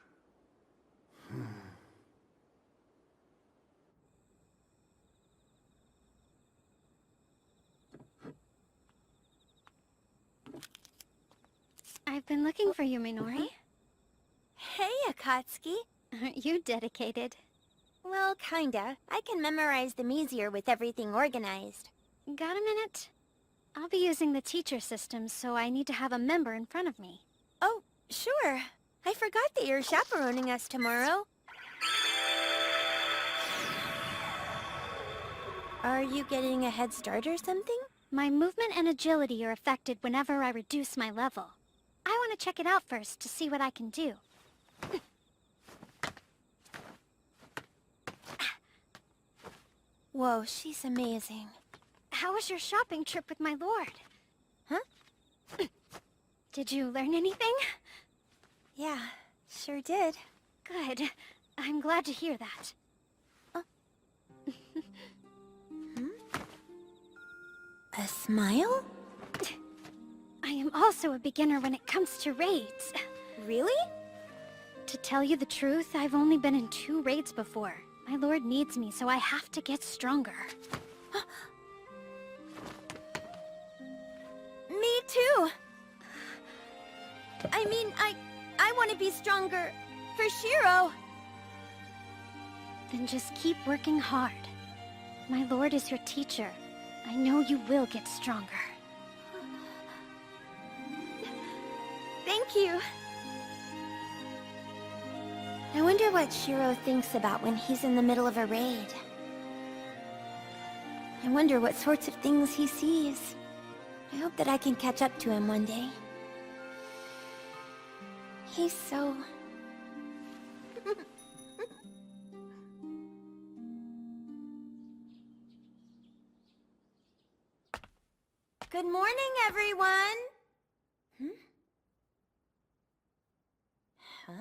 I've been looking for you, Minori. Hey, Akatsuki. Aren't you dedicated? Well, kinda. I can memorize them easier with everything organized. Got a minute? I'll be using the teacher system, so I need to have a member in front of me. Oh, sure. I forgot that you're chaperoning us tomorrow. Are you getting a head start or something? My movement and agility are affected whenever I reduce my level. I want to check it out first to see what I can do. Whoa, she's amazing. How was your shopping trip with my lord? Huh? Did you learn anything? Yeah, sure did. Good. I'm glad to hear that. A smile? I am also a beginner when it comes to raids. Really? To tell you the truth, I've only been in 2 raids before. My lord needs me, so I have to get stronger. Me too! I mean, I want to be stronger for Shiro! Then just keep working hard. My lord is your teacher. I know you will get stronger. Thank you! I wonder what Shiro thinks about when he's in the middle of a raid. I wonder what sorts of things he sees. I hope that I can catch up to him one day. He's so... Good morning, everyone! Huh?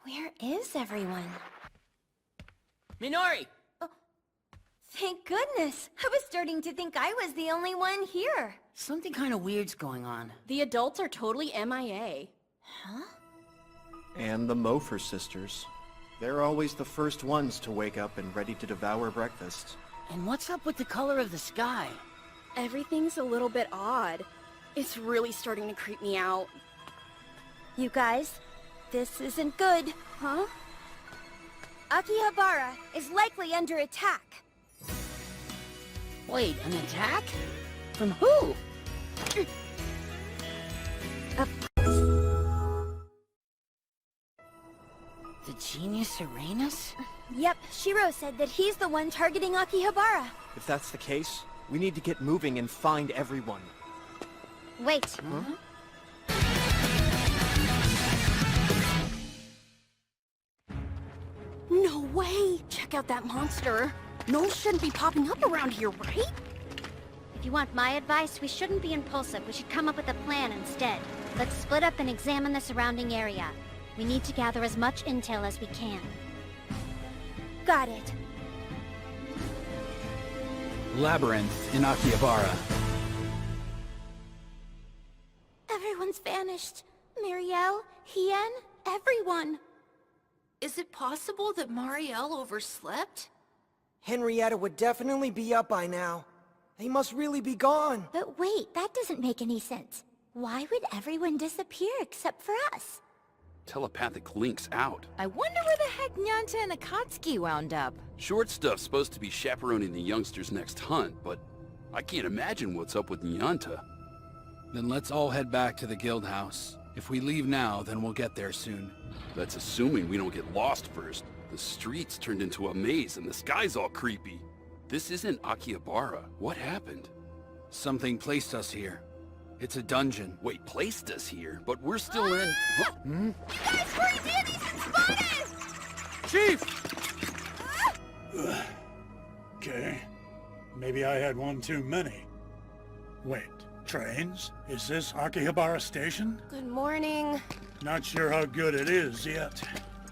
Where is everyone? Minori! Oh, thank goodness! I was starting to think I was the only one here. Something kind of weird's going on. The adults are totally MIA. Huh? And the Mofer sisters. They're always the first ones to wake up and ready to devour breakfast. And what's up with the color of the sky? Everything's a little bit odd. It's really starting to creep me out. You guys, this isn't good. Huh? Akihabara is likely under attack. Wait, an attack? From who? The genius Uranus? Yep, Shiro said that he's the one targeting Akihabara. If that's the case, we need to get moving and find everyone. Wait. Huh? No way! Check out that monster. Gnolls shouldn't be popping up around here, right? If you want my advice, we shouldn't be impulsive. We should come up with a plan instead. Let's split up and examine the surrounding area. We need to gather as much intel as we can. Got it. Labyrinth in Akihabara. Everyone's vanished. Marielle, Hien, everyone. Is it possible that Marielle overslept? Henrietta would definitely be up by now. They must really be gone. But wait, that doesn't make any sense. Why would everyone disappear except for us? Telepathic links out. I wonder where the heck Nyanta and Akatsuki wound up. Short Stuff's supposed to be chaperoning the youngsters' next hunt, but I can't imagine what's up with Nyanta. Then let's all head back to the guild house. If we leave now, then we'll get there soon. That's assuming we don't get lost first. The streets turned into a maze and the sky's all creepy. This isn't Akihabara. What happened? Something placed us here. It's a dungeon. Wait, placed us here? But we're still in... Huh? You guys, free dandies and spotted! Chief! Okay. Maybe I had one too many. Wait, trains? Is this Akihabara Station? Good morning. Not sure how good it is yet.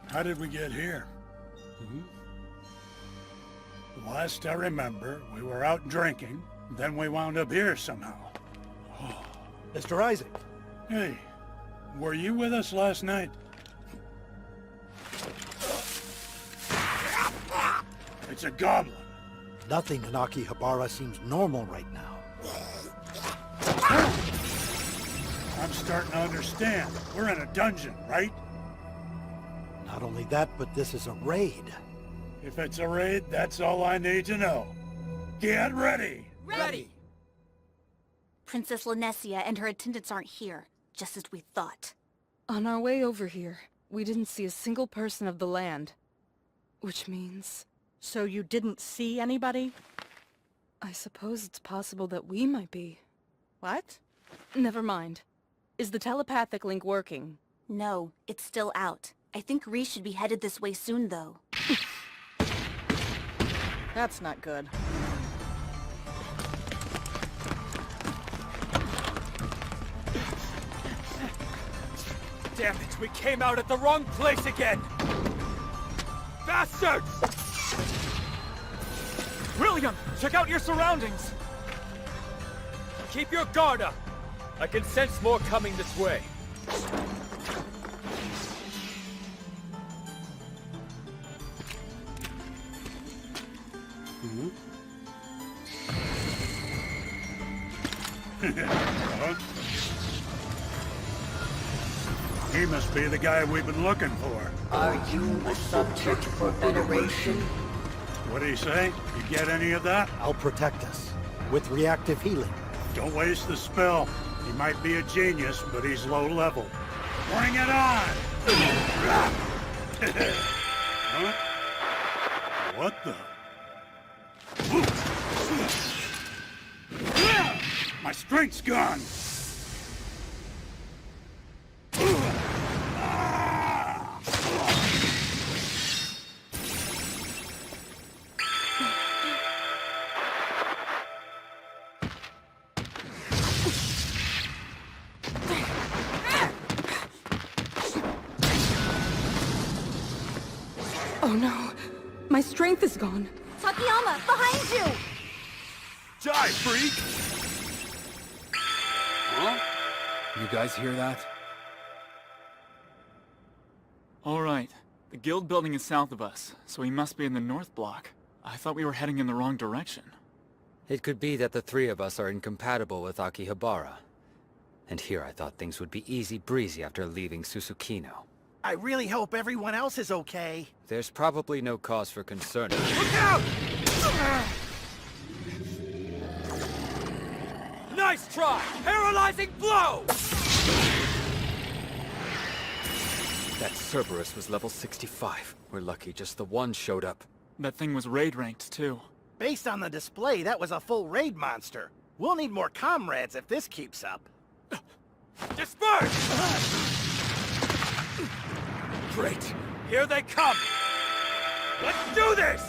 How did we get here? Last I remember, we were out drinking, then we wound up here somehow. Mr. Isaac. Hey, were you with us last night? It's a goblin. Nothing in Akihabara seems normal right now. I'm starting to understand. We're in a dungeon, right? Not only that, but this is a raid. If it's a raid, that's all I need to know. Get ready! Ready! Princess Lanessia and her attendants aren't here, just as we thought. On our way over here, we didn't see a single person of the land. Which means... So you didn't see anybody? I suppose it's possible that we might be. What? Never mind. Is the telepathic link working? No, it's still out. I think Rhys should be headed this way soon, though. That's not good. Damn it, we came out at the wrong place again! Bastards! William, check out your surroundings! Keep your guard up! I can sense more coming this way. Huh? He must be the guy we've been looking for. Are you a subject for veneration? What'd he say? You get any of that? I'll protect us. With reactive healing. Don't waste the spell. He might be a genius, but he's low level. Bring it on! Huh? What the? My strength's gone! Oh no! My strength is gone! Takayama, behind you! Die, freak! Huh? You guys hear that? All right. The guild building is south of us, so we must be in the north block. I thought we were heading in the wrong direction. It could be that the three of us are incompatible with Akihabara. And here I thought things would be easy breezy after leaving Susukino. I really hope everyone else is okay. There's probably no cause for concern. Look out! Nice try! Paralyzing blow! That Cerberus was level 65. We're lucky just the one showed up. That thing was raid ranked, too. Based on the display, that was a full raid monster. We'll need more comrades if this keeps up. Disperse! Great! Here they come! Let's do this!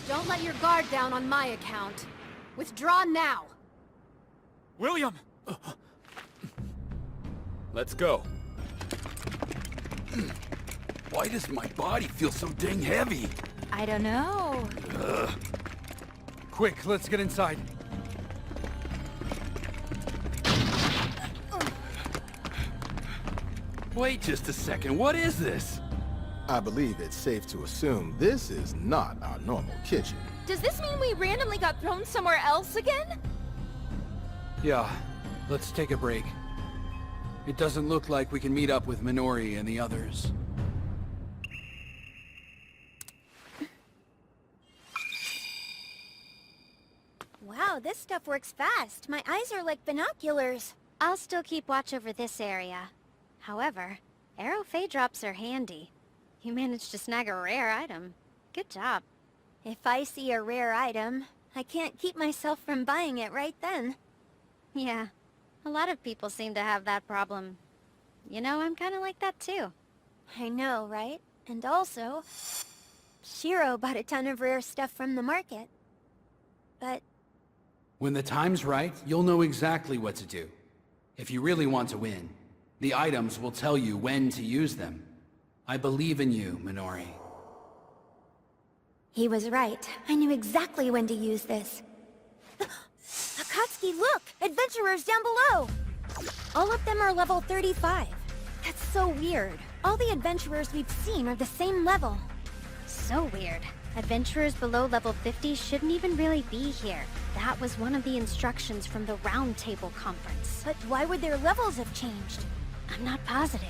Don't let your guard down on my account. Withdraw now. William! Let's go. Why does my body feel so dang heavy? I don't know. Ugh. Quick, let's get inside. Wait just a second, what is this? I believe it's safe to assume this is not our normal kitchen. Does this mean we randomly got thrown somewhere else again? Yeah, let's take a break. It doesn't look like we can meet up with Minori and the others. Wow, this stuff works fast. My eyes are like binoculars. I'll still keep watch over this area. However, arrow fey drops are handy. You managed to snag a rare item. Good job. If I see a rare item, I can't keep myself from buying it right then. Yeah, a lot of people seem to have that problem. You know, I'm kinda like that too. I know, right? And also, Shiro bought a ton of rare stuff from the market. But When the time's right, you'll know exactly what to do. If you really want to win, the items will tell you when to use them. I believe in you, Minori. he was right. I knew exactly when to use this. Akatsuki, look! Adventurers down below! All of them are level 35. That's so weird. All the adventurers we've seen are the same level. So weird. Adventurers below level 50 shouldn't even really be here. That was one of the instructions from the Round Table Conference. But why would their levels have changed? I'm not positive,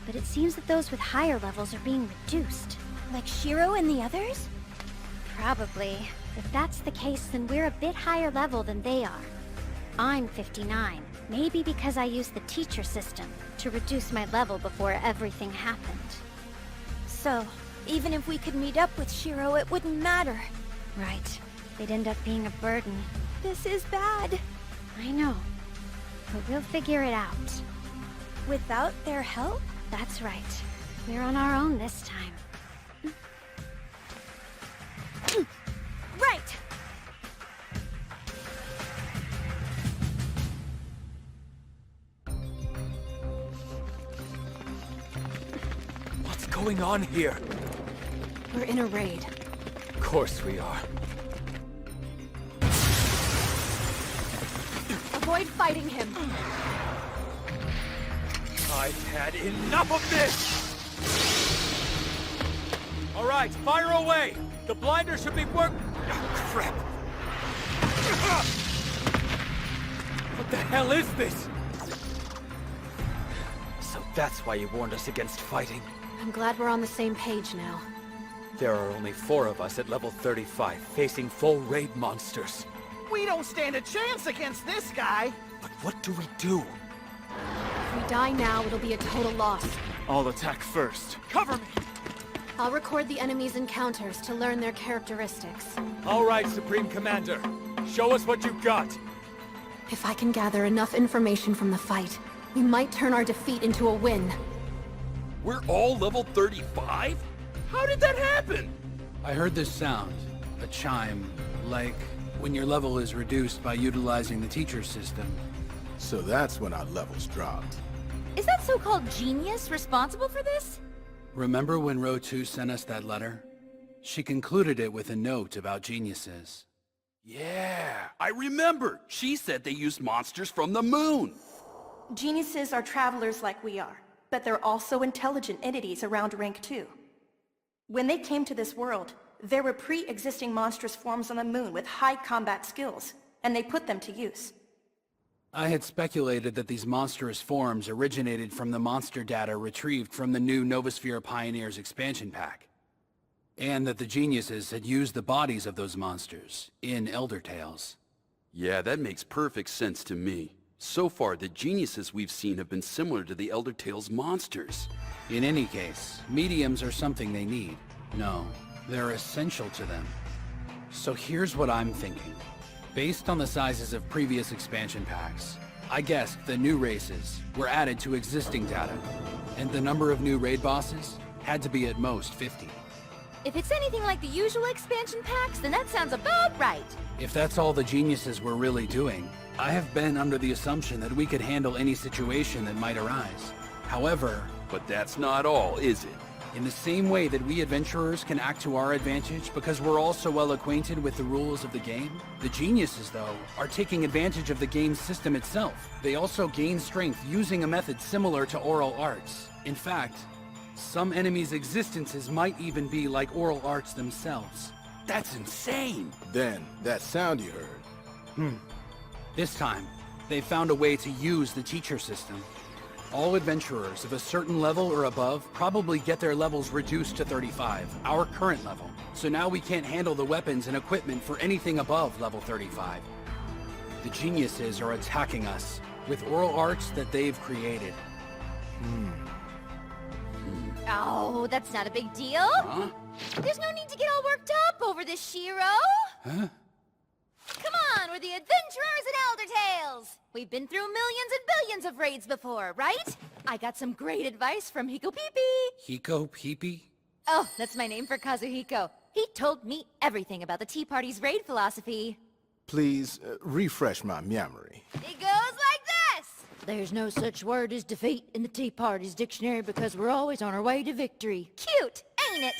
but it seems that those with higher levels are being reduced. Like Shiro and the others? Probably. If that's the case, then we're a bit higher level than they are. I'm 59, maybe because I used the teacher system to reduce my level before everything happened. So, even if we could meet up with Shiro, it wouldn't matter. Right. They'd end up being a burden. This is bad. I know. But we'll figure it out. Without their help? That's right. We're on our own this time. Right! What's going on here? We're in a raid. Of course we are. Avoid fighting him. I've had enough of this! All right, fire away! The blinder should be work... Oh, crap! What the hell is this? So that's why you warned us against fighting. I'm glad we're on the same page now. There are only 4 of us at level 35, facing full raid monsters. We don't stand a chance against this guy! But what do we do? If we die now, it'll be a total loss. I'll attack first. Cover me! I'll record the enemy's encounters to learn their characteristics. All right, Supreme Commander. Show us what you've got. If I can gather enough information from the fight, we might turn our defeat into a win. We're all level 35? How did that happen? I heard this sound, a chime, like when your level is reduced by utilizing the teacher system. So that's when our levels dropped. Is that so-called genius responsible for this? Remember when Row 2 sent us that letter? She concluded it with a note about geniuses. Yeah, I remember. She said they used monsters from the moon. Geniuses are travelers like we are, but they're also intelligent entities around rank 2. When they came to this world, there were pre-existing monstrous forms on the moon with high combat skills, and they put them to use. I had speculated that these monstrous forms originated from the monster data retrieved from the new Novosphere Pioneers expansion pack, and that the geniuses had used the bodies of those monsters in Elder Tales. Yeah, that makes perfect sense to me. So far, the geniuses we've seen have been similar to the Elder Tales monsters. In any case, mediums are something they need. No, they're essential to them. So here's what I'm thinking. Based on the sizes of previous expansion packs, I guessed the new races were added to existing data, and the number of new raid bosses had to be at most 50. If it's anything like the usual expansion packs, then that sounds about right. If that's all the geniuses were really doing, I have been under the assumption that we could handle any situation that might arise. However... But that's not all, is it? In the same way that we adventurers can act to our advantage because we're all so well acquainted with the rules of the game, the geniuses, though, are taking advantage of the game's system itself. They also gain strength using a method similar to oral arts. In fact, some enemies' existences might even be like oral arts themselves. That's insane! Then, that sound you heard. This time, they found a way to use the teacher system. All adventurers of a certain level or above probably get their levels reduced to 35, our current level. So now we can't handle the weapons and equipment for anything above level 35. The geniuses are attacking us with oral arts that they've created. Oh, that's not a big deal. Huh? There's no need to get all worked up over this, Shiro. Huh? Come on, we're the adventurers in Elder Tales. We've been through millions and billions of raids before, right? I got some great advice from Hiko Peepee. Hiko Peepee? Oh, that's my name for Kazuhiko. He told me everything about the Tea Party's raid philosophy. Please, refresh my memory. It goes like this. There's no such word as defeat in the Tea Party's dictionary because we're always on our way to victory. Cute, ain't it?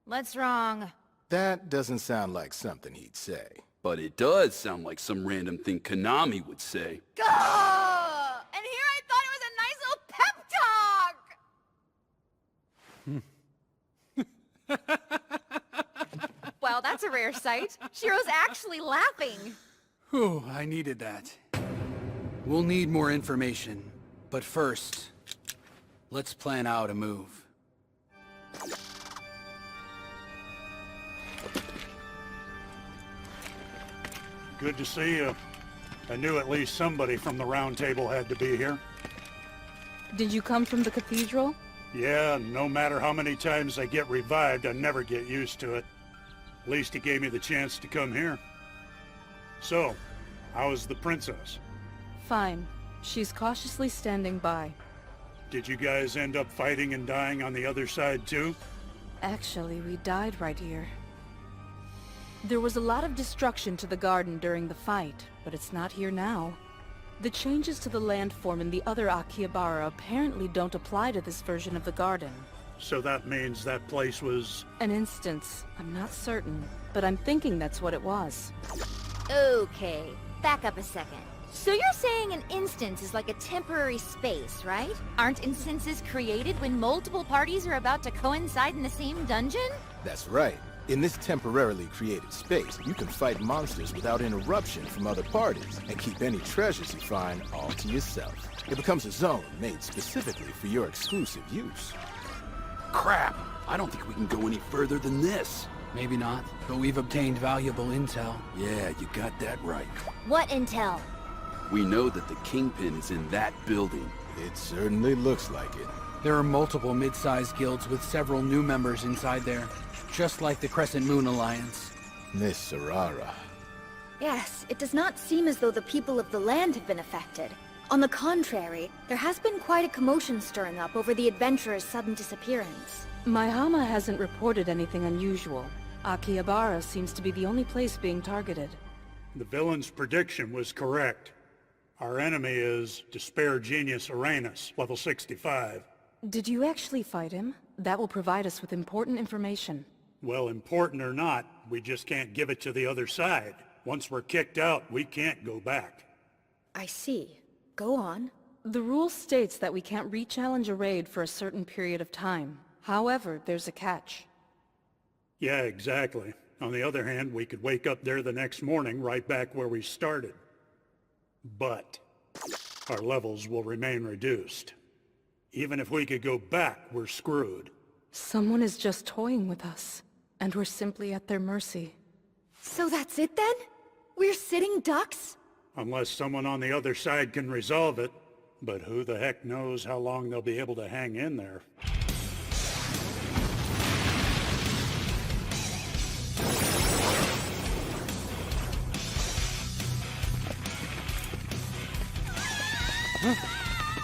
What's wrong? That doesn't sound like something he'd say. But it does sound like some random thing Konami would say. Gah! And here I thought it was a nice little pep talk! Wow, that's a rare sight. Shiro's actually laughing. Whew, I needed that. We'll need more information. But first, let's plan out a move. Good to see you. I knew at least somebody from the round table had to be here. Did you come from the cathedral? Yeah, no matter how many times I get revived, I never get used to it. At least he gave me the chance to come here. So, how is the princess? Fine. She's cautiously standing by. Did you guys end up fighting and dying on the other side too? Actually, we died right here. There was a lot of destruction to the garden during the fight, but it's not here now. The changes to the landform in the other Akihabara apparently don't apply to this version of the garden. So that means that place was... An instance. I'm not certain, but I'm thinking that's what it was. Okay, back up a second. So you're saying an instance is like a temporary space, right? Aren't instances created when multiple parties are about to coincide in the same dungeon? That's right. In this temporarily created space, you can fight monsters without interruption from other parties and keep any treasures you find all to yourself. It becomes a zone made specifically for your exclusive use. Crap! I don't think we can go any further than this. Maybe not, but we've obtained valuable intel. Yeah, you got that right. What intel? We know that the Kingpin is in that building. It certainly looks like it. There are multiple mid-sized guilds with several new members inside there, just like the Crescent Moon Alliance. Miss Sarara. Yes, it does not seem as though the people of the land have been affected. On the contrary, there has been quite a commotion stirring up over the adventurer's sudden disappearance. Maihama hasn't reported anything unusual. Akihabara seems to be the only place being targeted. The villain's prediction was correct. Our enemy is Despair Genius Uranus, level 65. Did you actually fight him? That will provide us with important information. Well, important or not, we just can't give it to the other side. Once we're kicked out, we can't go back. I see. Go on. The rule states that we can't re-challenge a raid for a certain period of time. However, there's a catch. Yeah, exactly. On the other hand, we could wake up there the next morning right back where we started. But our levels will remain reduced. Even if we could go back, we're screwed. Someone is just toying with us, and we're simply at their mercy. So that's it then? We're sitting ducks? Unless someone on the other side can resolve it. But who the heck knows how long they'll be able to hang in there.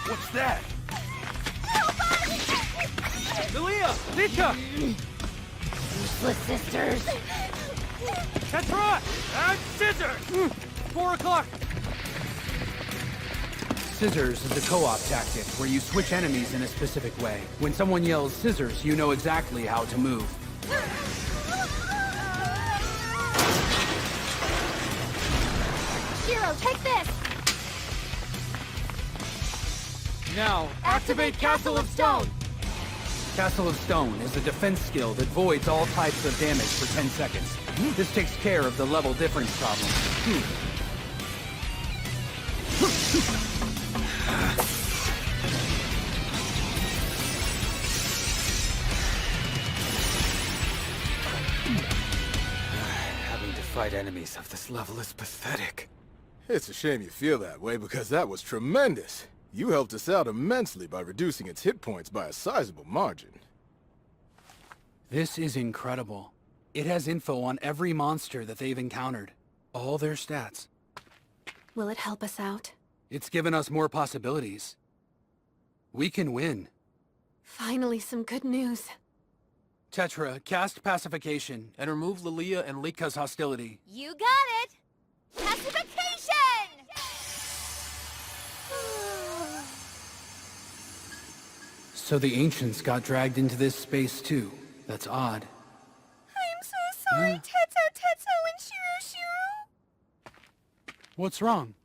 What's that? Lilia! Nika! Useless sisters! Tetra! And Scissors! 4 o'clock! Scissors is a co-op tactic where you switch enemies in a specific way. When someone yells scissors, you know exactly how to move. Shiro, take this! Now, activate Castle of Stone! Castle of Stone is a defense skill that voids all types of damage for 10 seconds. This takes care of the level difference problem. Having to fight enemies of this level is pathetic. It's a shame you feel that way because that was tremendous. You helped us out immensely by reducing its hit points by a sizable margin. This is incredible. It has info on every monster that they've encountered. All their stats. Will it help us out? It's given us more possibilities. We can win. Finally, some good news. Tetra, cast Pacification and remove Lilia and Lika's hostility. You got it! Pacification! So the Ancients got dragged into this space too. That's odd. I'm so sorry, Tetsu and Shiro. What's wrong?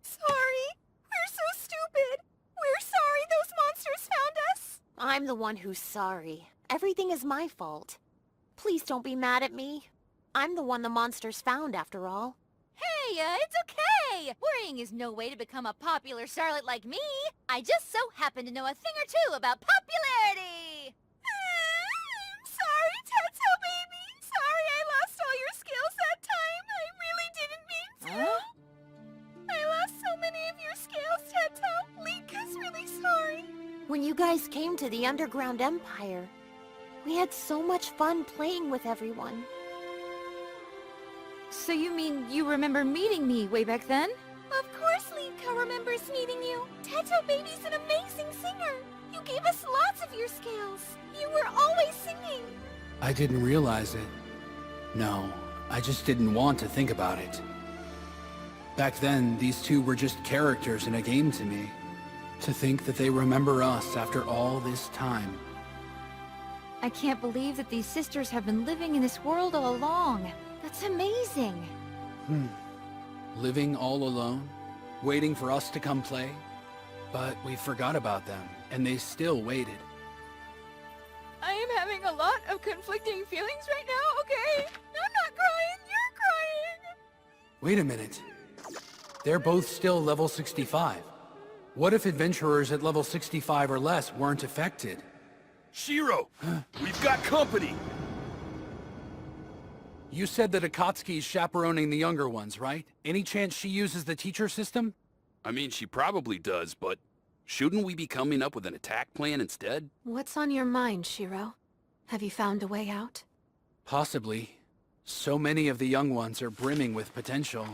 Sorry. We're so stupid. We're sorry those monsters found us. I'm the one who's sorry. Everything is my fault. Please don't be mad at me. I'm the one the monsters found, after all. Hey, it's okay! Worrying is no way to become a popular starlet like me. I just so happen to know a thing or two about popularity! I'm sorry, Tetsu, baby. Sorry I lost all your skills that time. I really didn't mean to. Huh? I lost so many of your skills, Tetsu. Lika's really sorry. When you guys came to the Underground Empire, we had so much fun playing with everyone. So you mean you remember meeting me way back then? Of course Lika remembers meeting you. Tetsu baby's an amazing singer. You gave us lots of your scales. You were always singing. I didn't realize it. No, I just didn't want to think about it. Back then, these two were just characters in a game to me. To think that they remember us after all this time. I can't believe that these sisters have been living in this world all along. That's amazing. Living all alone, waiting for us to come play. But we forgot about them, and they still waited. I am having a lot of conflicting feelings right now, okay? I'm not crying, you're crying! Wait a minute. They're both still level 65. What if adventurers at level 65 or less weren't affected? Shiro! We've got company! You said that Akatsuki's chaperoning the younger ones, right? Any chance she uses the teacher system? I mean, she probably does, but shouldn't we be coming up with an attack plan instead? What's on your mind, Shiro? Have you found a way out? Possibly. So many of the young ones are brimming with potential.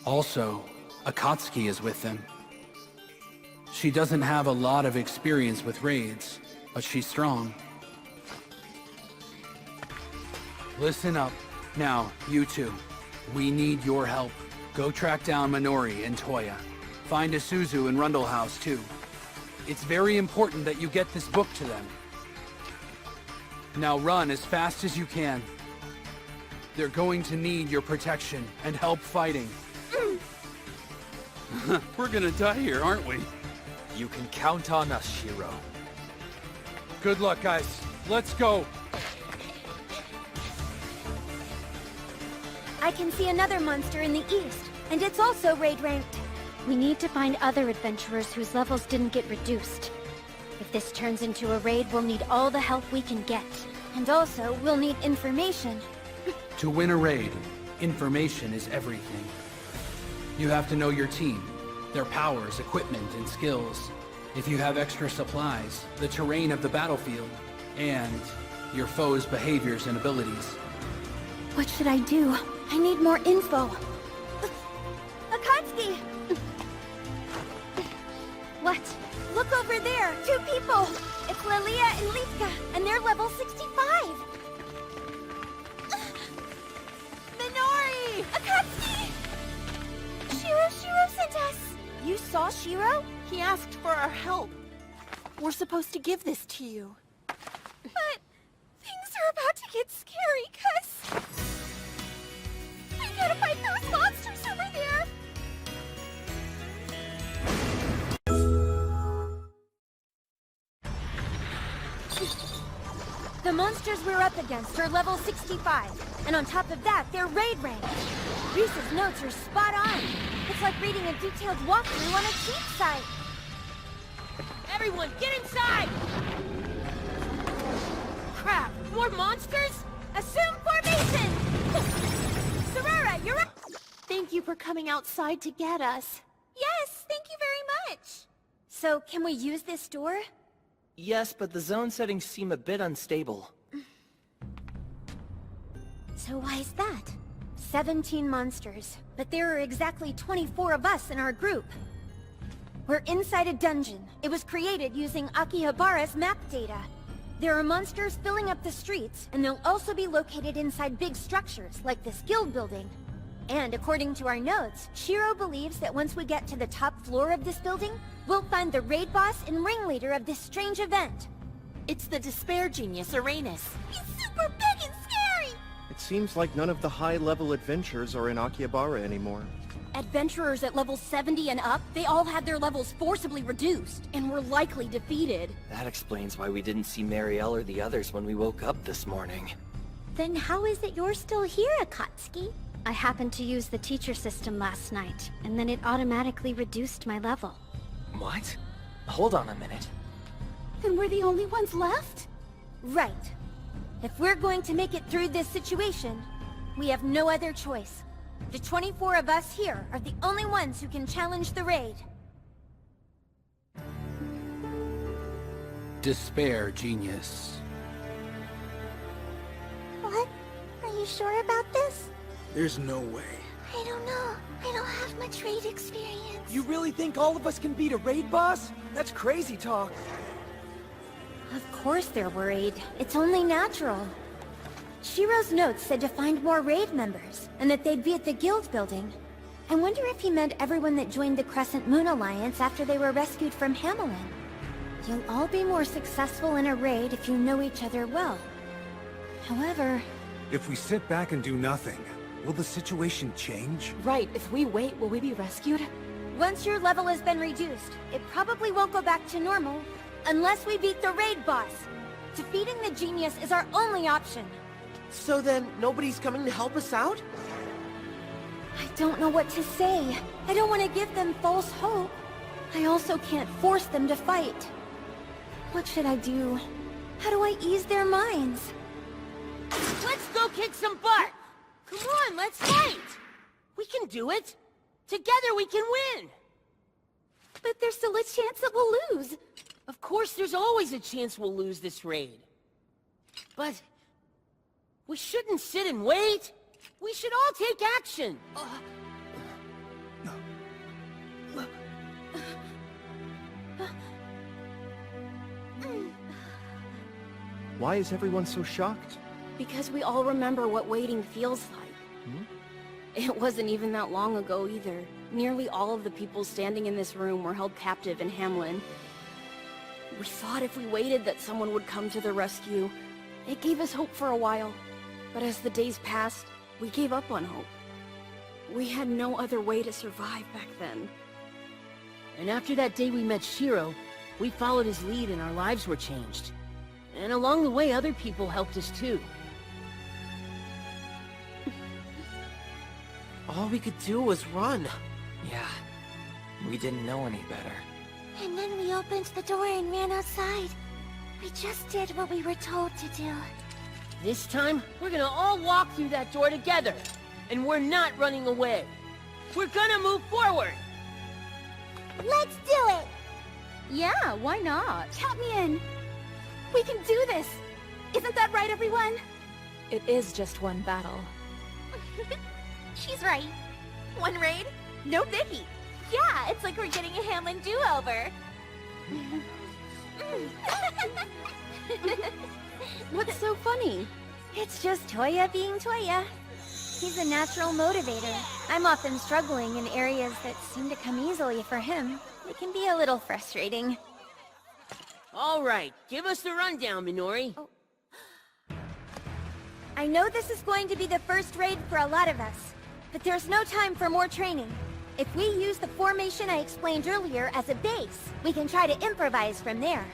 Also, Akatsuki is with them. She doesn't have a lot of experience with raids, but she's strong. Listen up. Now, you two. We need your help. Go track down Minori and Toya. Find Isuzu and Rundle House, too. It's very important that you get this book to them. Now run as fast as you can. They're going to need your protection and help fighting. We're gonna die here, aren't we? You can count on us, Shiro. Good luck, guys. Let's go. I can see another monster in the east, and it's also raid ranked. We need to find other adventurers whose levels didn't get reduced. If this turns into a raid, we'll need all the help we can get. And also, we'll need information. To win a raid, information is everything. You have to know your team, their powers, equipment, and skills. If you have extra supplies, the terrain of the battlefield, and your foe's behaviors and abilities. What should I do? I need more info. Akatsuki! What? Look over over there! 2 people! It's Lilia and Litka, and they're level 65! Minori! Akatsuki! Shiro sent us! You saw Shiro? He asked for our help. We're supposed to give this to you. But things are about to get scary, cuz... we gotta fight those monsters over there! The monsters we're up against are level 65, and on top of that, they're raid rank. Reese's notes are spot on. It's like reading a detailed walkthrough on a cheat site. Everyone, get inside! Crap, more monsters? Assume formation! Sorara, you're up! Thank you for coming outside to get us. Yes, thank you very much! So, can we use this door? Yes, but the zone settings seem a bit unstable. So why is that? 17 monsters, but there are exactly 24 of us in our group. We're inside a dungeon. It was created using Akihabara's map data. There are monsters filling up the streets, and they'll also be located inside big structures, like this guild building. And according to our notes, Shiro believes that once we get to the top floor of this building, we'll find the raid boss and ringleader of this strange event. It's the despair genius, Uranus. He's super big and scary! It seems like none of the high-level adventurers are in Akihabara anymore. Adventurers at level 70 and up, they all had their levels forcibly reduced, and were likely defeated. That explains why we didn't see Marielle or the others when we woke up this morning. Then how is it you're still here, Akatsuki? I happened to use the teacher system last night, and then it automatically reduced my level. What? Hold on a minute. Then we're the only ones left? Right. If we're going to make it through this situation, we have no other choice. The 24 of us here are the only ones who can challenge the raid. Despair, genius. What? Are you sure about this? There's no way. I don't know. I don't have much raid experience. You really think all of us can beat a raid boss? That's crazy talk. Of course they're worried. It's only natural. Shiro's notes said to find more raid members, and that they'd be at the guild building. I wonder if he meant everyone that joined the Crescent Moon Alliance after they were rescued from Hamelin. You'll all be more successful in a raid if you know each other well. However... If we sit back and do nothing, will the situation change? Right, if we wait, will we be rescued? Once your level has been reduced, it probably won't go back to normal, unless we beat the raid boss. Defeating the genius is our only option. So then, nobody's coming to help us out? I don't know what to say. I don't want to give them false hope. I also can't force them to fight. What should I do? How do I ease their minds? Let's go kick some butt! Come on, let's fight! We can do it! Together we can win! But there's still a chance that we'll lose. Of course there's always a chance we'll lose this raid. But... we shouldn't sit and wait! We should all take action! Why is everyone so shocked? Because we all remember what waiting feels like. It wasn't even that long ago either. Nearly all of the people standing in this room were held captive in Hamelin. We thought if we waited that someone would come to the rescue. It gave us hope for a while. But as the days passed, we gave up on hope. We had no other way to survive back then. And after that day we met Shiro, we followed his lead and our lives were changed. And along the way, other people helped us too. All we could do was run. Yeah, we didn't know any better. And then we opened the door and ran outside. We just did what we were told to do. This time, we're gonna all walk through that door together. And we're not running away. We're gonna move forward! Let's do it! Yeah, why not? Count me in. We can do this! Isn't that right, everyone? It is just one battle. She's right. One raid, no biggie. Yeah, it's like we're getting a Hamlin do-over. What's so funny? It's just Toya being Toya. He's a natural motivator. I'm often struggling in areas that seem to come easily for him. It can be a little frustrating. All right, give us the rundown, Minori. Oh. I know this is going to be the first raid for a lot of us, but there's no time for more training. If we use the formation I explained earlier as a base, we can try to improvise from there.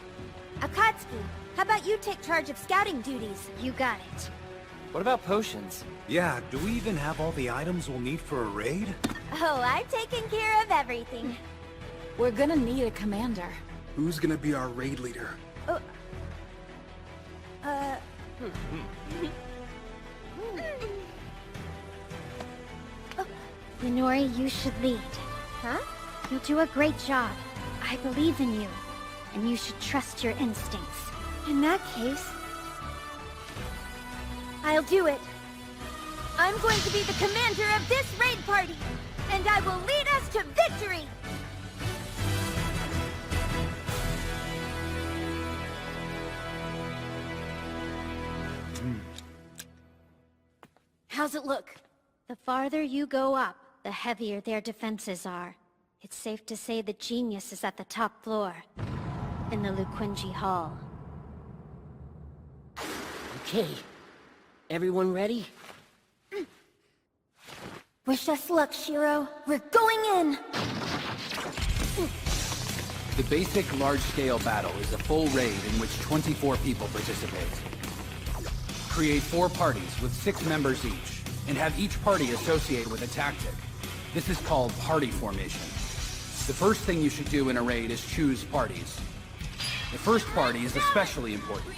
Akatsuki, how about you take charge of scouting duties? You got it. What about potions? Yeah, do we even have all the items we'll need for a raid? Oh, I've taken care of everything. We're gonna need a commander. Who's gonna be our raid leader? Minori, you should lead. Huh? You'll do a great job. I believe in you. And you should trust your instincts. In that case, I'll do it. I'm going to be the commander of this raid party, and I will lead us to victory! How's it look? The farther you go up, the heavier their defenses are. It's safe to say the genius is at the top floor, in the Luquinji Hall. Okay. Everyone ready? Wish us luck, Shiro. We're going in! The basic large-scale battle is a full raid in which 24 people participate. Create 4 parties with 6 members each, and have each party associate with a tactic. This is called party formation. The first thing you should do in a raid is choose parties. The first party is especially important.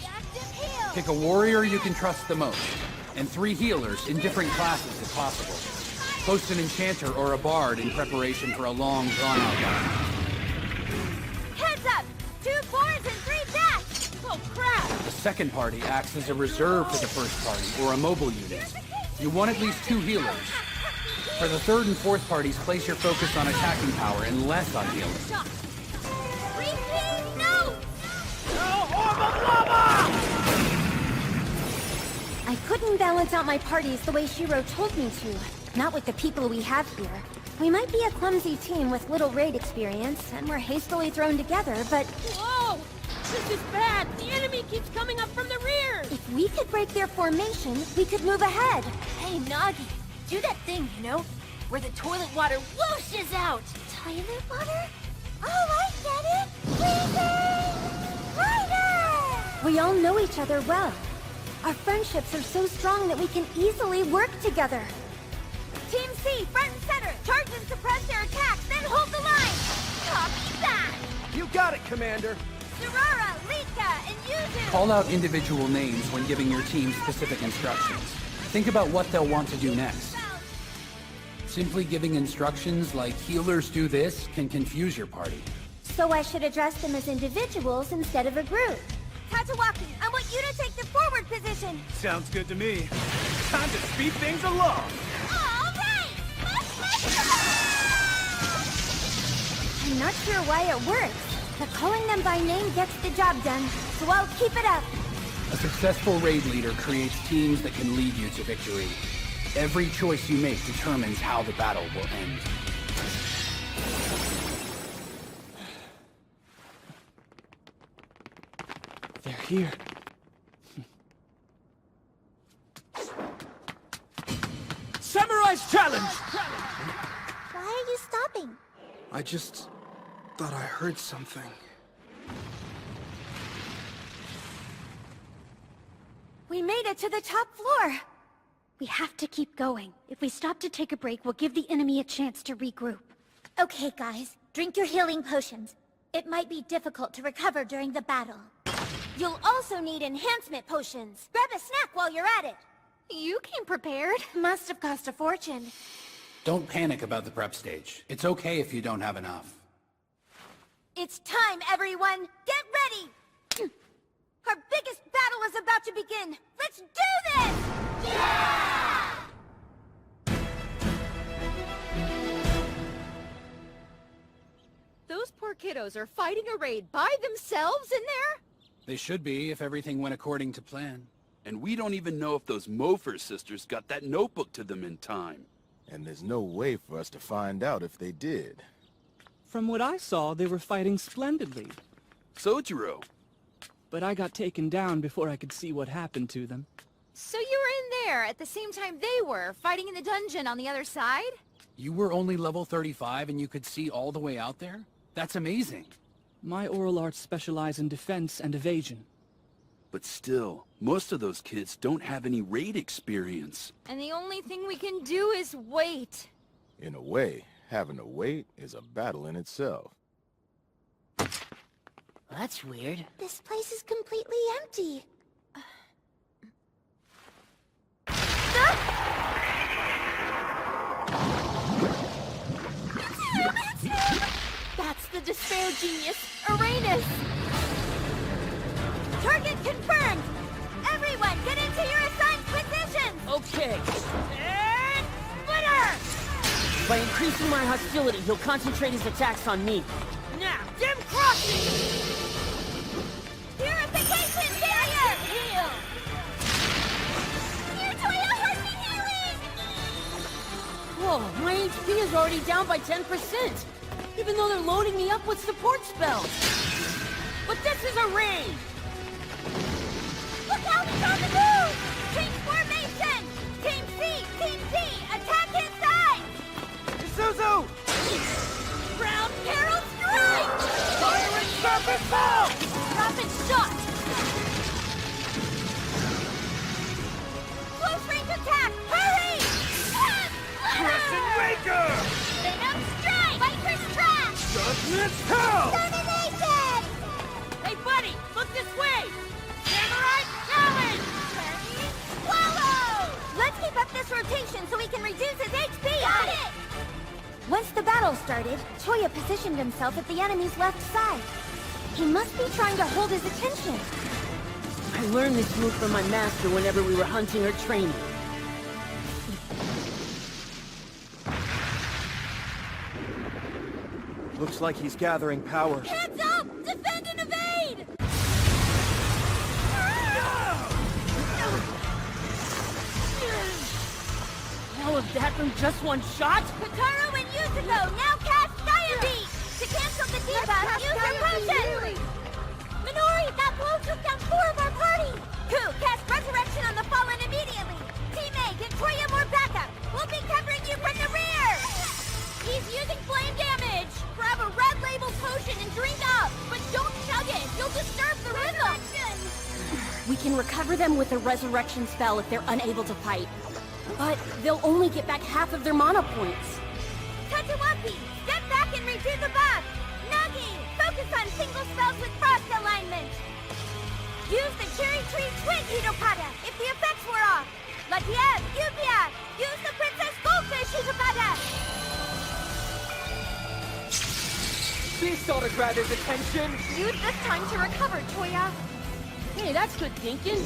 Pick a warrior you can trust the most, and 3 healers in different classes if possible. Post an enchanter or a bard in preparation for a long, drawn-out battle. Heads up! 2 forwards and 3 backs! Oh crap! The second party acts as a reserve for the first party, or a mobile unit. You want at least 2 healers. For the third and fourth parties, place your focus on attacking power and less on healing. Repeat, no! I couldn't balance out my parties the way Shiro told me to. Not with the people we have here. We might be a clumsy team with little raid experience, and we're hastily thrown together, but... Whoa! This is bad! The enemy keeps coming up from the rear! If we could break their formation, we could move ahead. Hey, Nagi, do that thing, you know, where the toilet water whooshes out. Toilet water? Oh, I get it! Freezing! Rider! We all know each other well. Our friendships are so strong that we can easily work together. Team C, front and center! Charge and suppress their attacks, then hold the line! Copy that! You got it, Commander! Sarara, Lika, and Yuzu! Call out individual names when giving your team specific instructions. Think about what they'll want to do next. Simply giving instructions like healers do this can confuse your party. So I should address them as individuals instead of a group. Tatawaki, I want you to take the forward position! Sounds good to me. Time to speed things along! Alright! I'm not sure why it works, but calling them by name gets the job done, so I'll keep it up. A successful raid leader creates teams that can lead you to victory. Every choice you make determines how the battle will end. They're here. Samurai's challenge! Why are you stopping? I just thought I heard something. We made it to the top floor! We have to keep going. If we stop to take a break, we'll give the enemy a chance to regroup. Okay, guys. Drink your healing potions. It might be difficult to recover during the battle. You'll also need enhancement potions. Grab a snack while you're at it. You came prepared. Must have cost a fortune. Don't panic about the prep stage. It's okay if you don't have enough. It's time, everyone! Get ready! Our biggest battle is about to begin! Let's do this! Yeah! Those poor kiddos are fighting a raid by themselves in there? They should be if everything went according to plan. And we don't even know if those Mofer sisters got that notebook to them in time. And there's no way for us to find out if they did. From what I saw, they were fighting splendidly. Sojiro. But I got taken down before I could see what happened to them. So you were in there at the same time they were, fighting in the dungeon on the other side? You were only level 35 and you could see all the way out there? That's amazing. My oral arts specialize in defense and evasion. But still, most of those kids don't have any raid experience. And the only thing we can do is wait. In a way, having to wait is a battle in itself. That's weird. This place is completely empty. That's the Despair Genius, Uranus! Target confirmed! Everyone, get into your assigned positions! Okay. And splitter! By increasing my hostility, he'll concentrate his attacks on me. Now, dim crossing! Purification barrier! Heal! Your Toyo has me healing! Whoa, my HP is already down by 10%! Even though they're loading me up with support spells! But this is a raid! Look out, he's on the move! Change formation! Team C, Team D, attack inside! Isuzu! Ground Peril Strike! Fire and serpent ball! Rapid shot! Close range attack! Hurry! Crescent Raker! Venom Strike! Viper's Trap! Judgment Hell! Domination! Hey buddy, look this way! Samurai Challenge! Swallow! Let's keep up this rotation so we can reduce his HP! Got it! Once the battle started, Toya positioned himself at the enemy's left side. He must be trying to hold his attention. I learned this move from my master whenever we were hunting her training. Looks like he's gathering power. Heads up! Defend and evade! All of that from just one shot? Kataru and Yuzuko now cast Dire Beat! To cancel the debuff, use your potion! Minori, that blow took down 4 of our party! Ku, cast Resurrection on the Fallen immediately! Team A, get Toya more backup! We'll be covering you from the rear! He's using flame damage! Grab a red label potion and drink up! But don't chug it! You'll disturb the rhythm! We can recover them with a resurrection spell if they're unable to fight. But they'll only get back half of their mana points. Tatawapi, step back and redo the buff! Nagi, focus on single spells with frost alignment! Use the Cherry Tree Twig Hitokata if the effects were off! Latiev, Yubia, use the Princess Goldfish Hitokata! This ought to grab his attention! Use this time to recover, Toya! Hey, that's good thinking.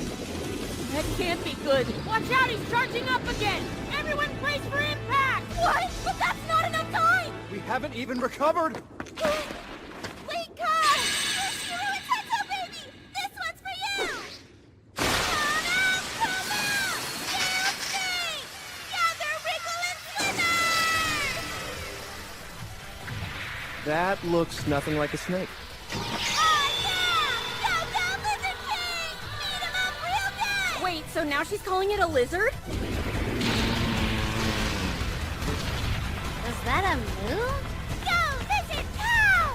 That can't be good. Watch out, he's charging up again! Everyone brace for impact! What? But that's not enough time! We haven't even recovered! Lika! Shiro and Tetsu, baby! This one's for you! Come out! Come out! You stink! Gather, wriggle, and slither! That looks nothing like a snake. Wait, so now she's calling it a lizard? Was that a move? Go, lizard, go!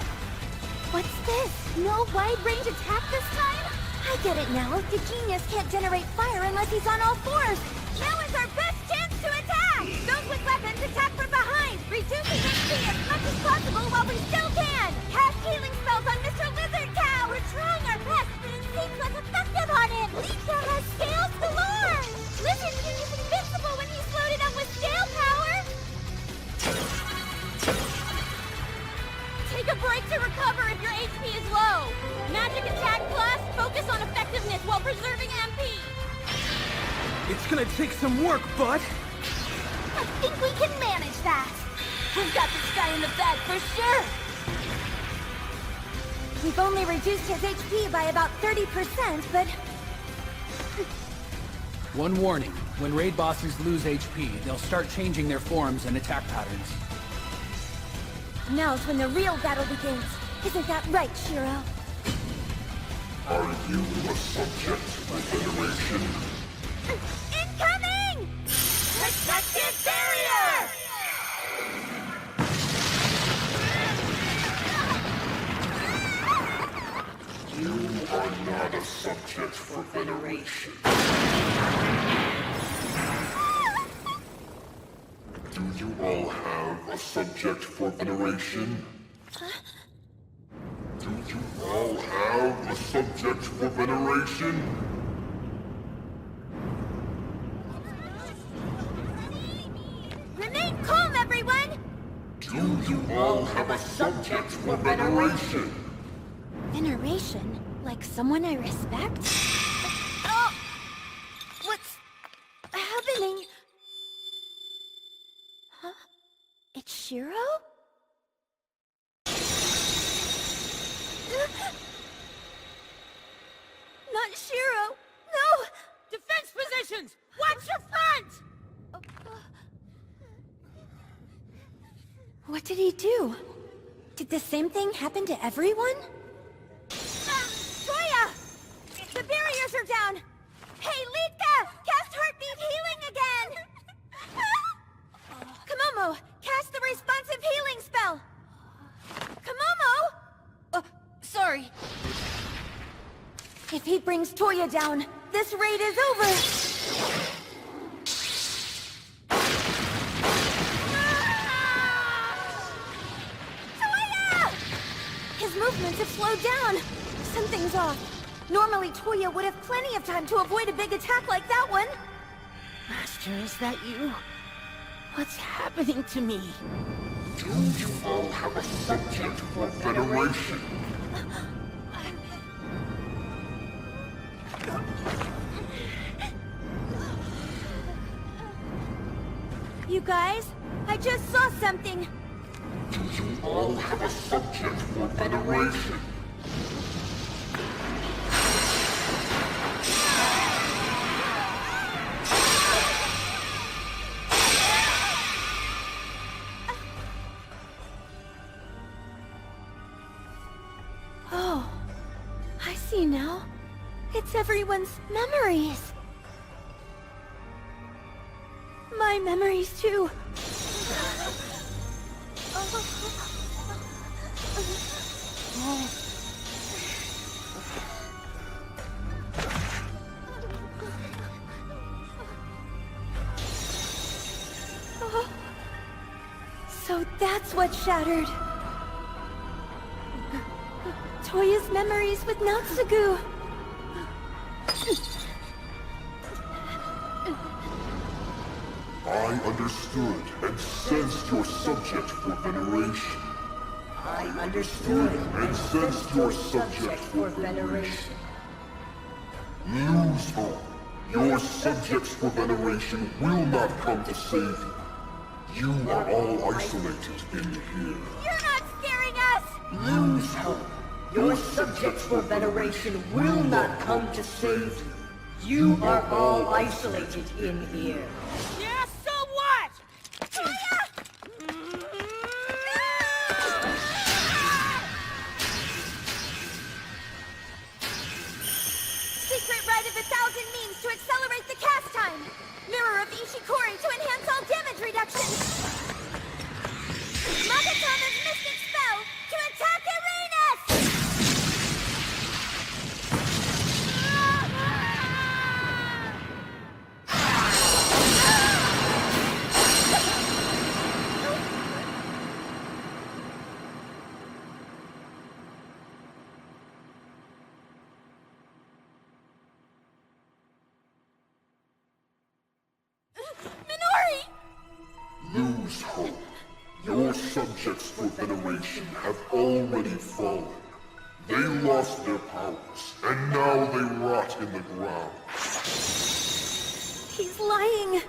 What's this? No wide-range attack this time? I get it now. The genius can't generate fire unless he's on all fours. Now is our best chance to attack! Those with weapons attack from behind, reducing HP as much as possible while we still can! Cast healing spells on Mr. Lizard Cow! We're trying our best, but it seems less effective on him! Lika has scales galore! Lizard King is invincible when he's loaded up with scale power! Take a break to recover if your HP is low! Magic Attack Plus, focus on effectiveness while preserving MP! It's gonna take some work, bud! I think we can manage that! We've got this guy in the bag for sure! We've only reduced his HP by about 30%, but... One warning. When raid bosses lose HP, they'll start changing their forms and attack patterns. Now's when the real battle begins. Isn't that right, Shiro? Are you a subject for veneration? Incoming! Protective barrier! You are not a subject for veneration. Do you all have a subject for veneration? Do you all have a subject for veneration? Remain calm, everyone! Do you all have a subject for veneration? Veneration? Like someone I respect? Oh! What's happening? Huh? It's Shiro? Not Shiro! No! Defense positions! Watch your front! What did he do? Did the same thing happen to everyone? Toya! The barriers are down! Hey, Litka! Cast Heartbeat Healing again! Komomo! Cast the responsive healing spell! Komomo! Sorry. If he brings Toya down, this raid is over! Toya! His movements have slowed down. Something's off. Normally, Toya would have plenty of time to avoid a big attack like that one. Master, is that you? What's happening to me? Do you all have a subject for veneration? You guys, I just saw something. Do you all have a subject for veneration? Oh, I see now. It's everyone's memories. My memories, too. So that's what shattered. Toya's memories with Natsugu. I understood and sensed your subject for veneration. I understood and sensed your subject for veneration. Lose hope. Your subjects for veneration will not come to save you. You are all isolated in here. You're not scaring us! Lose hope. Your subjects for veneration will not come to save you. You are all isolated in here. Yeah, so what? Secret Rite of 1,000 means to accelerate the cast time. Mirror of Ishikori to enhance all damage reduction. Magatama's mystic spell to attack Uranus! Lose hope. Your subjects for veneration have already fallen. They lost their powers, and now they rot in the ground. He's lying.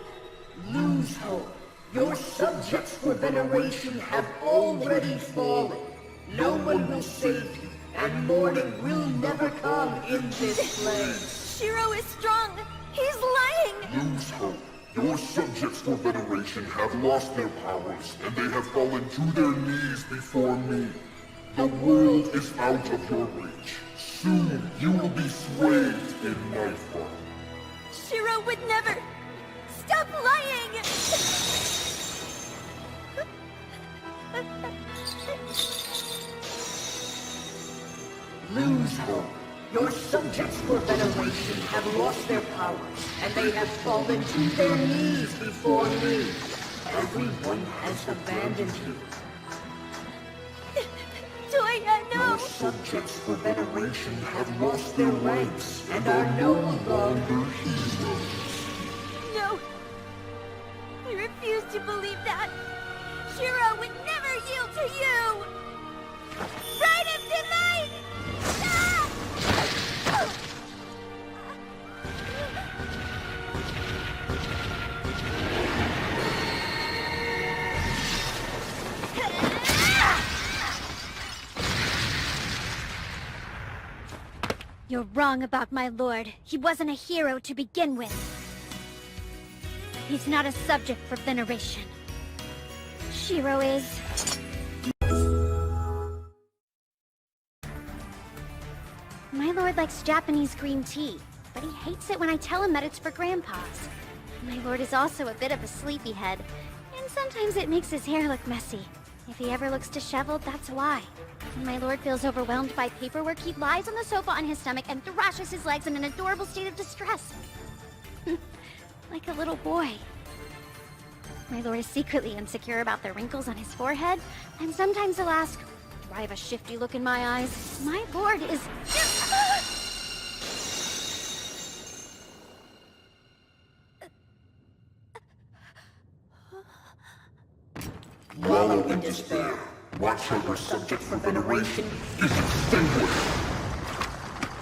Lose hope. Your subjects for veneration have already fallen. No one will save you, and morning will never come in this place. Shiro is strong. He's lying. Lose hope. Your subjects for veneration have lost their powers, and they have fallen to their knees before me. The world is out of your reach. Soon you will be swathed in Nightfall. Shiro would never. Stop lying! Lose hope. Your subjects for veneration have lost their powers, and they have fallen to their knees before me. Everyone has abandoned you. Toya, no! Your subjects for veneration have lost their ranks and are no longer heroes. No! I refuse to believe that! Shiro would never yield to you! Pride of Divine! Ah! You're wrong about my lord. He wasn't a hero to begin with. He's not a subject for veneration. Shiro is. My lord likes Japanese green tea, but he hates it when I tell him that it's for grandpas. My lord is also a bit of a sleepyhead, and sometimes it makes his hair look messy. If he ever looks disheveled, that's why. When my lord feels overwhelmed by paperwork, he lies on the sofa on his stomach and thrashes his legs in an adorable state of distress. Like a little boy. My lord is secretly insecure about the wrinkles on his forehead, and sometimes he'll ask, do I have a shifty look in my eyes? My lord is... Wallow in despair. Watch how your subject for veneration is extinguished.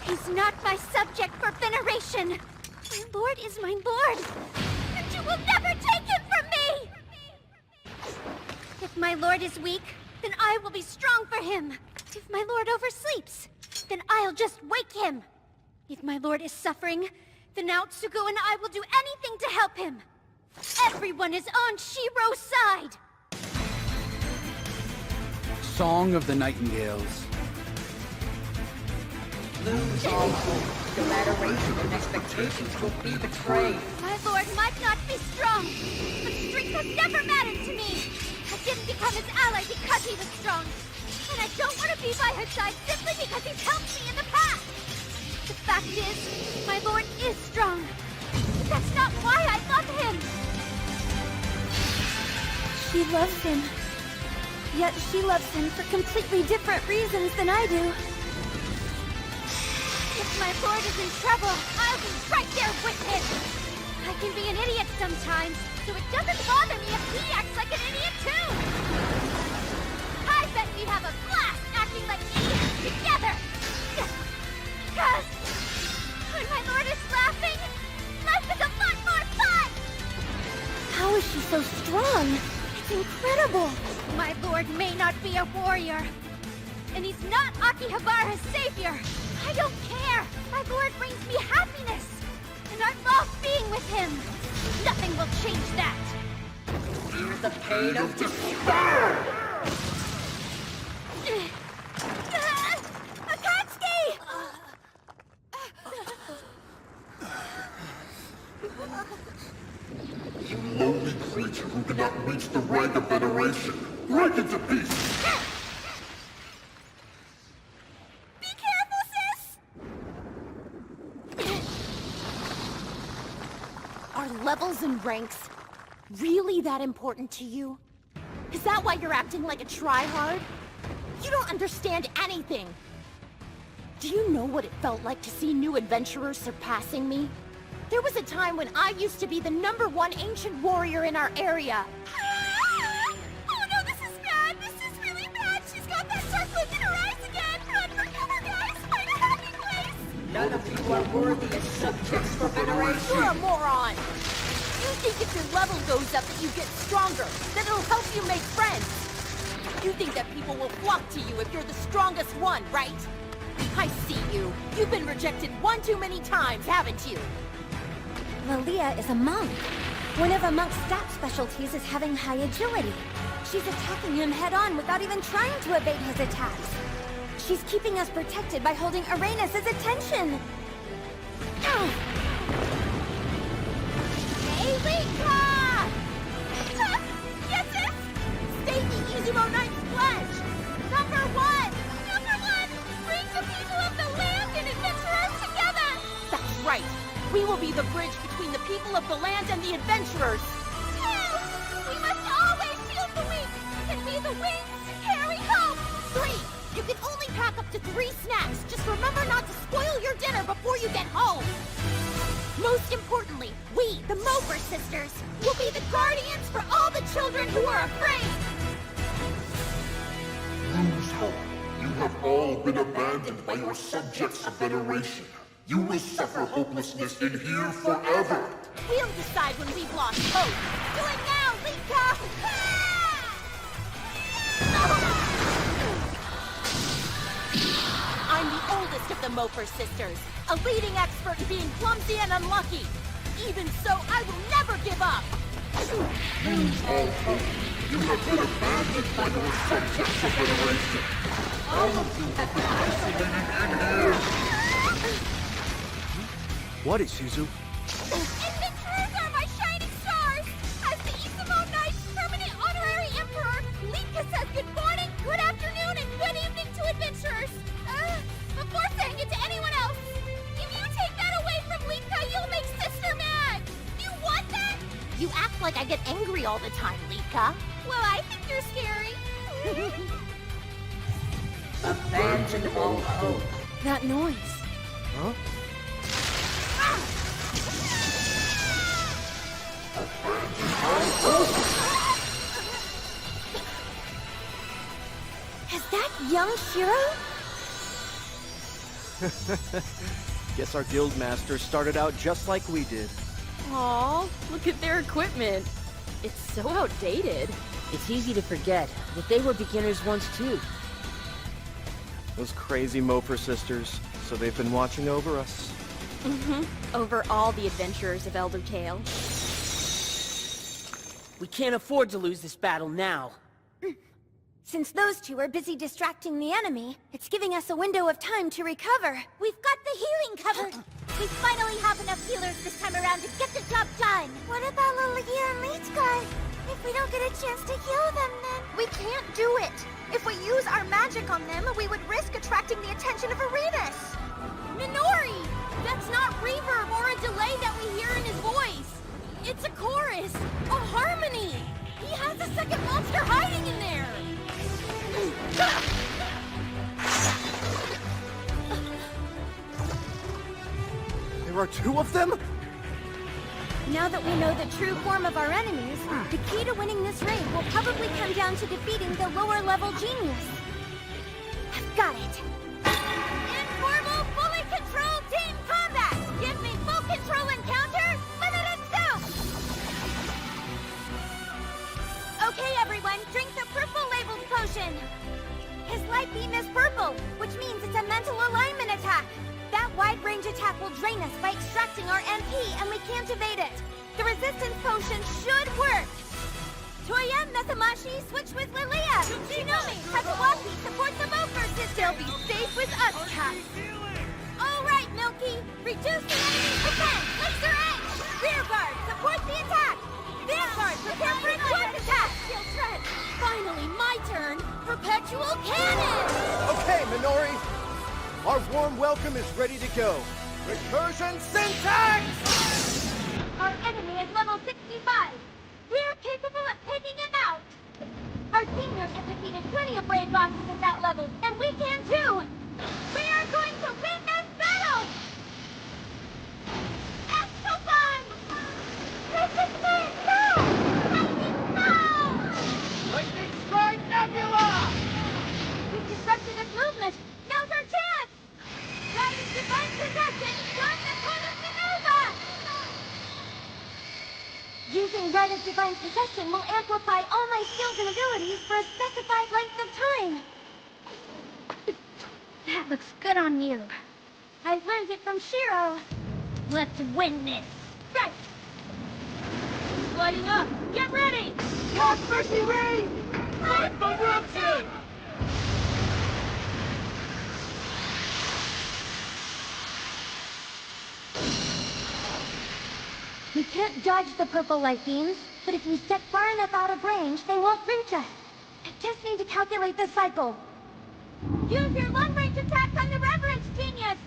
He's not my subject for veneration! My lord is my lord! And you will never take him from me! If my lord is weak, then I will be strong for him. If my lord oversleeps, then I'll just wake him. If my lord is suffering, then Naotsugu and I will do anything to help him. Everyone is on Shiro's side! Song of the Nightingales. Lose all hope. Your adoration and expectations will be betrayed. My lord might not be strong, but strength has never mattered to me. I didn't become his ally because he was strong. And I don't want to be by his side simply because he's helped me in the past. The fact is, my lord is strong. But that's not why I love him. She loves him. Yet she loves him for completely different reasons than I do. If my lord is in trouble, I'll be right there with him. I can be an idiot sometimes, so it doesn't bother me if he acts like an idiot too. I bet we'd have a blast acting like idiots together. Because when my lord is laughing, life is a lot more fun. How is she so strong? It's incredible. My lord may not be a warrior, and he's not Akihabara's savior. I don't care. My lord brings me happiness, and I love being with him. Nothing will change that. Feel the pain of despair. Akatsuki! You lowly creature who cannot reach the rank of veneration. Break into pieces! Be careful, sis! Are levels and ranks really that important to you? Is that why you're acting like a tryhard? You don't understand anything! Do you know what it felt like to see new adventurers surpassing me? There was a time when I used to be the #1 ancient warrior in our area. Oh no, this is bad! This is really bad! She's got that dark look in her eyes again! Run for cover, guys! Find a happy place! None of you are worthy as subjects for veneration. You're a moron! You think if your level goes up that you get stronger, that it'll help you make friends. You think that people will flock to you if you're the strongest one, right? I see you. You've been rejected one too many times, haven't you? Lilia is a monk. One of a monk's stat specialties is having high agility. She's attacking him head-on without even trying to evade his attacks. She's keeping us protected by holding Arenas' attention. Hey, Lika! Yes, yes! State the Izumo Knight's pledge! Number one! Bring the people of the land and adventurers together! That's right! We will be the bridge between the people of the land and the adventurers! Two! We must always shield the weak and be the wings to carry hope! Three! You can only pack up to 3 snacks! Just remember not to spoil your dinner before you get home! Most importantly, we, the Mover Sisters, will be the guardians for all the children who are afraid! Lose hope. You have all been abandoned by your subjects of veneration. You will suffer hopelessness in here forever. We'll decide when we've lost hope. Do it now, Lika! I'm the oldest of the Moper Sisters, a leading expert in being clumsy and unlucky. Even so, I will never give up! Lose all hope. You have been abandoned by your subjects of veneration. All of you have been isolated in here. What is Shizu? Adventurers are my shining stars! As the Izumo Knight's permanent honorary emperor, Lika says good morning, good afternoon, and good evening to adventurers! Before saying it to anyone else, if you take that away from Lika, you'll make Sister mad! You want that? You act like I get angry all the time, Lika. Well, I think you're scary. Abandon all hope. That noise. Huh? Is that young Shiro? Guess our guild master started out just like we did. Aw, look at their equipment. It's so outdated. It's easy to forget, but they were beginners once too. Those crazy Moper sisters, so they've been watching over us. Over all the adventurers of Elder Tale. We can't afford to lose this battle now. Since those two are busy distracting the enemy, it's giving us a window of time to recover. We've got the healing covered. We finally have enough healers this time around to get the job done. What about Lilia and Lichka? If we don't get a chance to heal them, then... We can't do it! If we use our magic on them, we would risk attracting the attention of Arenas! Minori! That's not reverb or a delay that we hear in his voice! It's a chorus! A harmony! He has a second monster hiding in there! There are 2 of them? Now that we know the true form of our enemies, the key to winning this raid will probably come down to defeating the lower-level genius. I've got it! Informal, fully controlled team combat! Give me full control encounter, limited scope! Okay, everyone, drink the purple-labeled potion! His light beam is purple, which means it's a mental alignment attack. That wide-range attack will drain us by extracting our MP, and we can't evade it. The resistance potion should work. Toya, Mesamashi, switch with Lilia. Shinomi, Katsuwaki, support the Mover Sisters. They'll be safe with us, Kat. All right, Milky. Reduce the enemy's defense. Laser edge. Rear guard, support the attack. Vanguard, prepare for a quick attack. Skill tread. Finally, my turn. Perpetual cannon! Okay, Minori. Our warm welcome is ready to go. Recursion syntax! Our enemy is level 65. We're capable of taking him out. Our seniors have defeated plenty of raid bosses at that level, and we can too. We are going to win this battle! Exogun! Resistance, no! Lightning, no! Lightning strike Nebula! We've disrupted his movement. Now's our chance! Guided divine possession, join the Code of Genova! Using Guided divine possession will amplify all my skills and abilities for a specified length of time. That looks good on you. I learned it from Shiro. Let's win this. Right. Lighting up. Get ready. Cross mercy rain. Fight for eruption. We can't dodge the purple light beams, but if we step far enough out of range, they won't reach us. I just need to calculate the cycle. Use your long-range attacks on the Reverence Genius!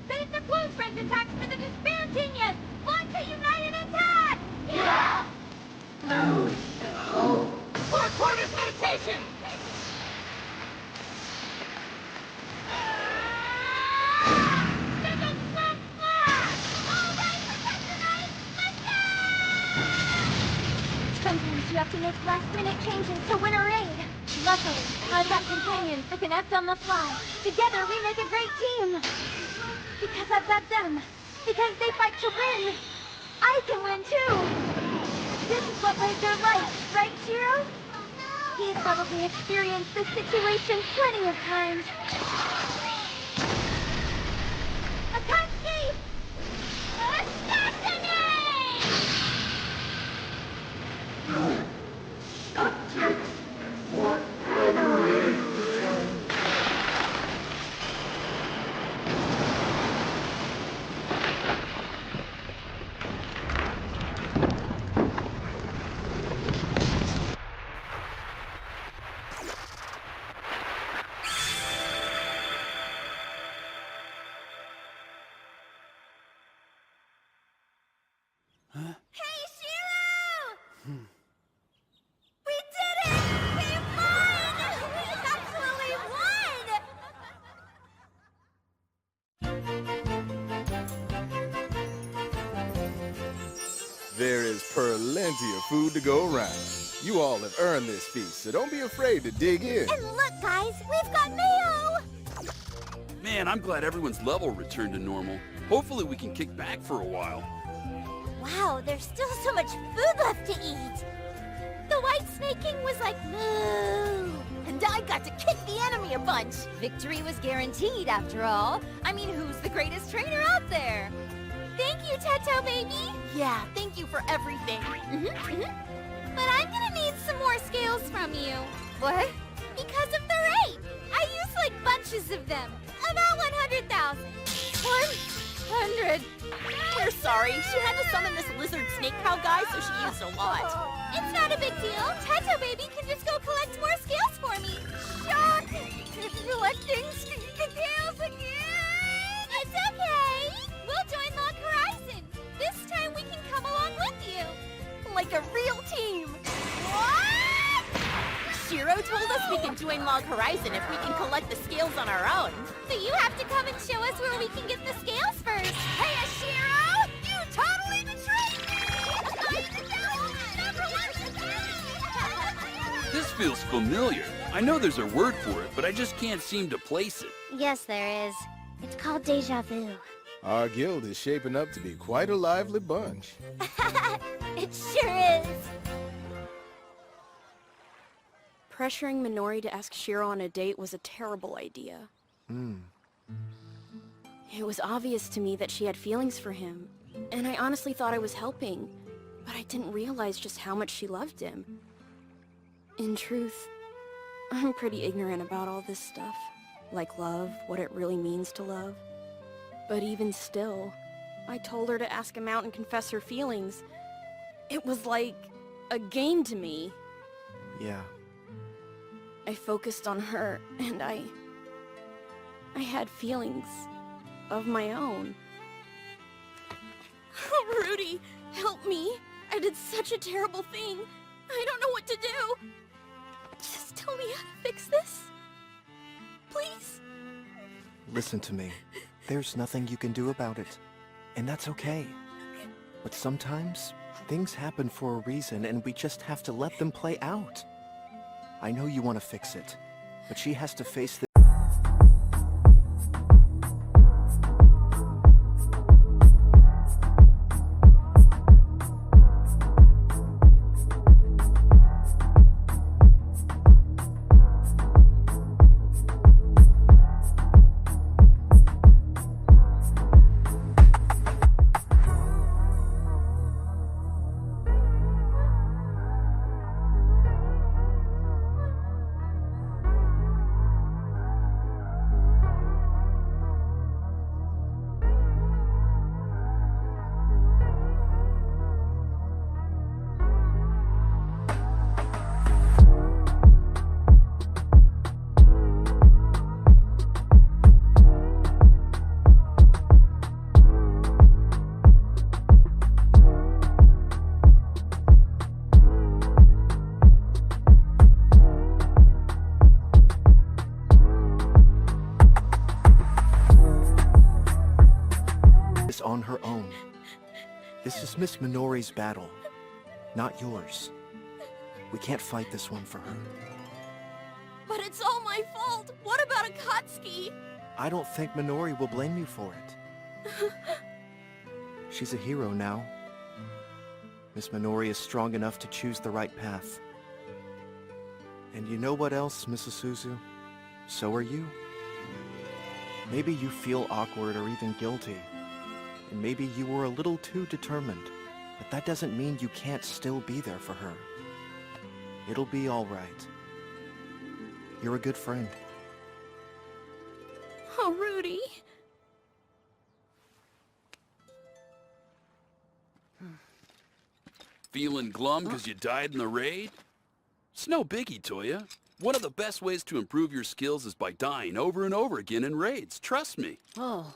Save the close-range attacks for the Despair Genius! Launch a united attack! Yeah! Four quarters meditation! Sometimes you have to make last-minute changes to win a raid. Luckily, I've got companions that can act on the fly. Together, we make a great team. Because I've got them. Because they fight to win. I can win too. This is what raids are like, right, Shiro? He's probably experienced this situation plenty of times. Akatsuki! Assassinate! Hey, Shiro! We did it! We won! We actually won! There is plenty of food to go around. You all have earned this feast, so don't be afraid to dig in. And look, guys, we've got mayo! Man, I'm glad everyone's level returned to normal. Hopefully we can kick back for a while. Wow, there's still so much food left to eat. The White Snake King was like, moo! And I got to kick the enemy a bunch! Victory was guaranteed, after all. I mean, who's the greatest trainer out there? Thank you, Teto baby! Yeah, thank you for everything. But I'm gonna need some more scales from you. What? Because of the raid! I used like bunches of them. About 100,000. 100? We're sorry. She had to summon this lizard snake cow guy, so she used a lot. It's not a big deal. Teto baby can just go collect more scales for me. Shock! Collecting scales again! It's okay! We'll join Log Horizon. This time we can come along with you. Like a real team. What? Shiro told us we can join Log Horizon if we can collect the scales on our own. But you have to come and show us where we can get the scales first. Hey, Shiro! You totally betrayed me! This feels familiar. I know there's a word for it, but I just can't seem to place it. Yes, there is. It's called deja vu. Our guild is shaping up to be quite a lively bunch. It sure is. Pressuring Minori to ask Shiro on a date was a terrible idea. It was obvious to me that she had feelings for him, and I honestly thought I was helping, but I didn't realize just how much she loved him. In truth, I'm pretty ignorant about all this stuff, like love, what it really means to love. But even still, I told her to ask him out and confess her feelings. It was like a game to me. Yeah. I focused on her, and I had feelings of my own. Oh, Rudy, help me. I did such a terrible thing. I don't know what to do. Just tell me how to fix this. Please. Listen to me. There's nothing you can do about it. And that's okay. But sometimes, things happen for a reason and we just have to let them play out. I know you want to fix it, but she has to face the on her own. This is Miss Minori's battle, not yours. We can't fight this one for her. But it's all my fault! What about Akatsuki? I don't think Minori will blame you for it. She's a hero now. Miss Minori is strong enough to choose the right path. And you know what else, Mrs. Suzu? So are you. Maybe you feel awkward or even guilty. And maybe you were a little too determined. But that doesn't mean you can't still be there for her. It'll be all right. You're a good friend. Oh, Rudy. Feeling glum because you died in the raid? It's no biggie, Toya. One of the best ways to improve your skills is by dying over and over again in raids. Trust me. Oh.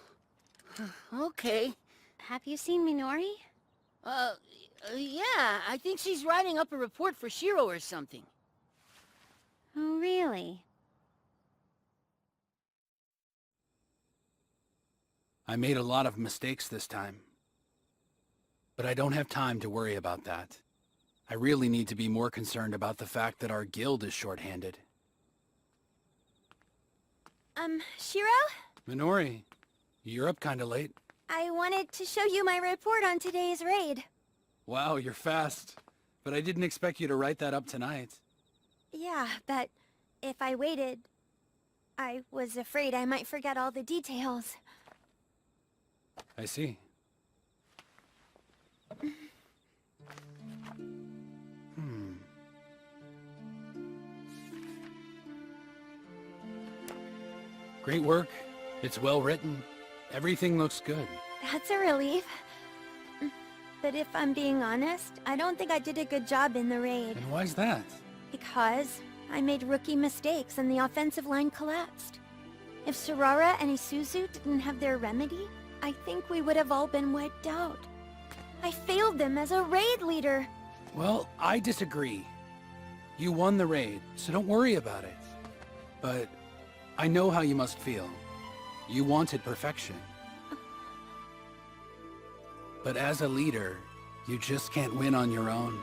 Okay. Have you seen Minori? Yeah, I think she's writing up a report for Shiro or something. Oh, really? I made a lot of mistakes this time. But I don't have time to worry about that. I really need to be more concerned about the fact that our guild is short-handed. Shiro? Minori, you're up kinda late. I wanted to show you my report on today's raid. Wow, you're fast. But I didn't expect you to write that up tonight. Yeah, but if I waited, I was afraid I might forget all the details. I see. Great work. It's well written. Everything looks good. That's a relief. But if I'm being honest, I don't think I did a good job in the raid. And why's that? Because I made rookie mistakes and the offensive line collapsed. If Sarara and Isuzu didn't have their remedy, I think we would have all been wiped out. I failed them as a raid leader. Well, I disagree. You won the raid, so don't worry about it. But I know how you must feel. You wanted perfection. But as a leader, you just can't win on your own.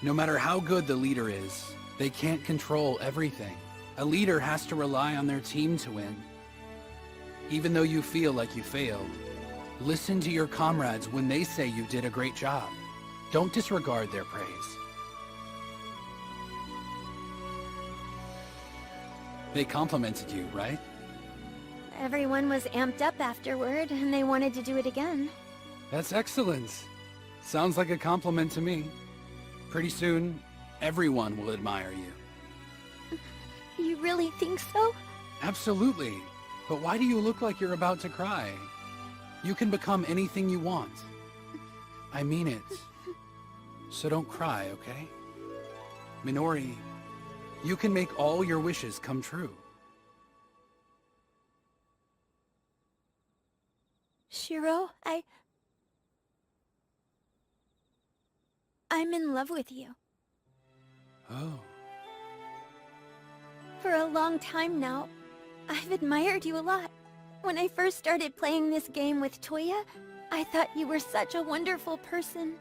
No matter how good the leader is, they can't control everything. A leader has to rely on their team to win. Even though you feel like you failed, listen to your comrades when they say you did a great job. Don't disregard their praise. They complimented you, right? Everyone was amped up afterward, and they wanted to do it again. That's excellent. Sounds like a compliment to me. Pretty soon, everyone will admire you. You really think so? Absolutely. But why do you look like you're about to cry? You can become anything you want. I mean it. So don't cry, okay? Minori, you can make all your wishes come true. Shiro, I'm in love with you. Oh. For a long time now, I've admired you a lot. When I first started playing this game with Toya, I thought you were such a wonderful person.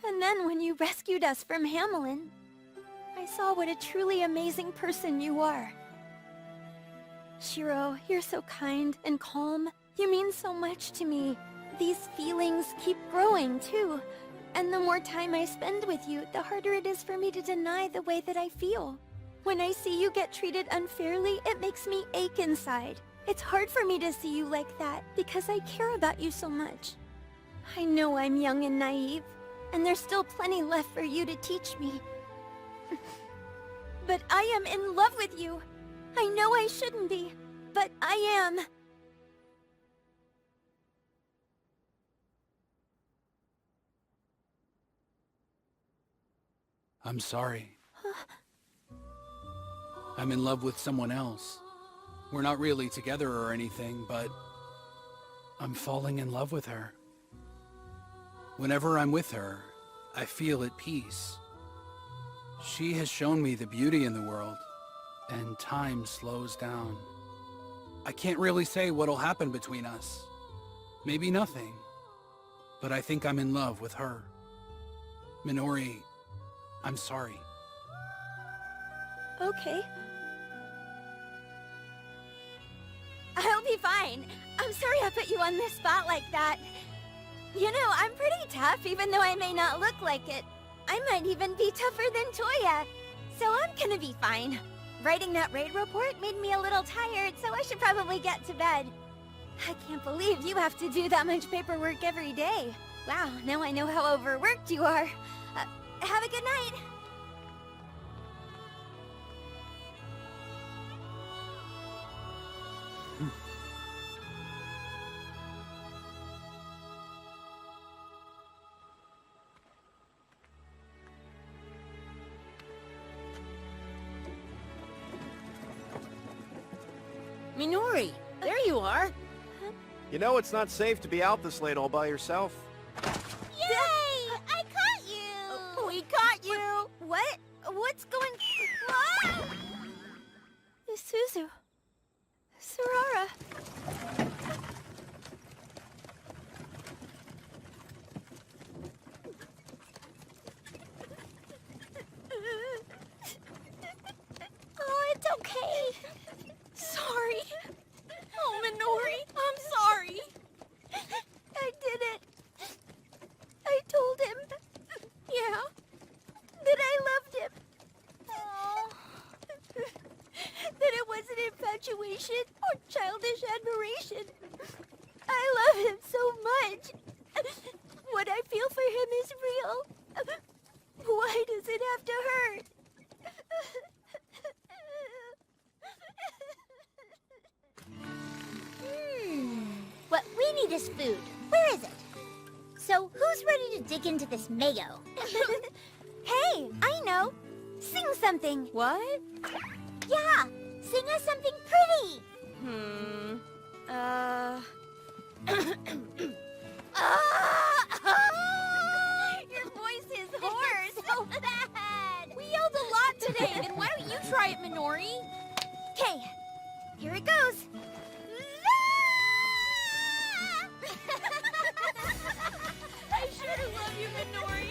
And then when you rescued us from Hamelin, I saw what a truly amazing person you are. Shiro, you're so kind and calm. You mean so much to me. These feelings keep growing, too. And the more time I spend with you, the harder it is for me to deny the way that I feel. When I see you get treated unfairly, it makes me ache inside. It's hard for me to see you like that, because I care about you so much. I know I'm young and naive, and there's still plenty left for you to teach me. But I am in love with you. I know I shouldn't be, but I am. I'm sorry. I'm in love with someone else. We're not really together or anything, but I'm falling in love with her. Whenever I'm with her, I feel at peace. She has shown me the beauty in the world, and time slows down. I can't really say what'll happen between us. Maybe nothing. But I think I'm in love with her. Minori, I'm sorry. Okay. I'll be fine. I'm sorry I put you on the spot like that. You know, I'm pretty tough, even though I may not look like it. I might even be tougher than Toya. So I'm gonna be fine. Writing that raid report made me a little tired, so I should probably get to bed. I can't believe you have to do that much paperwork every day. Wow, now I know how overworked you are. Have a good night. Minori, there you are. You know it's not safe to be out this late all by yourself. Yay! I caught you! We caught you! What? What's going... Whoa! Isuzu. Sorara. Oh, it's okay. Sorry. Oh, Minori, I'm sorry. I did it. I told him, yeah, that I loved him. Oh. That it wasn't infatuation or childish admiration. I love him so much. What I feel for him is real. Why does it have to hurt? What we need is food. Where is it? So, who's ready to dig into this mayo? Hey, I know. Sing something. What? Yeah, sing us something pretty. Your voice is hoarse. So bad. We yelled a lot today, then why don't you try it, Minori? Okay, here it goes. I sure do love you, Minori.